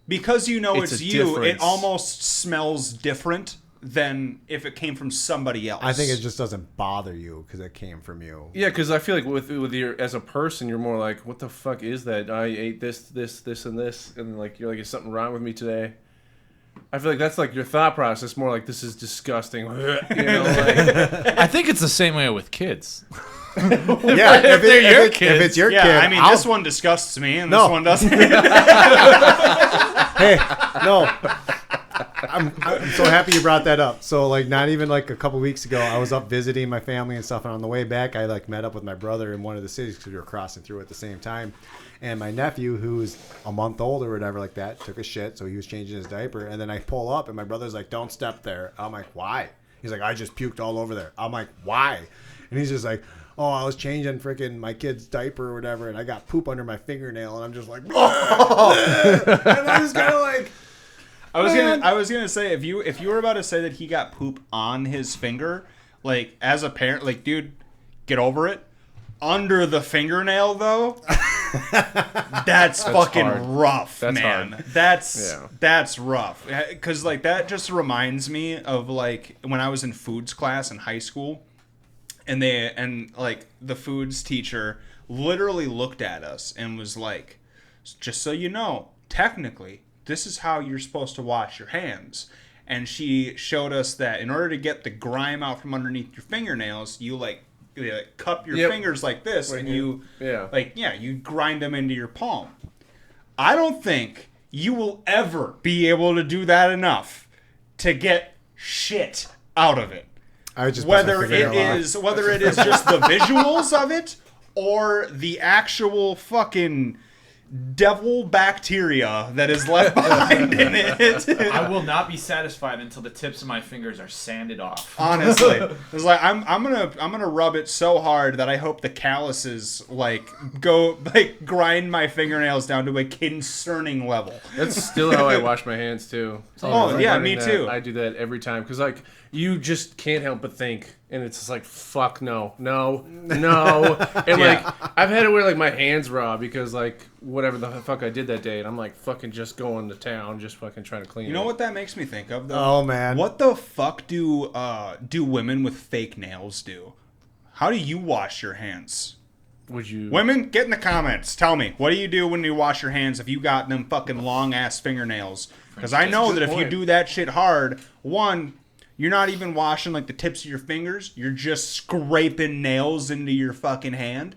because you know it's a you, difference. it almost smells different than if it came from somebody else. I think it just doesn't bother you because it came from you. Yeah, because I feel like with your as a person, you're more like, what the fuck is that? I ate this, and this, and you're like, is something wrong with me today? I feel like that's your thought process. More like this is disgusting. I think it's the same way with kids. Yeah, if it's your kid, I mean, I'll- this one disgusts me, and No. this one doesn't. Hey, no. I'm so happy you brought that up. So like not even like a couple weeks ago, I was up visiting my family and stuff, and on the way back, I like met up with my brother in one of the cities because we were crossing through at the same time. And my nephew, who's a month old or whatever like that, took a shit, so he was changing his diaper. And then I pull up, and my brother's like, "Don't step there." I'm like, "Why?" He's like, "I just puked all over there." I'm like, "Why?" And he's just like, "Oh, I was changing freaking my kid's diaper or whatever, and I got poop under my fingernail." And I'm just like, "Oh!" And I was kind of like, I was gonna say if you were about to say that he got poop on his finger, like as a parent, like dude, get over it. Under the fingernail though, that's fucking hard. rough, That's man. hard. That's rough. Because like that just reminds me of like when I was in foods class in high school, and like the foods teacher literally looked at us and was like, "Just so you know, technically, this is how you're supposed to wash your hands." And she showed us that in order to get the grime out from underneath your fingernails, you like cup your fingers like this, and you you grind them into your palm. I don't think you will ever be able to do that enough to get shit out of it. Whether it is just the visuals of it or the actual fucking devil bacteria that is left behind in it. I will not be satisfied until the tips of my fingers are sanded off. Honestly, it's like I'm gonna rub it so hard that I hope the calluses grind my fingernails down to a concerning level. That's still how I wash my hands too. Oh yeah, me too. I do that every time because like you just can't help but think, and it's just like fuck no, and like I've had it where like my hands raw because like whatever the fuck I did that day, and I'm like fucking just going to town, just fucking trying to clean. You know what that makes me think of though? Oh man, what the fuck do women with fake nails do? How do you wash your hands? Women, get in the comments. Tell me, what do you do when you wash your hands if you got them fucking long ass fingernails? Because I know that if you do that shit hard, one, you're not even washing like the tips of your fingers. You're just scraping nails into your fucking hand.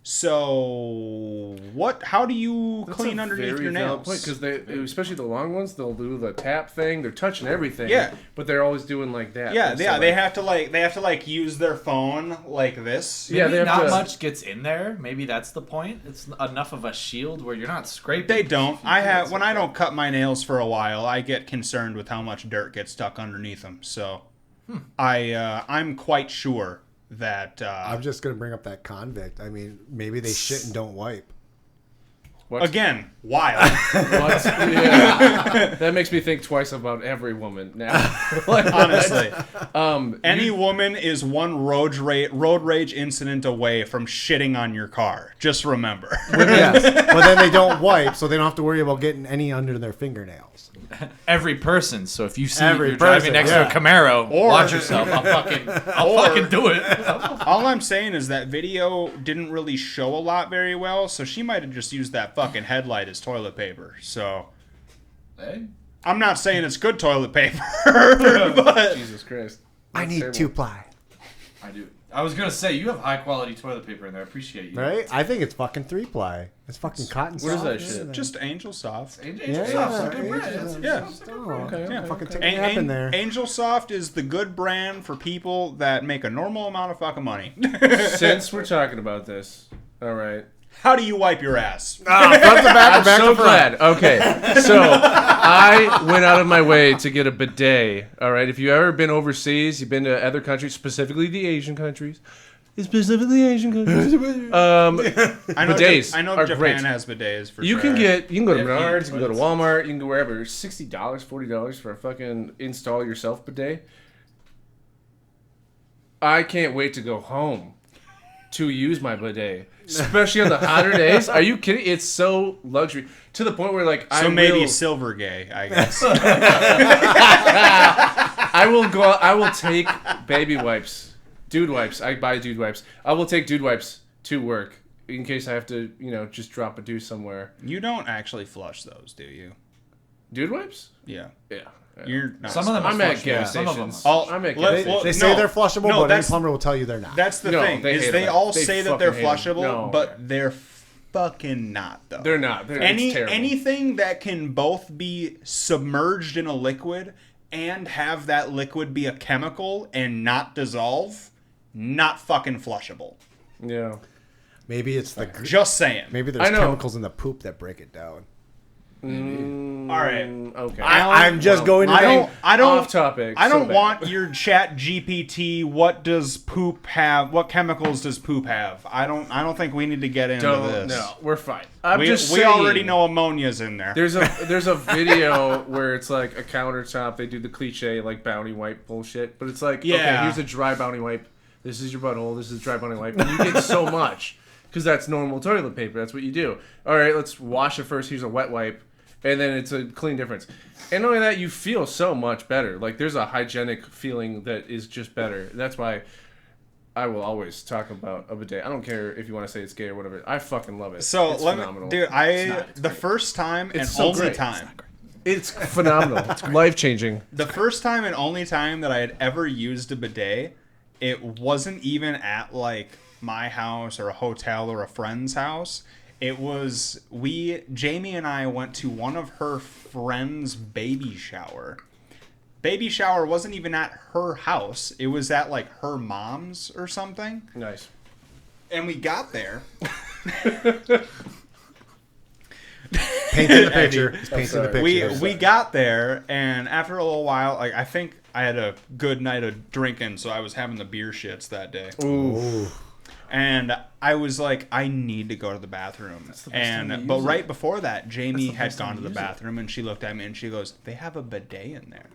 So how do you clean underneath your nails? Because they, especially the long ones, they'll do the tap thing. They're touching everything. Yeah, but they're always doing like that. Yeah, yeah. They have to use their phone like this. Maybe not much gets in there. Maybe that's the point. It's enough of a shield where you're not scraping. They don't. When I don't cut my nails for a while, I get concerned with how much dirt gets stuck underneath them. So, I'm quite sure that I'm just gonna bring up that convict. I mean, maybe they shit and don't wipe. What? Again, wild. Yeah. That makes me think twice about every woman now. Honestly, any woman is one road rage incident away from shitting on your car. Just remember. Yes. But then they don't wipe, so they don't have to worry about getting any under their fingernails. Every person. So if you see you're driving next to a Camaro, watch yourself. I'll fucking do it. All I'm saying is that video didn't really show a lot very well, so she might have just used that fucking headlight as toilet paper. So I'm not saying it's good toilet paper, but Jesus Christ. I need 2-ply. I do. I was gonna say you have high quality toilet paper in there. I appreciate you. Right? I think it's fucking 3-ply. It's fucking cotton. What is that shit? Just Angel Soft. Angel Soft's a good brand. Yeah. Okay. Fucking take a nap in there. Angel Soft is the good brand for people that make a normal amount of fucking money. Since we're talking about this, all right. How do you wipe your ass? Front to back, I'm back so to front. glad. Okay, so I went out of my way to get a bidet. All right, if you've ever been overseas, you've been to other countries, specifically the Asian countries. Specifically Asian countries. Bidets I know are Japan great. has bidets for you sure. You can go to Menards, you can go to Walmart, you can go wherever. $60, $40 for a fucking install yourself bidet. I can't wait to go home to use my bidet, especially on the hotter days. Are you kidding? It's so luxury to the point where like maybe silver gay, I guess. I will take baby wipes, dude wipes. I buy dude wipes. I will take dude wipes to work in case I have to, just drop a deuce somewhere. You don't actually flush those, do you? Dude wipes? Yeah. Yeah. You're not. Some of them I'm at gas stations. They say they're flushable, but any plumber will tell you they're not. That's the thing. They all say that they're flushable, but they're fucking not, though. They're not. It's terrible. Anything that can both be submerged in a liquid and have that liquid be a chemical and not dissolve, not fucking flushable. Yeah. Maybe it's the... Just saying. Maybe there's chemicals in the poop that break it down. All right. Okay. I'm just going to... I don't... Off topic. I don't want your chat GPT. What does poop have? What chemicals does poop have? I don't think we need to get into this. No, we're fine. We already know ammonia's in there. There's a video where it's like a countertop. They do the cliche like bounty wipe bullshit, but it's like, okay, here's a dry bounty wipe. This is your butthole. This is a dry bounty wipe. And you get so much because that's normal toilet paper. That's what you do. All right, let's wash it first. Here's a wet wipe. And then it's a clean difference. And not only that, you feel so much better. Like, there's a hygienic feeling that is just better. That's why I will always talk about a bidet. I don't care if you want to say it's gay or whatever. I fucking love it. So, it's phenomenal. Dude, the first time and only time. It's phenomenal. It's life-changing. The first time and only time that I had ever used a bidet, it wasn't even at, like, my house or a hotel or a friend's house. It was, Jamie and I went to one of her friend's baby shower. Baby shower wasn't even at her house. It was at, like, her mom's or something. Nice. And we got there. Painting the picture. He's painting the picture. We got there, and after a little while, like, I think I had a good night of drinking, so I was having the beer shits that day. Ooh. And I was like, I need to go to the bathroom. But right before that, Jamie had gone to the bathroom, and she looked at me and she goes, "They have a bidet in there."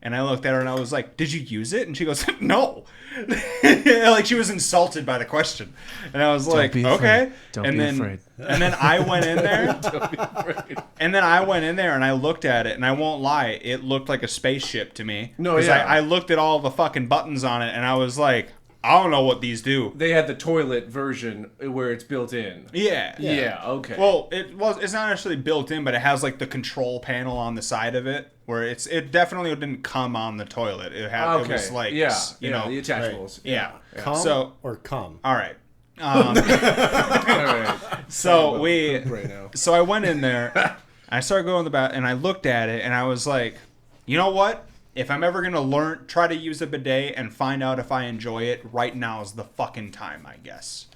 And I looked at her and I was like, "Did you use it?" And she goes, "No." Like, she was insulted by the question. And I was like, "Okay." Don't be afraid. And then I went in there. Don't be afraid. And then I went in there and I looked at it, and I won't lie, it looked like a spaceship to me. No, yeah. I looked at all the fucking buttons on it, and I was like, I don't know what these do. They had the toilet version where it's built in. Yeah. Okay. Well, it's not actually built in, but it has, like, the control panel on the side of it, where it definitely didn't come on the toilet. It was like, you know, the attachments. Right. Yeah. Come or come? All right. All right. So I went in there, I started going to the bathroom, and I looked at it, and I was like, you know what? If I'm ever going to try to use a bidet and find out if I enjoy it, right now is the fucking time, I guess.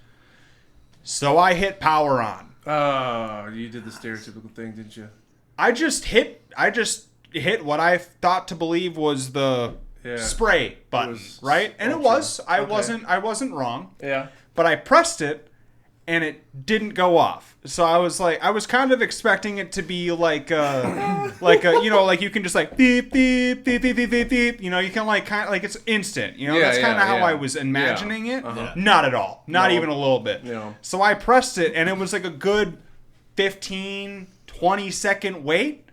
So I hit power on. Oh, you did the stereotypical thing, didn't you? I just hit what I thought to believe was the spray button, right? And ultra. it was. I wasn't wrong. Yeah. But I pressed it, and it didn't go off. So I was like, I was kind of expecting it to be like you know, like you can just like beep beep beep beep beep beep beep. You know, you can like kind of like it's instant. You know, that's kind of how I was imagining it. Uh-huh. Not at all. Not even a little bit. No. So I pressed it, and it was like a good 15, 20 second wait,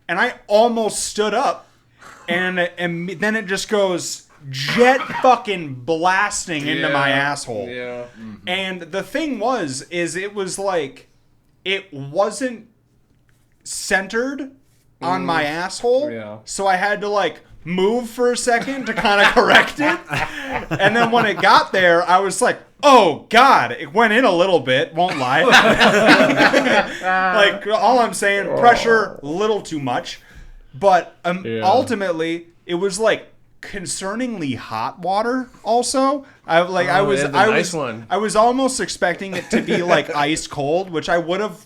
and I almost stood up, and then it just goes jet fucking blasting into my asshole. Yeah. Mm-hmm. And the thing is it was like, it wasn't centered on my asshole. Yeah. So I had to like move for a second to kind of correct it. And then when it got there, I was like, oh God, it went in a little bit, won't lie. Like, all I'm saying, pressure, little too much. But ultimately, it was like concerningly hot water also. I was almost expecting it to be like ice cold, which I would have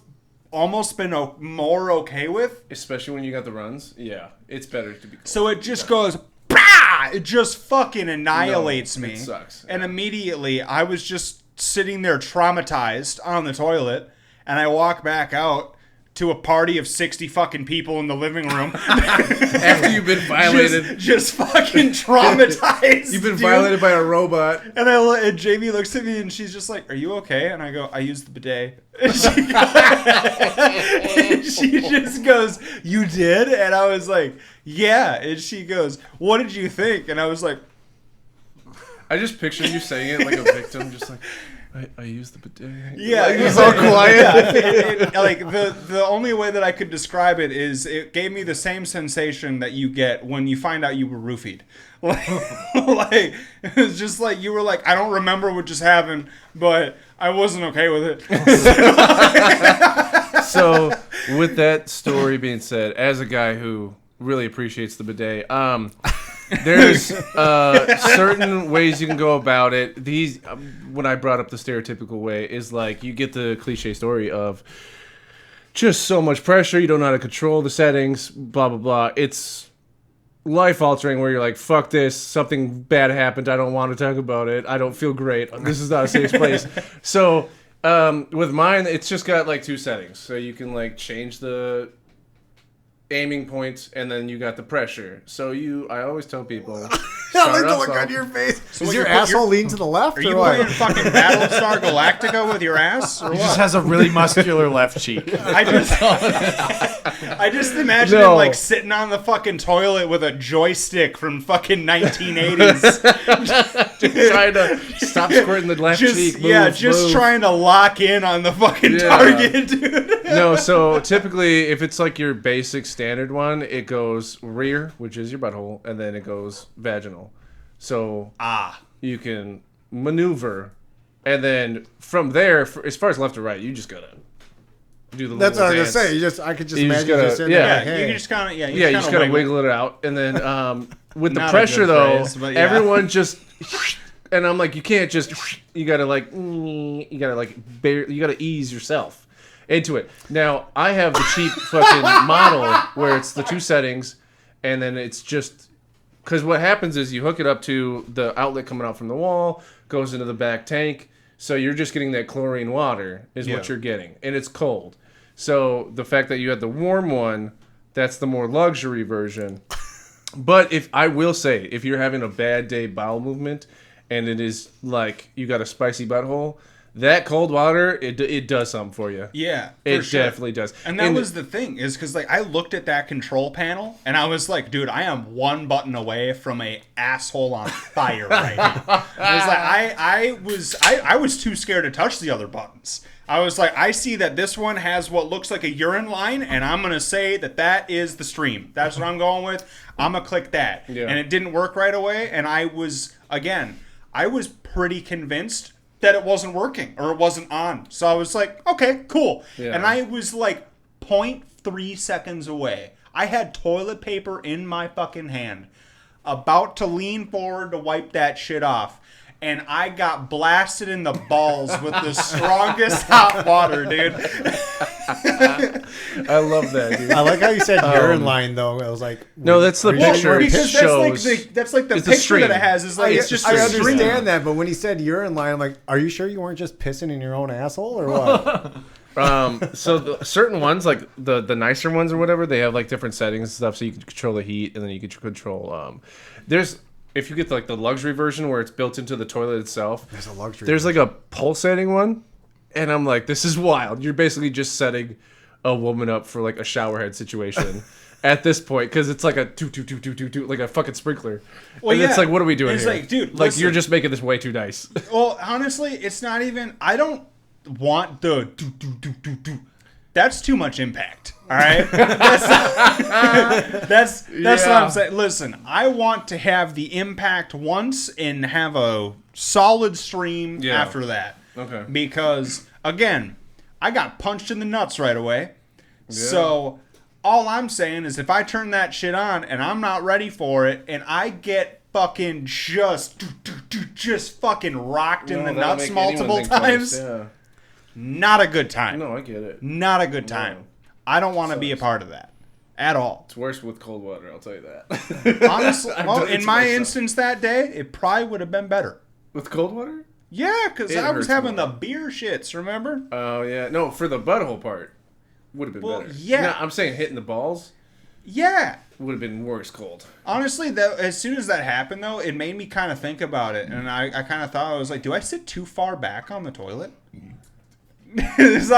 almost been more okay with, especially when you got the runs. Yeah, it's better to be cold. So it just goes bah! It just fucking annihilates me. It sucks. And immediately I was just sitting there traumatized on the toilet, and I walk back out to a party of 60 fucking people in the living room. After you've been violated. Just fucking traumatized. You've been violated by a robot. And Jamie looks at me and she's just like, "Are you okay?" And I go, "I used the bidet." And she just goes, "You did?" And I was like, "Yeah." And she goes, "What did you think?" And I was like, I just picture you saying it like a victim, just like, I used the bidet. Yeah, like, he's all quiet. Like the only way that I could describe it is it gave me the same sensation that you get when you find out you were roofied. Like it was just like you were like, I don't remember what just happened, but I wasn't okay with it. So, with that story being said, as a guy who really appreciates the bidet, there's certain ways you can go about it. These, when I brought up the stereotypical way, is like you get the cliche story of just so much pressure, you don't know how to control the settings, blah, blah, blah. It's life-altering where you're like, fuck this, something bad happened, I don't want to talk about it, I don't feel great, this is not a safe place. So, with mine, it's just got like 2 settings. So you can like change the aiming points, and then you got the pressure. So I always tell people, I like the look on your face. So is your asshole lean to the left? Are you playing fucking Battlestar Galactica with your ass? He just has a really muscular left cheek. I just imagine him like sitting on the fucking toilet with a joystick from fucking 1980s. Trying to stop squirting the left cheek. Move. Trying to lock in on the fucking target, dude. No, so typically if it's like your basic standard one, it goes rear, which is your butthole, and then it goes vaginal. So you can maneuver, and then from there, as far as left to right, you just gotta do the little That's what dance. I was gonna say. I could just imagine you just sitting there like, hey. You just kind of you just gotta wiggle it out, and then with the pressure though, everyone just. And I'm like, you can't just. You gotta ease yourself into it. Now I have the cheap fucking model where it's the 2 settings, and then it's just. Because what happens is you hook it up to the outlet coming out from the wall, goes into the back tank, so you're just getting that chlorine water is what you're getting, and it's cold. So the fact that you had the warm one, that's the more luxury version. But if you're having a bad day bowel movement, and it is like you got a spicy butthole, that cold water, it does something for you. Yeah, it definitely does. And that was the thing, is because like I looked at that control panel and I was like, dude, I am 1 button away from a asshole on fire right now. I was like, I was too scared to touch the other buttons. I was like, I see that this one has what looks like a urine line, and I'm gonna say that is the stream. That's what I'm going with. I'm gonna click that, and it didn't work right away. And I was pretty convinced that it wasn't working or it wasn't on. So I was like, okay, cool. Yeah. And I was like 0.3 seconds away. I had toilet paper in my fucking hand, about to lean forward to wipe that shit off. And I got blasted in the balls with the strongest hot water, dude. I love that, dude. I like how you said urine line, though. I was like, no, that's the picture. Because that's like the picture that it has. Is like it's just. I understand that, but when he said urine line, I'm like, are you sure you weren't just pissing in your own asshole or what? So certain ones, like the nicer ones or whatever, they have like different settings and stuff, so you can control the heat, and then you can control. If you get like the luxury version where it's built into the toilet itself, there's a luxury. There's like a pulsating one, and I'm like, this is wild. You're basically just setting a woman up for like a shower head situation at this point, because it's like a like a fucking sprinkler. Well, and it's like, what are we doing here? Like, dude, like you're just making this way too nice. Well, honestly, it's not even. I don't want the That's too much impact. All right, that's what I'm saying. Listen, I want to have the impact once and have a solid stream after that. Okay. Because again, I got punched in the nuts right away. Yeah. So all I'm saying is, if I turn that shit on and I'm not ready for it, and I get fucking just fucking rocked in the nuts multiple times, not a good time. No, I get it. Not a good time. I don't want to be a part of that at all. It's worse with cold water, I'll tell you that. Honestly, well, in my instance that day, it probably would have been better. With cold water? Yeah, because I was having the beer shits, remember? Oh, yeah. No, for the butthole part, would have been better. Yeah. No, I'm saying hitting the balls. Yeah. Would have been worse cold. Honestly, as soon as that happened, though, it made me kind of think about it. And I kind of thought, I was like, do I sit too far back on the toilet? Those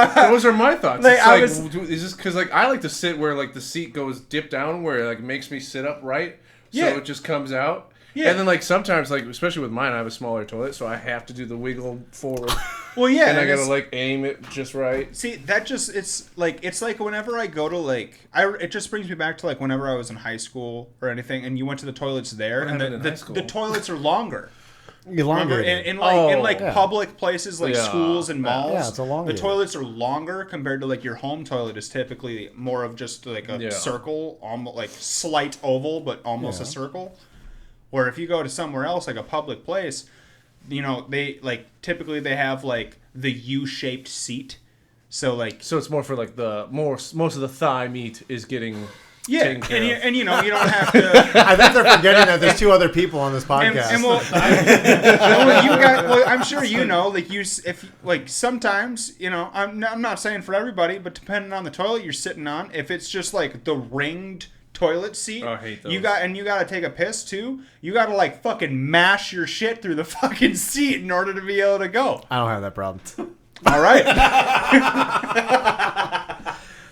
are my thoughts. Is this because like I like to sit where like the seat goes dip down, where it like makes me sit up right, so it just comes out. Yeah. And then like sometimes like especially with mine, I have a smaller toilet, so I have to do the wiggle forward. Well, yeah, and I gotta like aim it just right. See, that just it's like whenever I go to like it just brings me back to like whenever I was in high school or anything, and you went to the toilets there, and the toilets are longer. Remember, in public places like schools and malls, it's elongated. the toilets are longer compared to like your home toilet is typically more of just like a circle, almost like slight oval, but almost a circle. Where if you go to somewhere else, like a public place, they like typically they have like the U-shaped seat. So it's more for like most of the thigh meat is getting. Yeah, and you don't have to. I think they're forgetting that there's two other people on this podcast. I'm sure sometimes I'm not saying for everybody, but depending on the toilet you're sitting on, if it's just like the ringed toilet seat, I hate those. you got to take a piss too. You got to like fucking mash your shit through the fucking seat in order to be able to go. I don't have that problem. All right.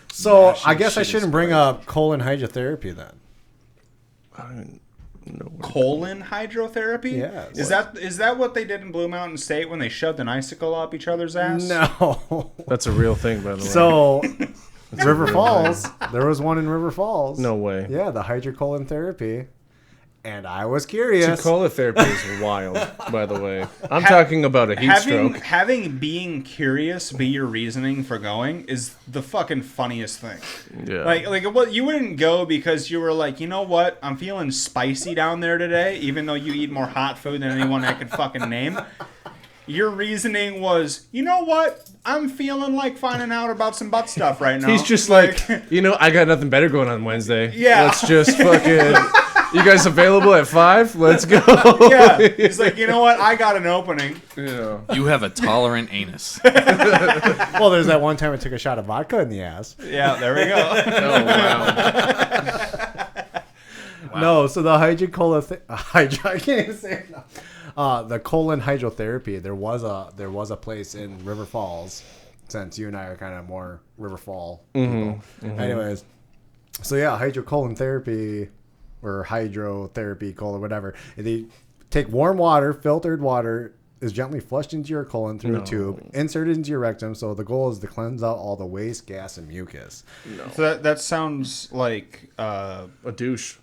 So I guess I shouldn't bring up colon hydrotherapy then. I don't know. Colon hydrotherapy? Yes. Is that what they did in Blue Mountain State when they shoved an icicle up each other's ass? No. That's a real thing, by the way. So River Falls, there was one in River Falls. No way. Yeah, the hydrocolon therapy. And I was curious. Colotherapy is wild, by the way. I'm talking about a heat stroke. Having being curious be your reasoning for going is the fucking funniest thing. Yeah. Like well, you wouldn't go because you were like, you know what? I'm feeling spicy down there today, even though you eat more hot food than anyone I could fucking name. Your reasoning was, you know what? I'm feeling like finding out about some butt stuff right now. He's just like, I got nothing better going on Wednesday. Yeah. Let's just fucking... You guys available at 5? Let's go. Yeah. He's like, you know what? I got an opening. Yeah. You have a tolerant anus. Well, there's that one time I took a shot of vodka in the ass. Yeah, there we go. Oh, wow. No, so the I can't even say it now. The colon hydrotherapy, there was a place in River Falls, since you and I are kind of more River Fall people. Mm-hmm. Anyways, so yeah, hydrocolon therapy or hydrotherapy, colon, whatever. They take warm water, filtered water, is gently flushed into your colon through a tube, inserted into your rectum. So the goal is to cleanse out all the waste, gas, and mucus. No. So that sounds like a douche.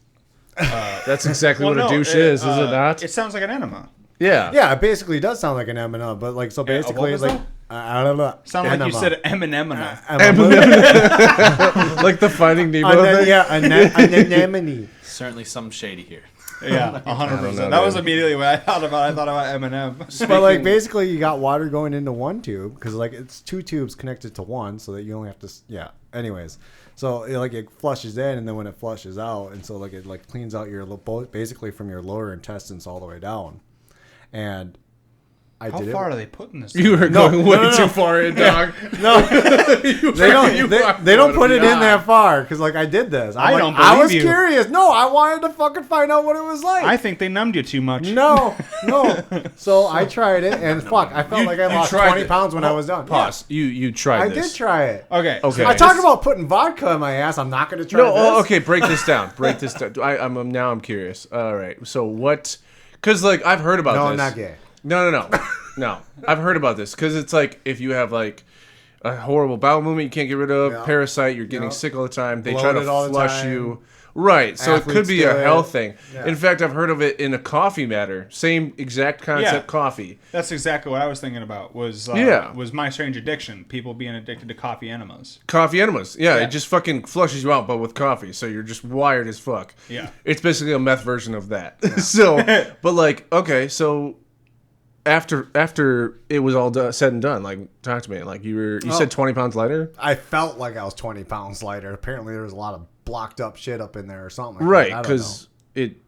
That's exactly what a douche is it not? It sounds like an enema. Yeah. Yeah, it basically does sound like an M&M, but like, so basically it's like, I don't know. Sound like you said M&M. Like the Finding Nemo thing? Yeah, anemone. Certainly some shady here. Yeah, 100%. That was immediately what I thought about. I thought about M&M. But like basically you got water going into one tube because like it's two tubes connected to one so that you only have to, anyways. So it flushes in and then when it flushes out and so it cleans out your, basically from your lower intestines all the way down. And how far are they putting this? You were going way too far in, dog. No, they don't put it in that far because I did this. I was curious. No, I wanted to fucking find out what it was like. I think they numbed you too much. No. So I tried it and I felt like I lost 20 pounds when I was done. Pause. Yeah. You tried this. I did try it. Okay. I talk about putting vodka in my ass. I'm not going to try this. No. Okay. Break this down. I'm curious. All right. So what? Because I've heard about this. No, I'm not gay. No. I've heard about this because it's if you have a horrible bowel movement you can't get rid of, parasite, you're getting sick all the time. They try to flush you. Right. So it could be a health thing. Yeah. In fact, I've heard of it in a coffee matter. Same exact concept, coffee. That's exactly what I was thinking about was My Strange Addiction. People being addicted to coffee enemas. Coffee enemas. Yeah, it just fucking flushes you out, but with coffee. So you're just wired as fuck. Yeah. It's basically a meth version of that. Yeah. So, but okay, so after it was all said and done, talk to me. You said 20 pounds lighter? I felt like I was 20 pounds lighter. Apparently there was a lot of blocked up shit up in there or something. Right, because it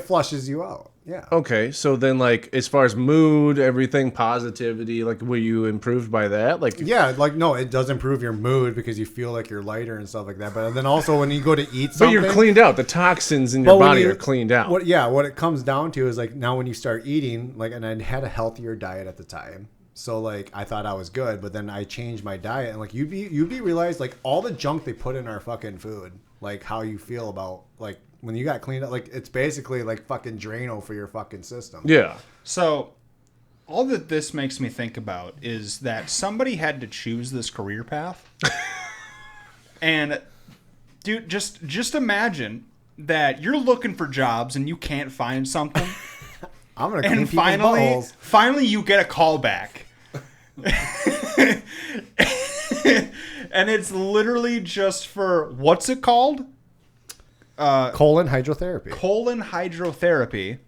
flushes you out. Yeah. Okay, so then as far as mood, everything, positivity, were you improved by that? No, it does improve your mood because you feel like you're lighter and stuff like that. But then also when you go to eat something, but you're cleaned out. The toxins in your body are cleaned out. What it comes down to is now when you start eating, and I had a healthier diet at the time. So I thought I was good, but then I changed my diet and you'd be realized all the junk they put in our fucking food, how you feel about when you got cleaned up, it's basically fucking Drano for your fucking system. Yeah. So all that this makes me think about is that somebody had to choose this career path. And dude, just imagine that you're looking for jobs and you can't find something. I'm gonna clean And people's finally you get a call back. And it's literally just for, what's it called? Colon hydrotherapy. Colon hydrotherapy.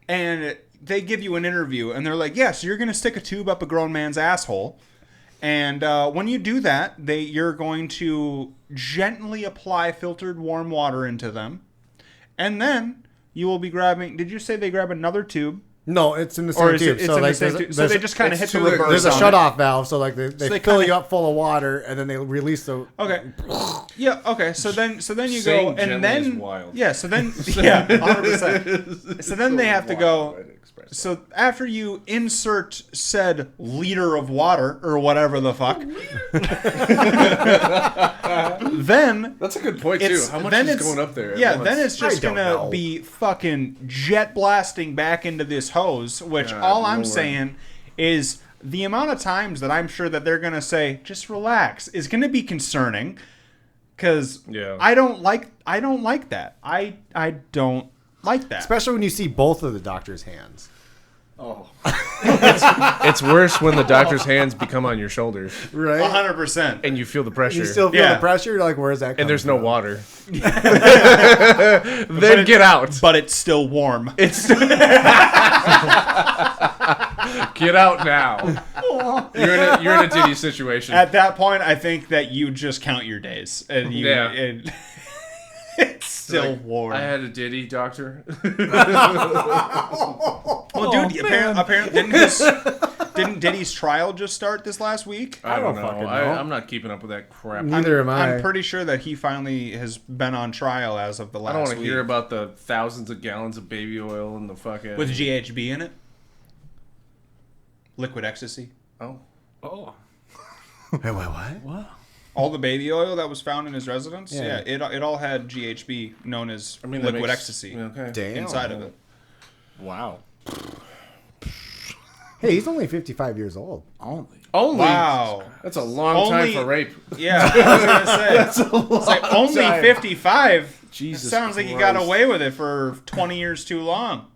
And they give you an interview, and they're like, yeah, so you're going to stick a tube up a grown man's asshole. And when you do that, you're going to gently apply filtered warm water into them. And then you will be grabbing, did you say they grab another tube? No, it's in the same tube. So they just kind of hit the reverse. There's a shutoff valve, so like they fill you up full of water, and then they release the. Okay. Yeah. Okay. So then you Saying go, and then is wild. yeah. So then 100%. So then they have to go. So after you insert said liter of water or whatever the fuck, then that's a good point too. How much is going up there? Yeah, then it's just gonna be fucking jet blasting back into this hose. Which all I'm saying is the amount of times that I'm sure that they're gonna say just relax is gonna be concerning. Because I don't like that. I don't like that. Especially when you see both of the doctor's hands. Oh. It's worse when the doctor's hands become on your shoulders. Right? 100%. And you feel the pressure. You still feel the pressure? You're like, where's that coming And there's no from? water. Then get out. But it's still warm. Get out now. You're in a Diddy situation. At that point, I think that you just count your days. And it's still warm. I had a Diddy doctor. Well, dude, apparently didn't Diddy's trial just start this last week? I don't know. fucking know. I'm not keeping up with that crap. Neither am I. I'm pretty sure that he finally has been on trial as of the last week. I don't want to hear about the thousands of gallons of baby oil and the fucking... With GHB in it? Liquid ecstasy? Oh. Hey, what? Wow. All the baby oil that was found in his residence? Yeah, it all had GHB, known as liquid ecstasy, inside of it. Wow. Hey, he's only 55 years old. Only? Wow. That's a long time for rape. Yeah, I was going to say. That's a long it's like, only time. 55? Jesus It sounds like Christ. you got away with it for 20 years too long.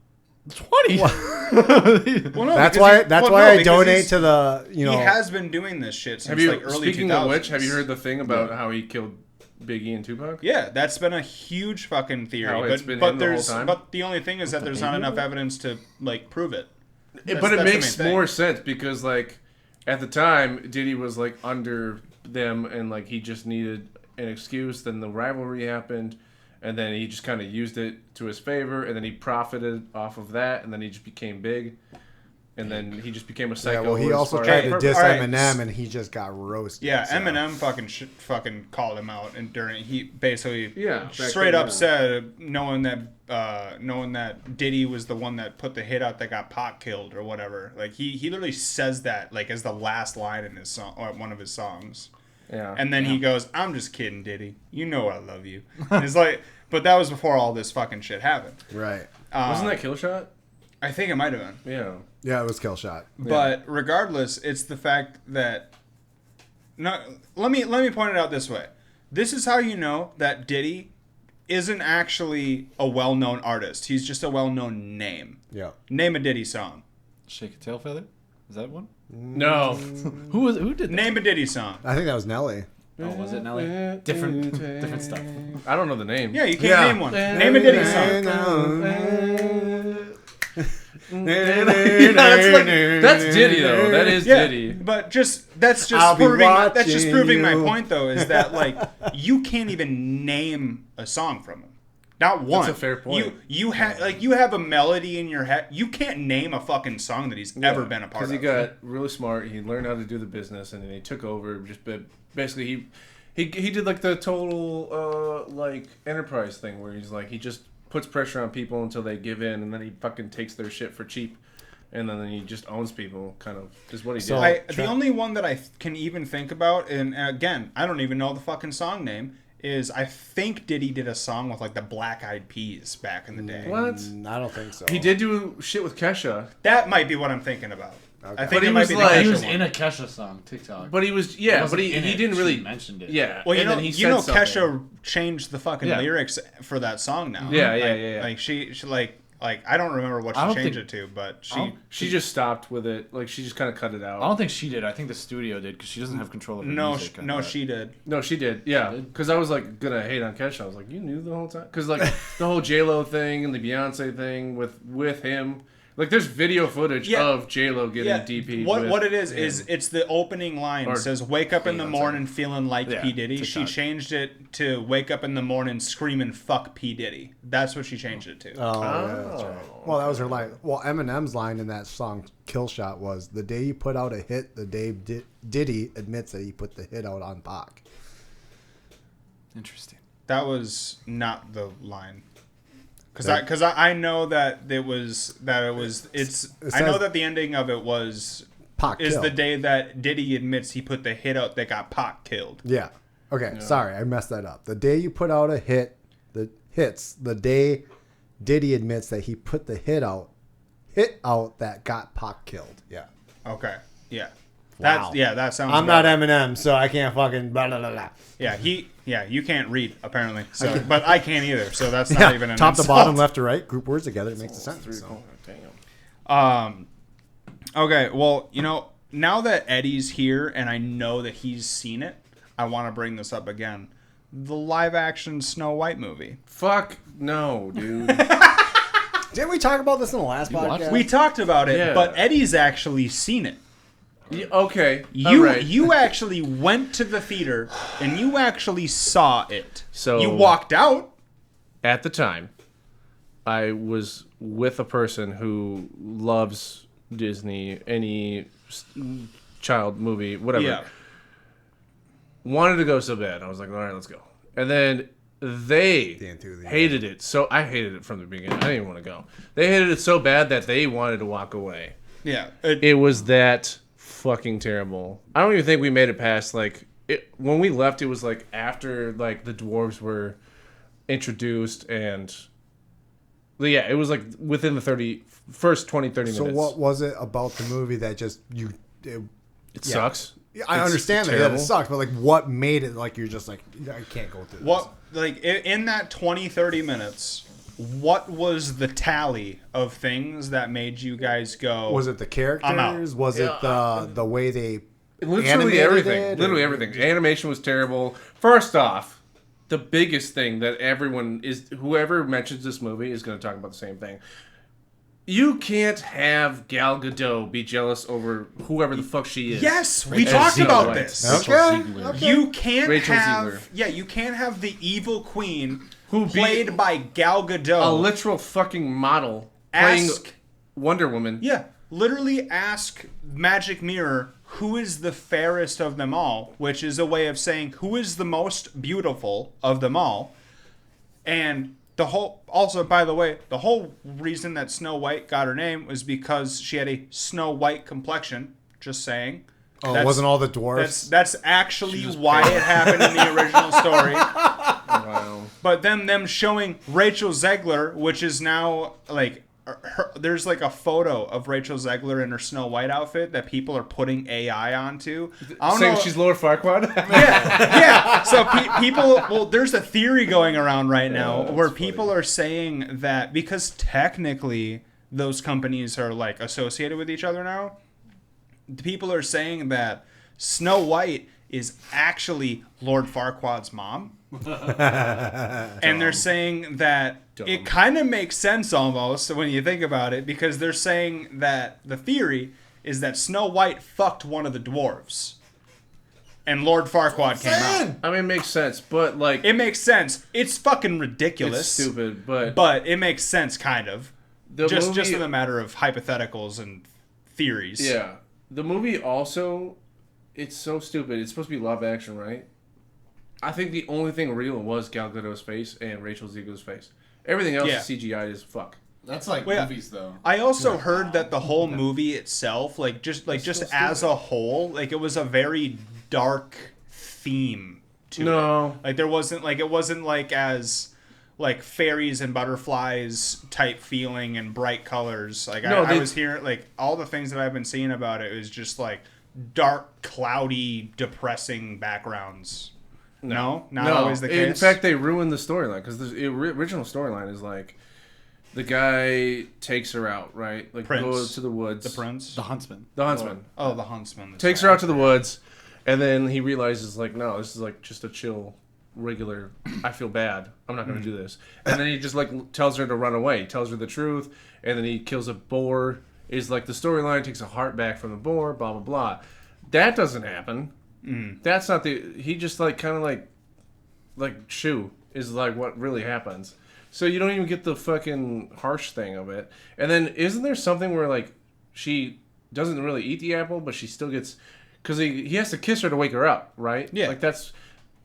20? Well, no, That's because why I because donate he's- to the, He has been doing this shit since early 2000s. Speaking of which, have you heard the thing about how he killed Biggie and Tupac? Yeah, that's been a huge fucking theory. How it's been but him the whole there's time? but the only thing is that there's not enough evidence to prove it. But it makes more sense because at the time Diddy was under them and he just needed an excuse. Then the rivalry happened, and then he just kind of used it to his favor, and then he profited off of that, and then he just became big, and then he just became a psycho. Yeah, well, he also tried to diss Eminem, and he just got roasted. Yeah, so. Eminem fucking called him out, and he basically straight then, up said, knowing that Diddy was the one that put the hit out that got Pac killed or whatever. He literally says that as the last line in his song or one of his songs. Yeah. And then he goes, "I'm just kidding, Diddy. You know I love you." And it's but that was before all this fucking shit happened. Right. Wasn't that Killshot? I think it might have been. Yeah. Yeah, it was Killshot. But regardless, it's the fact that let me point it out this way. This is how you know that Diddy isn't actually a well-known artist. He's just a well-known name. Yeah. Name a Diddy song. Shake a Tail Feather? Is that one? No. Who did that? Name a Diddy song. I think that was Nelly. Oh, was it Nelly? Different stuff. I don't know the name. Yeah, you can't name one. Name a Diddy song. That's Diddy though. That is Diddy. But that's just proving my point though, is that you can't even name a song from him. Not one. That's a fair point. You have a melody in your head. You can't name a fucking song that he's ever been a part of. Because he got really smart. He learned how to do the business, and then he took over. Basically, he did the total enterprise thing where he just puts pressure on people until they give in, and then he fucking takes their shit for cheap, and then he just owns people. Kind of is what he did. The only one that I can even think about, and again, I don't even know the fucking song name, is I think Diddy did a song with the Black Eyed Peas back in the day. What? I don't think so. He did do shit with Kesha. That might be what I'm thinking about. Okay. I think it might be the he Kesha was one. in a Kesha song, TikTok. But he was he didn't really mention it. Yeah. Well, and then he said something. Kesha changed the fucking lyrics for that song now. Yeah. She Like, I don't remember what she changed it to, but she just stopped with it. Like, she just kind of cut it out. I don't think she did. I think the studio did because she doesn't have control of her music. No, she did. No, she did. Yeah, because I was like gonna hate on Kesha. I was like, you knew the whole time? Because like the whole J-Lo thing and the Beyonce thing with him. Like, there's video footage of J-Lo getting DP. What it is it's the opening line. It says, wake up in the morning feeling like P. Diddy. She changed it to wake up in the morning screaming, fuck P. Diddy. That's what she changed it to. Oh, yeah, that's right. Well, that was her line. Well, Eminem's line in that song, Kill Shot, was, the day you put out a hit, the day Diddy admits that he put the hit out on Pac. Interesting. That was not the line. Because I know that I know that the ending of it was Pac is killed. the day that Diddy admits he put the hit out that got Pac killed. Yeah. Okay. Sorry, I messed that up. The day you put out a hit, the day Diddy admits that he put the hit out that got Pac killed. Yeah. Okay. Yeah. Wow. That sounds. I'm not Eminem, so I can't fucking blah blah blah blah. Yeah, you can't read apparently. So, but I can't either. So that's not even an top insult. to bottom, left to right, group words together, it makes a sentence. So. Okay, well, now that Eddie's here and I know that he's seen it, I want to bring this up again. The live action Snow White movie. Fuck no, dude. Didn't we talk about this in the last podcast? We talked about it, but Eddie's actually seen it. Yeah, okay. You actually went to the theater and you actually saw it. So you walked out. At the time, I was with a person who loves Disney, any child movie, whatever. Yeah. Wanted to go so bad. I was like, all right, let's go. And then they hated it. So I hated it from the beginning. I didn't even want to go. They hated it so bad that they wanted to walk away. Yeah. It was that fucking terrible. I don't even think we made it past when we left. It was like after like the dwarves were introduced, and it was like within the first 20-30 minutes. So what was it about the movie that just it sucks? Yeah, I understand that it sucks, but like what made it like you're just like, I can't go through this? What, like in that 20-30 minutes, what was the tally of things that made you guys go? Was it the characters? I'm out. Was it the way they literally everything? Literally everything. Animation was terrible. First off, the biggest thing that whoever mentions this movie is going to talk about the same thing. You can't have Gal Gadot be jealous over whoever the fuck she is. Yes, we talked about this. Okay. You can't Rachel have Ziegler. Yeah, you can't have the evil queen played by Gal Gadot, a literal fucking model playing Wonder Woman. Yeah, literally ask Magic Mirror who is the fairest of them all, which is a way of saying who is the most beautiful of them all. And by the way, the whole reason that Snow White got her name was because she had a snow white complexion. Just saying. Oh, it wasn't all the dwarfs? That's actually why it happened in the original story. Wow. But then them showing Rachel Zegler, which is now like there's like a photo of Rachel Zegler in her Snow White outfit that people are putting AI onto. I don't know. She's Lord Farquaad? Yeah. So people, there's a theory going around right now where people are saying that because technically those companies are like associated with each other now, people are saying that Snow White is actually Lord Farquaad's mom. And they're saying that it kind of makes sense almost when you think about it, because they're saying that the theory is that Snow White fucked one of the dwarves and Lord Farquaad came out. I mean, it makes sense, but like... It makes sense. It's fucking ridiculous. It's stupid, but... But it makes sense, kind of. Just in the matter of hypotheticals and theories. Yeah. The movie also, it's so stupid. It's supposed to be live action, right? I think the only thing real was Gal Gadot's face and Rachel Ziegler's face. Everything else is CGI as fuck. That's like movies, though. I also heard that the whole movie itself, just as a whole, like it was a very dark theme to it. Like it wasn't like as like fairies and butterflies type feeling and bright colors. Like I was hearing like all the things that I've been seeing about it was just like dark, cloudy, depressing backgrounds. No, not always the case. In fact, they ruined the storyline because the original storyline is like The guy takes her out, right? Like Prince. goes to the woods. The prince? The huntsman. The huntsman. Oh, the huntsman. Takes her out to the woods, and then he realizes, like, no, this is like just a chill, regular. I feel bad. I'm not going to do this. And then he just like tells her to run away. He tells her the truth, and then he kills a boar. Is like the storyline, takes a heart back from the boar. Blah blah blah. That doesn't happen. That's not the. He just like kind of like shoo is like what really happens. So you don't even get the fucking harsh thing of it. And then isn't there something where like she doesn't really eat the apple, but she still gets because he has to kiss her to wake her up, right? Yeah. Like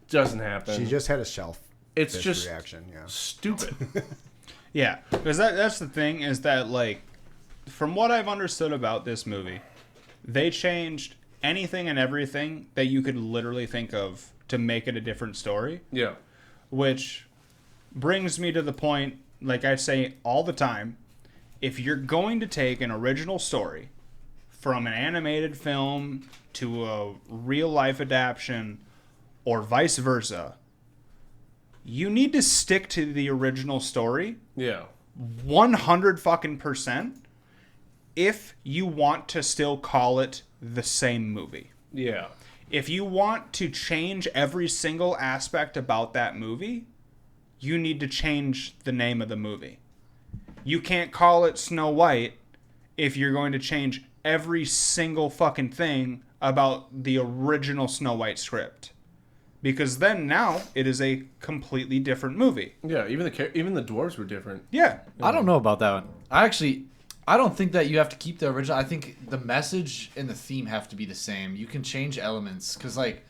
doesn't happen. She just had a shellfish it's just reaction. Yeah. Stupid. Yeah, because that's the thing is that like from what I've understood about this movie, they changed anything and everything that you could literally think of to make it a different story. Yeah. Which brings me to the point, like I say all the time, if you're going to take an original story from an animated film to a real life adaptation or vice versa, you need to stick to the original story. Yeah. 100 fucking %. If you want to still call it the same movie. Yeah. If you want to change every single aspect about that movie, you need to change the name of the movie. You can't call it Snow White if you're going to change every single fucking thing about the original Snow White script. Because then now it is a completely different movie. Yeah, even the dwarves were different. Yeah. I don't know about that one. I don't think that you have to keep the original. I think the message and the theme have to be the same. You can change elements because, like,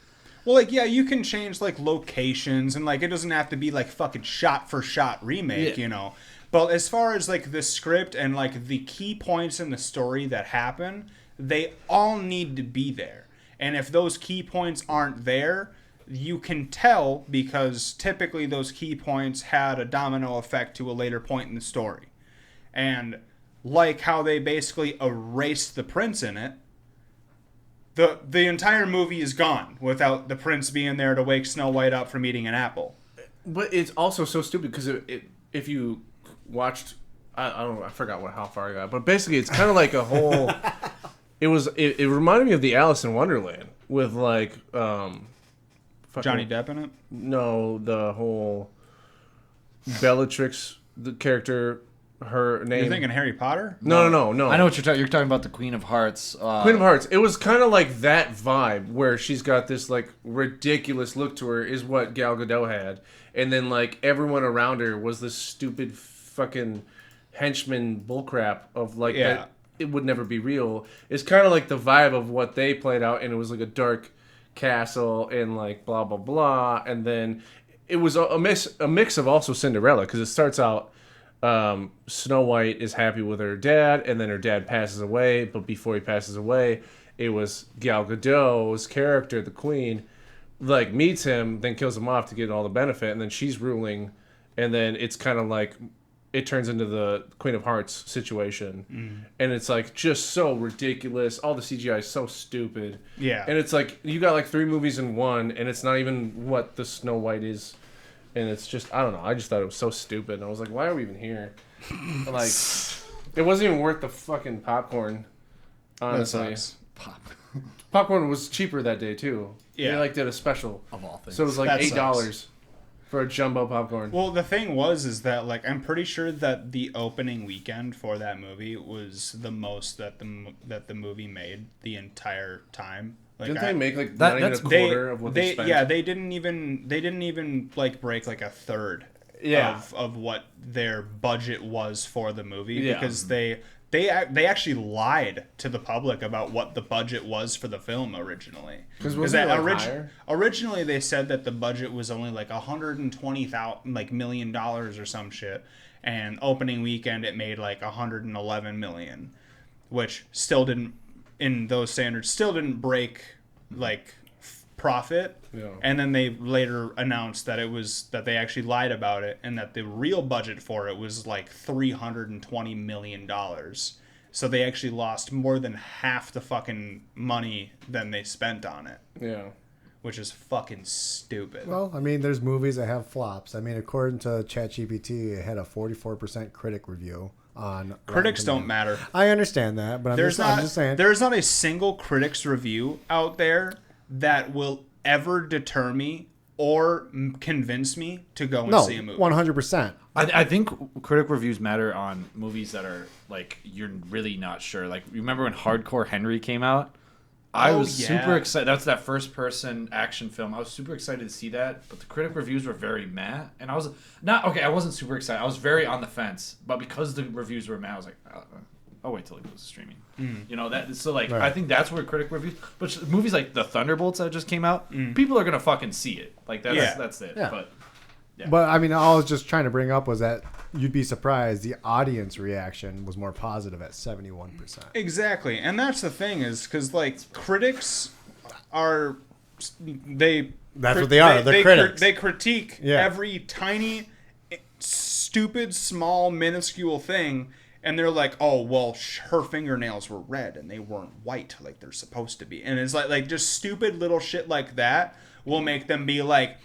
well, like, yeah, you can change like locations and like it doesn't have to be like fucking shot for shot remake, you know. But as far as like the script and like the key points in the story that happen, they all need to be there. And if those key points aren't there, you can tell because typically those key points had a domino effect to a later point in the story. And like how they basically erased the prince in it, the entire movie is gone without the prince being there to wake Snow White up from eating an apple. But it's also so stupid because if you watched, I don't know, I forgot how far I got, but basically it's kind of like a whole. It reminded me of the Alice in Wonderland with like Johnny Depp in it. No, the whole Bellatrix, the character. Her name. You're thinking Harry Potter? No. I know what you're talking. You're talking about the Queen of Hearts. Queen of Hearts. It was kind of like that vibe where she's got this like ridiculous look to her, is what Gal Gadot had, and then like everyone around her was this stupid fucking henchman bullcrap of like that it would never be real. It's kind of like the vibe of what they played out, and it was like a dark castle and like blah blah blah, and then it was a mix of also Cinderella because it starts out. Snow White is happy with her dad, and then her dad passes away. But before he passes away, it was Gal Gadot's character, the queen, like meets him, then kills him off to get all the benefit, and then she's ruling, and then it's kind of like it turns into the Queen of Hearts situation, and it's like just so ridiculous. All the CGI is so stupid. Yeah, and it's like you got like 3 movies in one, and it's not even what the Snow White is. And it's just, I don't know. I just thought it was so stupid. And I was like, why are we even here? Like, it wasn't even worth the fucking popcorn. Honestly. Popcorn was cheaper that day, too. Yeah. They, like, did a special. Of all things. So it was like $8 for a jumbo popcorn. Well, the thing is that, like, I'm pretty sure that the opening weekend for that movie was the most that the movie made the entire time. Like, didn't they make like not even a quarter of what they spent? Yeah, they didn't even like break like a third of what their budget was for the movie because they actually lied to the public about what the budget was for the film originally. Because originally they said that the budget was only like $120 million or some shit, and opening weekend it made like $111 million, which still didn't. In those standards, still didn't break like profit. Yeah. And then they later announced that that they actually lied about it, and that the real budget for it was like $320 million. So they actually lost more than half the fucking money than they spent on it. Yeah. which is fucking stupid. Well, I mean, there's movies that have flops. I mean, according to ChatGPT, it had a 44% critic review on. Critics don't matter. I understand that, but I'm just saying. There's not a single critic's review out there that will ever deter me or convince me to go and see a movie. 100%. I think critic reviews matter on movies that are like you're really not sure. Like, you remember when Hardcore Henry came out? I was super excited. That's that first-person action film. I was super excited to see that, but the critic reviews were very meh, and I was not okay. I wasn't super excited. I was very on the fence, but because the reviews were meh, I was like, I'll wait till it goes to streaming. You know that. So like, right. I think that's where critic reviews. But movies like the Thunderbolts that just came out, people are gonna fucking see it. Like that's it. Yeah. But. Yeah. But I mean, all I was just trying to bring up was that you'd be surprised the audience reaction was more positive at 71%. Exactly, and that's the thing is because like critics are that's what they are. They're critics. They critique every tiny, stupid, small, minuscule thing, and they're like, oh well, her fingernails were red and they weren't white like they're supposed to be, and it's like just stupid little shit like that will make them be like,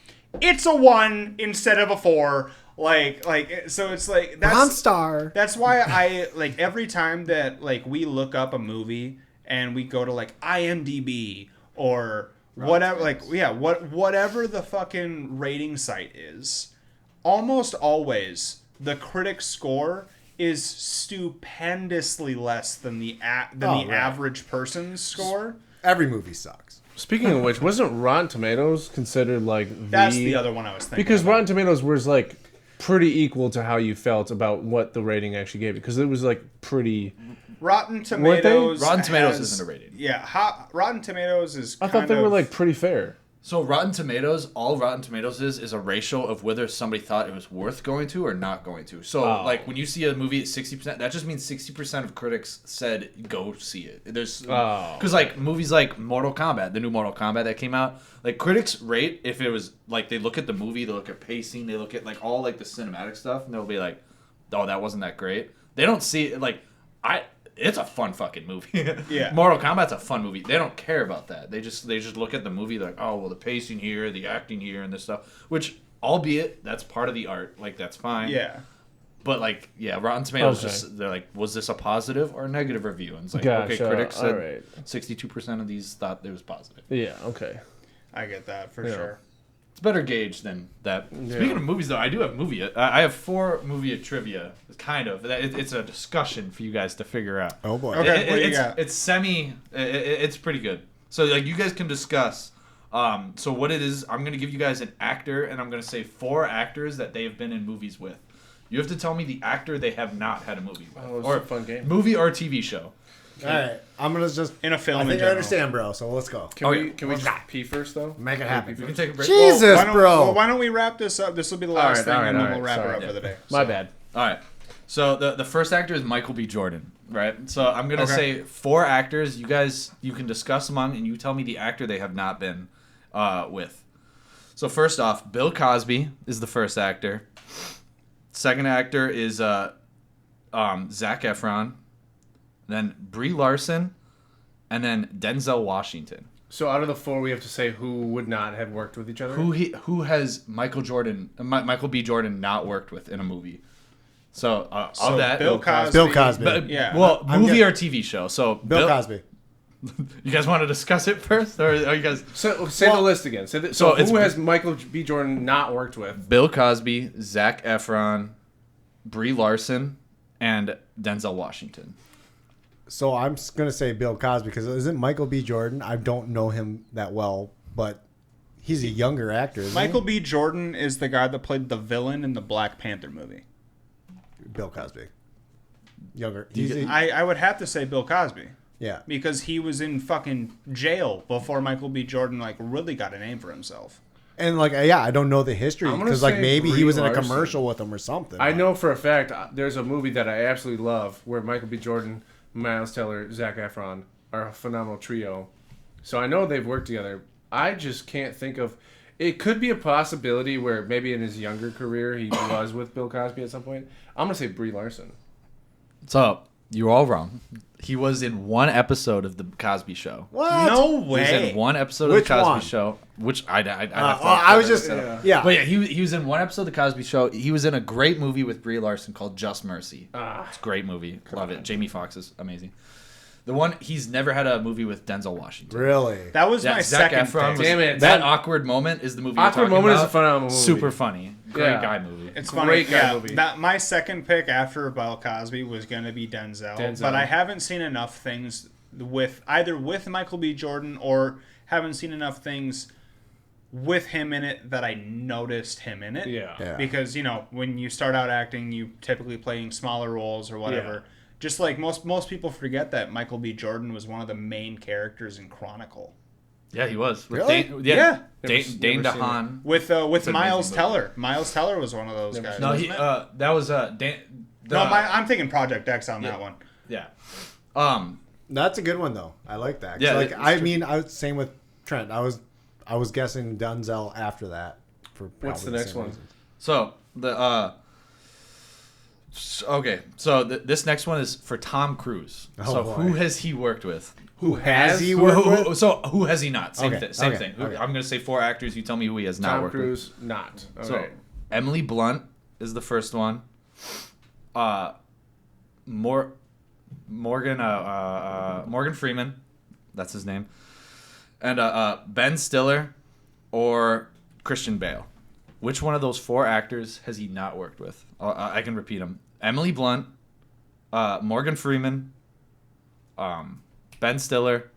it's a 1 instead of a 4. Like, so it's like that's Bronze star. That's why I like every time that like we look up a movie and we go to like IMDb or whatever, whatever the fucking rating site is, almost always the critic score is stupendously less than the average person's score. Every movie sucks. Speaking of which, wasn't Rotten Tomatoes considered like That's the other one I was thinking. Because about. Rotten Tomatoes was like pretty equal to how you felt about what the rating actually gave, because it was like pretty. Rotten Tomatoes. Rotten Tomatoes isn't a rating. Yeah, Rotten Tomatoes is. I thought they were like pretty fair. So Rotten Tomatoes, all Rotten Tomatoes is a ratio of whether somebody thought it was worth going to or not going to. So like when you see a movie at 60%, that just means 60% of critics said go see it. There's because like movies like Mortal Kombat, the new Mortal Kombat that came out, like critics rate if it was like they look at the movie, they look at pacing, they look at like all like the cinematic stuff, and they'll be like, oh, that wasn't that great. They don't see it like it's a fun fucking movie. Yeah. Mortal Kombat's a fun movie. They don't care about that. They just look at the movie like, oh, well, the pacing here, the acting here, and this stuff. Which, albeit, that's part of the art. Like, that's fine. Yeah. But, like, yeah, Rotten Tomatoes, they're like, was this a positive or a negative review? And it's like, Gotcha. okay, critics said right. 62% of these thought it was positive. Yeah, okay. I get that for sure. It's better gauge than that. Yeah. Speaking of movies, though, I do have movie. I have 4 movie trivia. Kind of. It's a discussion for you guys to figure out. Oh boy. Okay. What do you got? It's it's pretty good. So like you guys can discuss. So what it is, I'm gonna give you guys an actor, and I'm gonna say 4 actors that they have been in movies with. You have to tell me the actor they have not had a movie with, or a fun game. Movie or TV show. All right, I'm gonna just in a film. I think I understand, bro. So let's go. Can we just pee first though? Make it happen. We can take a break. Jesus, bro. Why don't we wrap this up? This will be the last thing, and then we'll wrap her up for the day. My bad. All right. So the first actor is Michael B. Jordan, right? So I'm gonna say 4 actors. You guys, you can discuss among, and you tell me the actor they have not been with. So first off, Bill Cosby is the first actor. Second actor is Zac Efron. Then Brie Larson, and then Denzel Washington. So out of the 4, we have to say who would not have worked with each other. Who has Michael B. Jordan not worked with in a movie? So of that, Bill Cosby. Bill Cosby. Yeah. Well, movie or TV show. So Bill Cosby. You guys want to discuss it first, or are you guys? So say the list again. So who has Michael B. Jordan not worked with? Bill Cosby, Zac Efron, Brie Larson, and Denzel Washington. So I'm going to say Bill Cosby because isn't Michael B. Jordan? I don't know him that well, but he's a younger actor. Isn't Michael B. Jordan is the guy that played the villain in the Black Panther movie. Bill Cosby. Younger. I would have to say Bill Cosby. Yeah. Because he was in fucking jail before Michael B. Jordan like really got a name for himself. And like, yeah, I don't know the history because like maybe he was in a Larson. commercial with him or something. I know for a fact there's a movie that I absolutely love where Michael B. Jordan, Miles Teller, Zac Efron are a phenomenal trio. So I know they've worked together. I just can't think of... It could be a possibility where maybe in his younger career he was with Bill Cosby at some point. I'm going to say Brie Larson. So You're all wrong. He was in one episode of the Cosby Show. What? No He was in way. one episode of Which the Cosby one? Show, which I was just yeah. But yeah, he was in one episode of the Cosby Show. He was in a great movie with Brie Larson called Just Mercy. It's a great movie. Love it. Jamie Foxx is amazing. The one he's never had a movie with Denzel Washington. Really? That was my Zac second Efron. pick. Damn it. That awkward moment is the movie. Awkward you're talking Moment is about. a phenomenal movie. Super funny. Great Yeah. guy movie. It's Great funny. guy movie. My second pick after About Cosby was going to be Denzel, but I haven't seen enough things with Michael B. Jordan or haven't seen enough things with him in it that I noticed him in it. Yeah. Because, when you start out acting, you typically playing smaller roles or whatever. Yeah. Just like most people forget that Michael B. Jordan was one of the main characters in Chronicle. Yeah, he was. With Really? Dane Never seen DeHaan. With It's an Miles amazing Teller. Miles Teller was one of those guys. No, wasn't it? that was I'm thinking Project X on that one. Yeah. That's a good one though. I like that. 'Cause, Yeah, like it's I true. mean, same with Trent. I was guessing Denzel after that. For What's the probably next same one? reasons. So this next one is for Tom Cruise. Oh, so boy. who has he worked with? Who has he worked with? So who has he not? Same Okay, same okay, thing. okay. I'm gonna say 4 actors. You tell me who he has not Tom worked Cruise, not. with. Okay. So Emily Blunt is the first one. Morgan Freeman, that's his name, and Ben Stiller or Christian Bale. Which one of those 4 actors has he not worked with? I can repeat them: Emily Blunt, Morgan Freeman, Ben Stiller,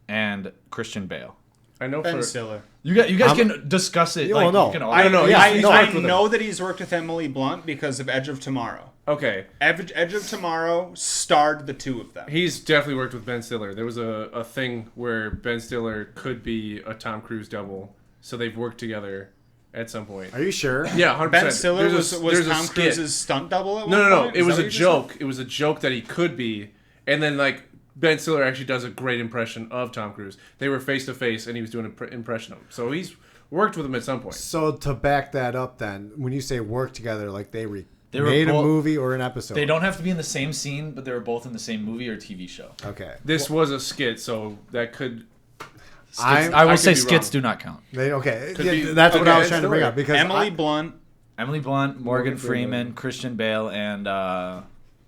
and Christian Bale. I know Ben for Stiller. You guys can discuss it. Well, no. You can I worked with know that he's worked with Emily Blunt because of Edge of Tomorrow. Okay. Edge of Tomorrow starred the two of them. He's definitely worked with Ben Stiller. There was a thing where Ben Stiller could be a Tom Cruise double, so they've worked together at some point. Are you sure? Yeah, 100%. Ben Stiller There's was a Tom skit. Cruise's stunt double at one No. point? It Is was that a what you just joke. said? It was a joke that he could be, and then Ben Stiller actually does a great impression of Tom Cruise. They were face to face, and he was doing an impression of him. So he's worked with him at some point. So to back that up, then when you say work together, like they were made a both- movie or an episode. They don't have to be in the same scene, but they were both in the same movie or TV show. Okay. This was a skit, so that could. I will could say be skits wrong. do not count. Okay. Could Yeah, be- that's what okay, I was trying to bring Stiller. up because Emily Blunt. Emily Blunt, Morgan Freeman, Christian Bale, and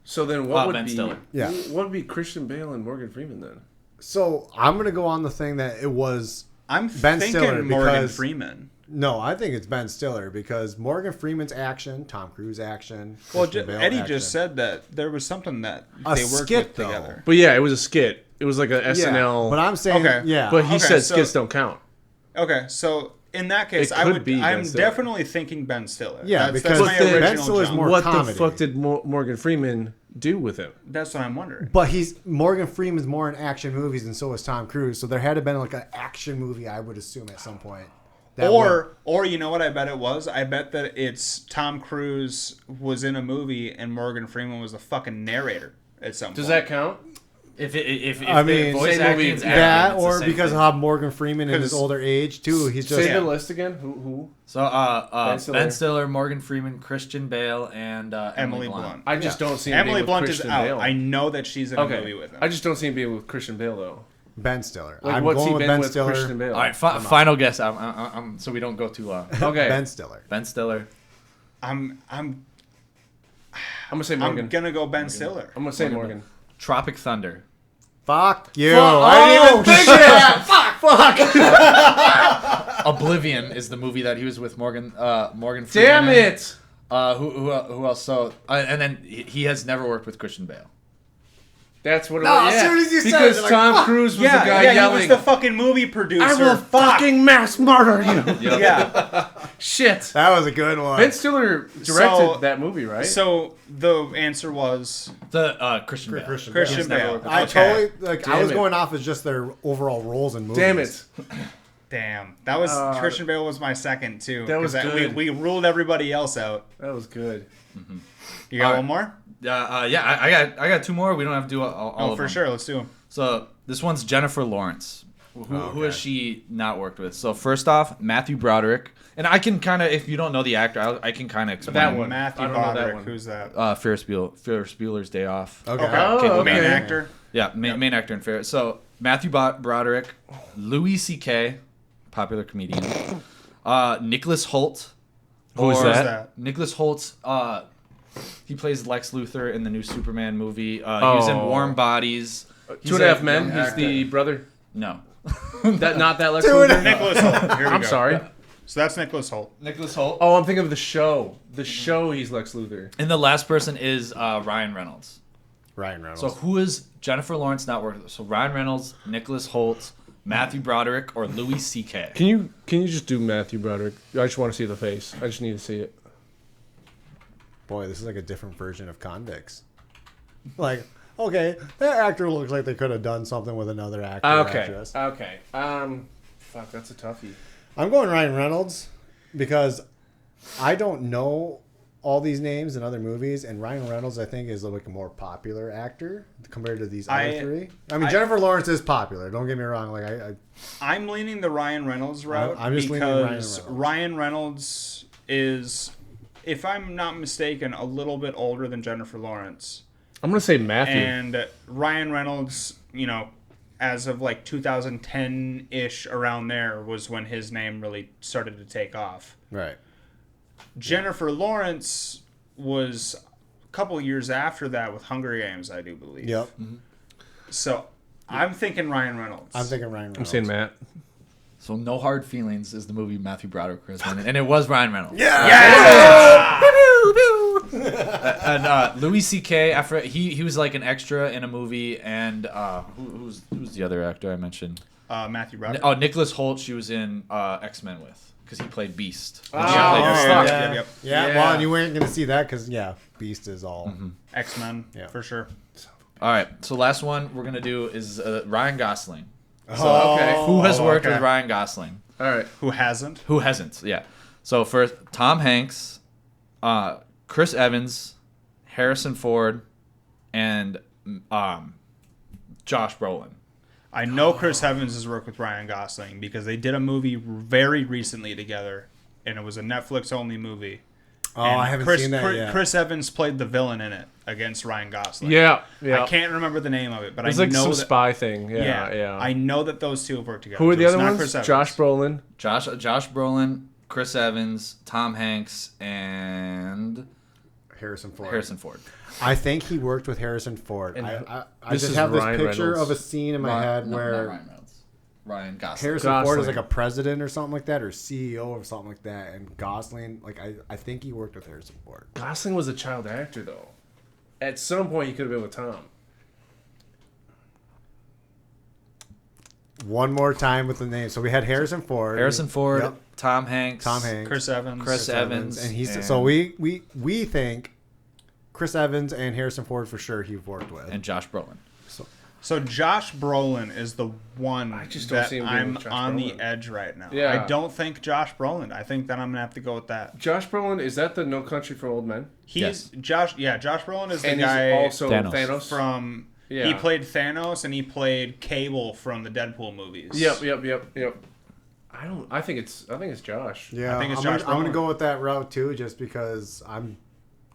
So then, what would Ben be? Stiller. Yeah. What would be Christian Bale and Morgan Freeman then? So I'm gonna go on the thing that it was I'm Ben thinking Stiller Morgan because Freeman. No, I think it's Ben Stiller because Morgan Freeman's action, Tom Cruise action. Well, Christian Bale Eddie action. just said that there was something that A they worked skit, with though. together. But yeah, it was a skit. It was like a SNL. But I'm saying, Okay. yeah. But he Okay, said so- skits don't count. Okay, so in that case, It I could would. be Ben I'm Stiller. definitely thinking Ben Stiller. Yeah, that's because my Ben original Stiller's jump. more What comedy. the fuck did Morgan Freeman do with him? That's what I'm wondering. But Morgan Freeman's more in action movies, and so is Tom Cruise. So there had to have been like an action movie, I would assume, at some point. Or you know what I bet it was? I bet that it's Tom Cruise was in a movie and Morgan Freeman was the fucking narrator at some point. Does that count? If I the mean, voice same acting movie. is that, acting, it's the or same because thing. of how Morgan Freeman in his 'Cause- older age too, he's just Say the list again. Who? So Ben Stiller, Morgan Freeman, Christian Bale, and Emily Blunt. I just don't see him Emily being Blunt with is Christian out. Bale. I know that she's in a movie with him. I just don't see him being with Christian Bale though. Ben Stiller. Like, I'm what's going he with been Ben with Stiller. Christian Bale? All right, final guess. I'm so we don't go too long. Okay. Ben Stiller. Ben Stiller. I'm gonna say Morgan. I'm gonna go Ben Stiller. I'm gonna say Morgan. Tropic Thunder. Fuck you. I didn't even think of that. Fuck. Oblivion is the movie that he was with Morgan Freeman. Damn it. Who else? So and then he has never worked with Christian Bale. That's what it No, was. as Yeah. soon as you said it, because like, Tom fuck. Cruise was Yeah, the guy yeah, yelling, he was the fucking movie producer. "I will fucking mass murder you." Yeah. Shit. That was a good one. Ben Stiller directed that movie, right? So the answer was The Christian Bale. Christian Bale. I Okay. totally like. I Damn was it. going off as just their overall roles in movies. Damn it. Damn, that was Christian Bale was my second too. That was 'cause good. We ruled everybody else out. That was good. You got one more? Yeah, I got 2 more. We don't have to do all Oh, of for them. sure. Let's do them. So this one's Jennifer Lawrence. Who has she not worked with? So first off, Matthew Broderick. And I can kind of, if you don't know the actor, I can kind of explain. That one. Matthew Broderick. Who's that? Ferris Bueller's Day Off. Okay. Okay. Main actor? Yeah, main actor in Ferris. So Matthew Broderick, Louis C.K., popular comedian. Nicholas Hoult. Who is that? Nicholas Hoult. He plays Lex Luthor in the new Superman movie. He was in Warm Bodies. Two and a Half Men. He's the brother. No. Not that Lex Luthor. Nicholas Hoult. Here we I'm go. sorry. Yeah. So that's Nicholas Hoult. Nicholas Hoult. Oh, I'm thinking of the show. The show, he's Lex Luthor. And the last person is Ryan Reynolds. Ryan Reynolds. So who is Jennifer Lawrence not working with? So Ryan Reynolds, Nicholas Hoult, Matthew Broderick, or Louis C.K.? Can you just do Matthew Broderick? I just want to see the face. I just need to see it. Boy, this is like a different version of Convicts. Like, okay, that actor looks like they could have done something with another actor or actress. Okay. Fuck, that's a toughie. I'm going Ryan Reynolds because I don't know all these names in other movies, and Ryan Reynolds, I think, is like a more popular actor compared to these other three. I mean, Jennifer Lawrence is popular. Don't get me wrong. Like I'm leaning the Ryan Reynolds route. I'm just leaning Ryan Reynolds. Ryan Reynolds is, if I'm not mistaken, a little bit older than Jennifer Lawrence. I'm gonna say Matthew. And Ryan Reynolds, you know, as of like 2010-ish, around there was when his name really started to take off. Right. Jennifer Lawrence was a couple years after that with Hunger Games, I do believe. Yep. Mm-hmm. So I'm thinking Ryan Reynolds. I'm thinking Ryan Reynolds. I'm saying Matt. So No Hard Feelings is the movie Matthew Broderick was in, and it was Ryan Reynolds. Yeah! And Louis C.K. after he was like an extra in a movie, and who's the other actor I mentioned? Matthew Broderick. Oh, Nicholas Hoult. She was in X-Men with, because he played Beast. Yeah. Well, and you weren't gonna see that because Beast is all X-Men for sure. All right, so last one we're gonna do is Ryan Gosling. So, okay, who has worked with Ryan Gosling? All right, who hasn't? Who hasn't? Yeah. So first, Tom Hanks, Chris Evans, Harrison Ford, and Josh Brolin. I know Chris Evans has worked with Ryan Gosling because they did a movie very recently together, and it was a Netflix-only movie. Oh, I haven't seen that yet. Chris Evans played the villain in it against Ryan Gosling. Yeah. I can't remember the name of it, but it's I like know some that, spy thing. Yeah. I know that those two have worked together. Who are so the it's other not ones? Chris Evans. Josh Brolin. Josh Brolin, Chris Evans, Tom Hanks, and Harrison Ford. Harrison Ford. I think he worked with Harrison Ford. And I this just is have this Ryan picture Reynolds. of a scene in my head Not where Ryan Reynolds. Ryan Gosling. Harrison Ford is like a president or something like that, or CEO or something like that, and Gosling, like I think he worked with Harrison Ford. Gosling was a child actor though. At some point, he could have been with Tom. One more time with the name. So we had Harrison Ford. Yep. Tom Hanks. Chris Evans. Chris Evans. And he's so we think Chris Evans and Harrison Ford for sure he've worked with. And Josh Brolin. So Josh Brolin is the one that I'm on the edge right now. Yeah. I don't think Josh Brolin. I think that I'm gonna have to go with that. Josh Brolin, is that the No Country for Old Men? Josh Brolin is the and guy he's also Thanos from. Yeah. He played Thanos and he played Cable from the Deadpool movies. Yep. I think it's Josh. Yeah, I think it's I'm Josh gonna Brolin. go with that route too, just because I'm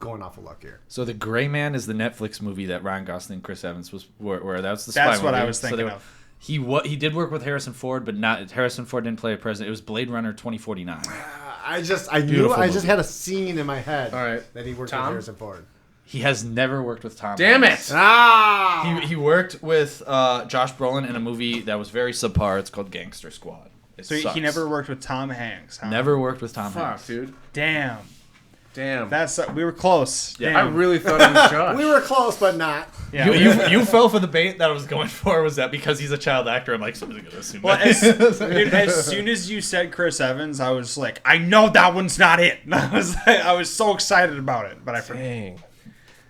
going off of luck here. So The Gray Man is the Netflix movie that Ryan Gosling and Chris Evans where that's the spy movie. That's what I was thinking of. He did work with Harrison Ford, but not Harrison Ford didn't play a president. It was Blade Runner 2049. I knew I just had a scene in my head. All right. That he worked with Harrison Ford. He has never worked with Tom. Damn Hanks. it! He worked with Josh Brolin in a movie that was very subpar. It's called Gangster Squad. So he never worked with Tom Hanks. Huh? Never worked with Tom Fuck, Hanks. dude. Damn. That's we were close. Yeah, Damn. I really thought it was Josh. We were close, but not. Yeah, you fell for the bait that I was going for. Was that because he's a child actor? I'm like, somebody's gonna assume Well, that. as soon as you said Chris Evans, I was like, I know that one's not it. I was so excited about it, but I forgot. Dang.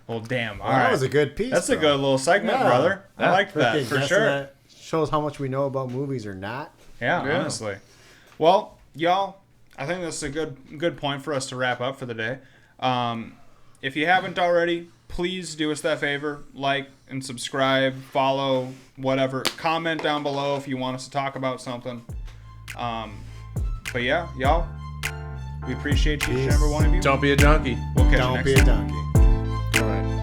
Well, damn. All Well, right. that was a good piece. That's a good little segment, brother. I liked that for sure. That shows how much we know about movies or not. Yeah, honestly. Well, y'all, I think that's a good point for us to wrap up for the day. If you haven't already, please do us that favor. Like and subscribe, follow, whatever. Comment down below if you want us to talk about something. But yeah, y'all, we appreciate each and every one of you. Don't be a donkey. We'll catch you Don't next be time. a donkey. All right.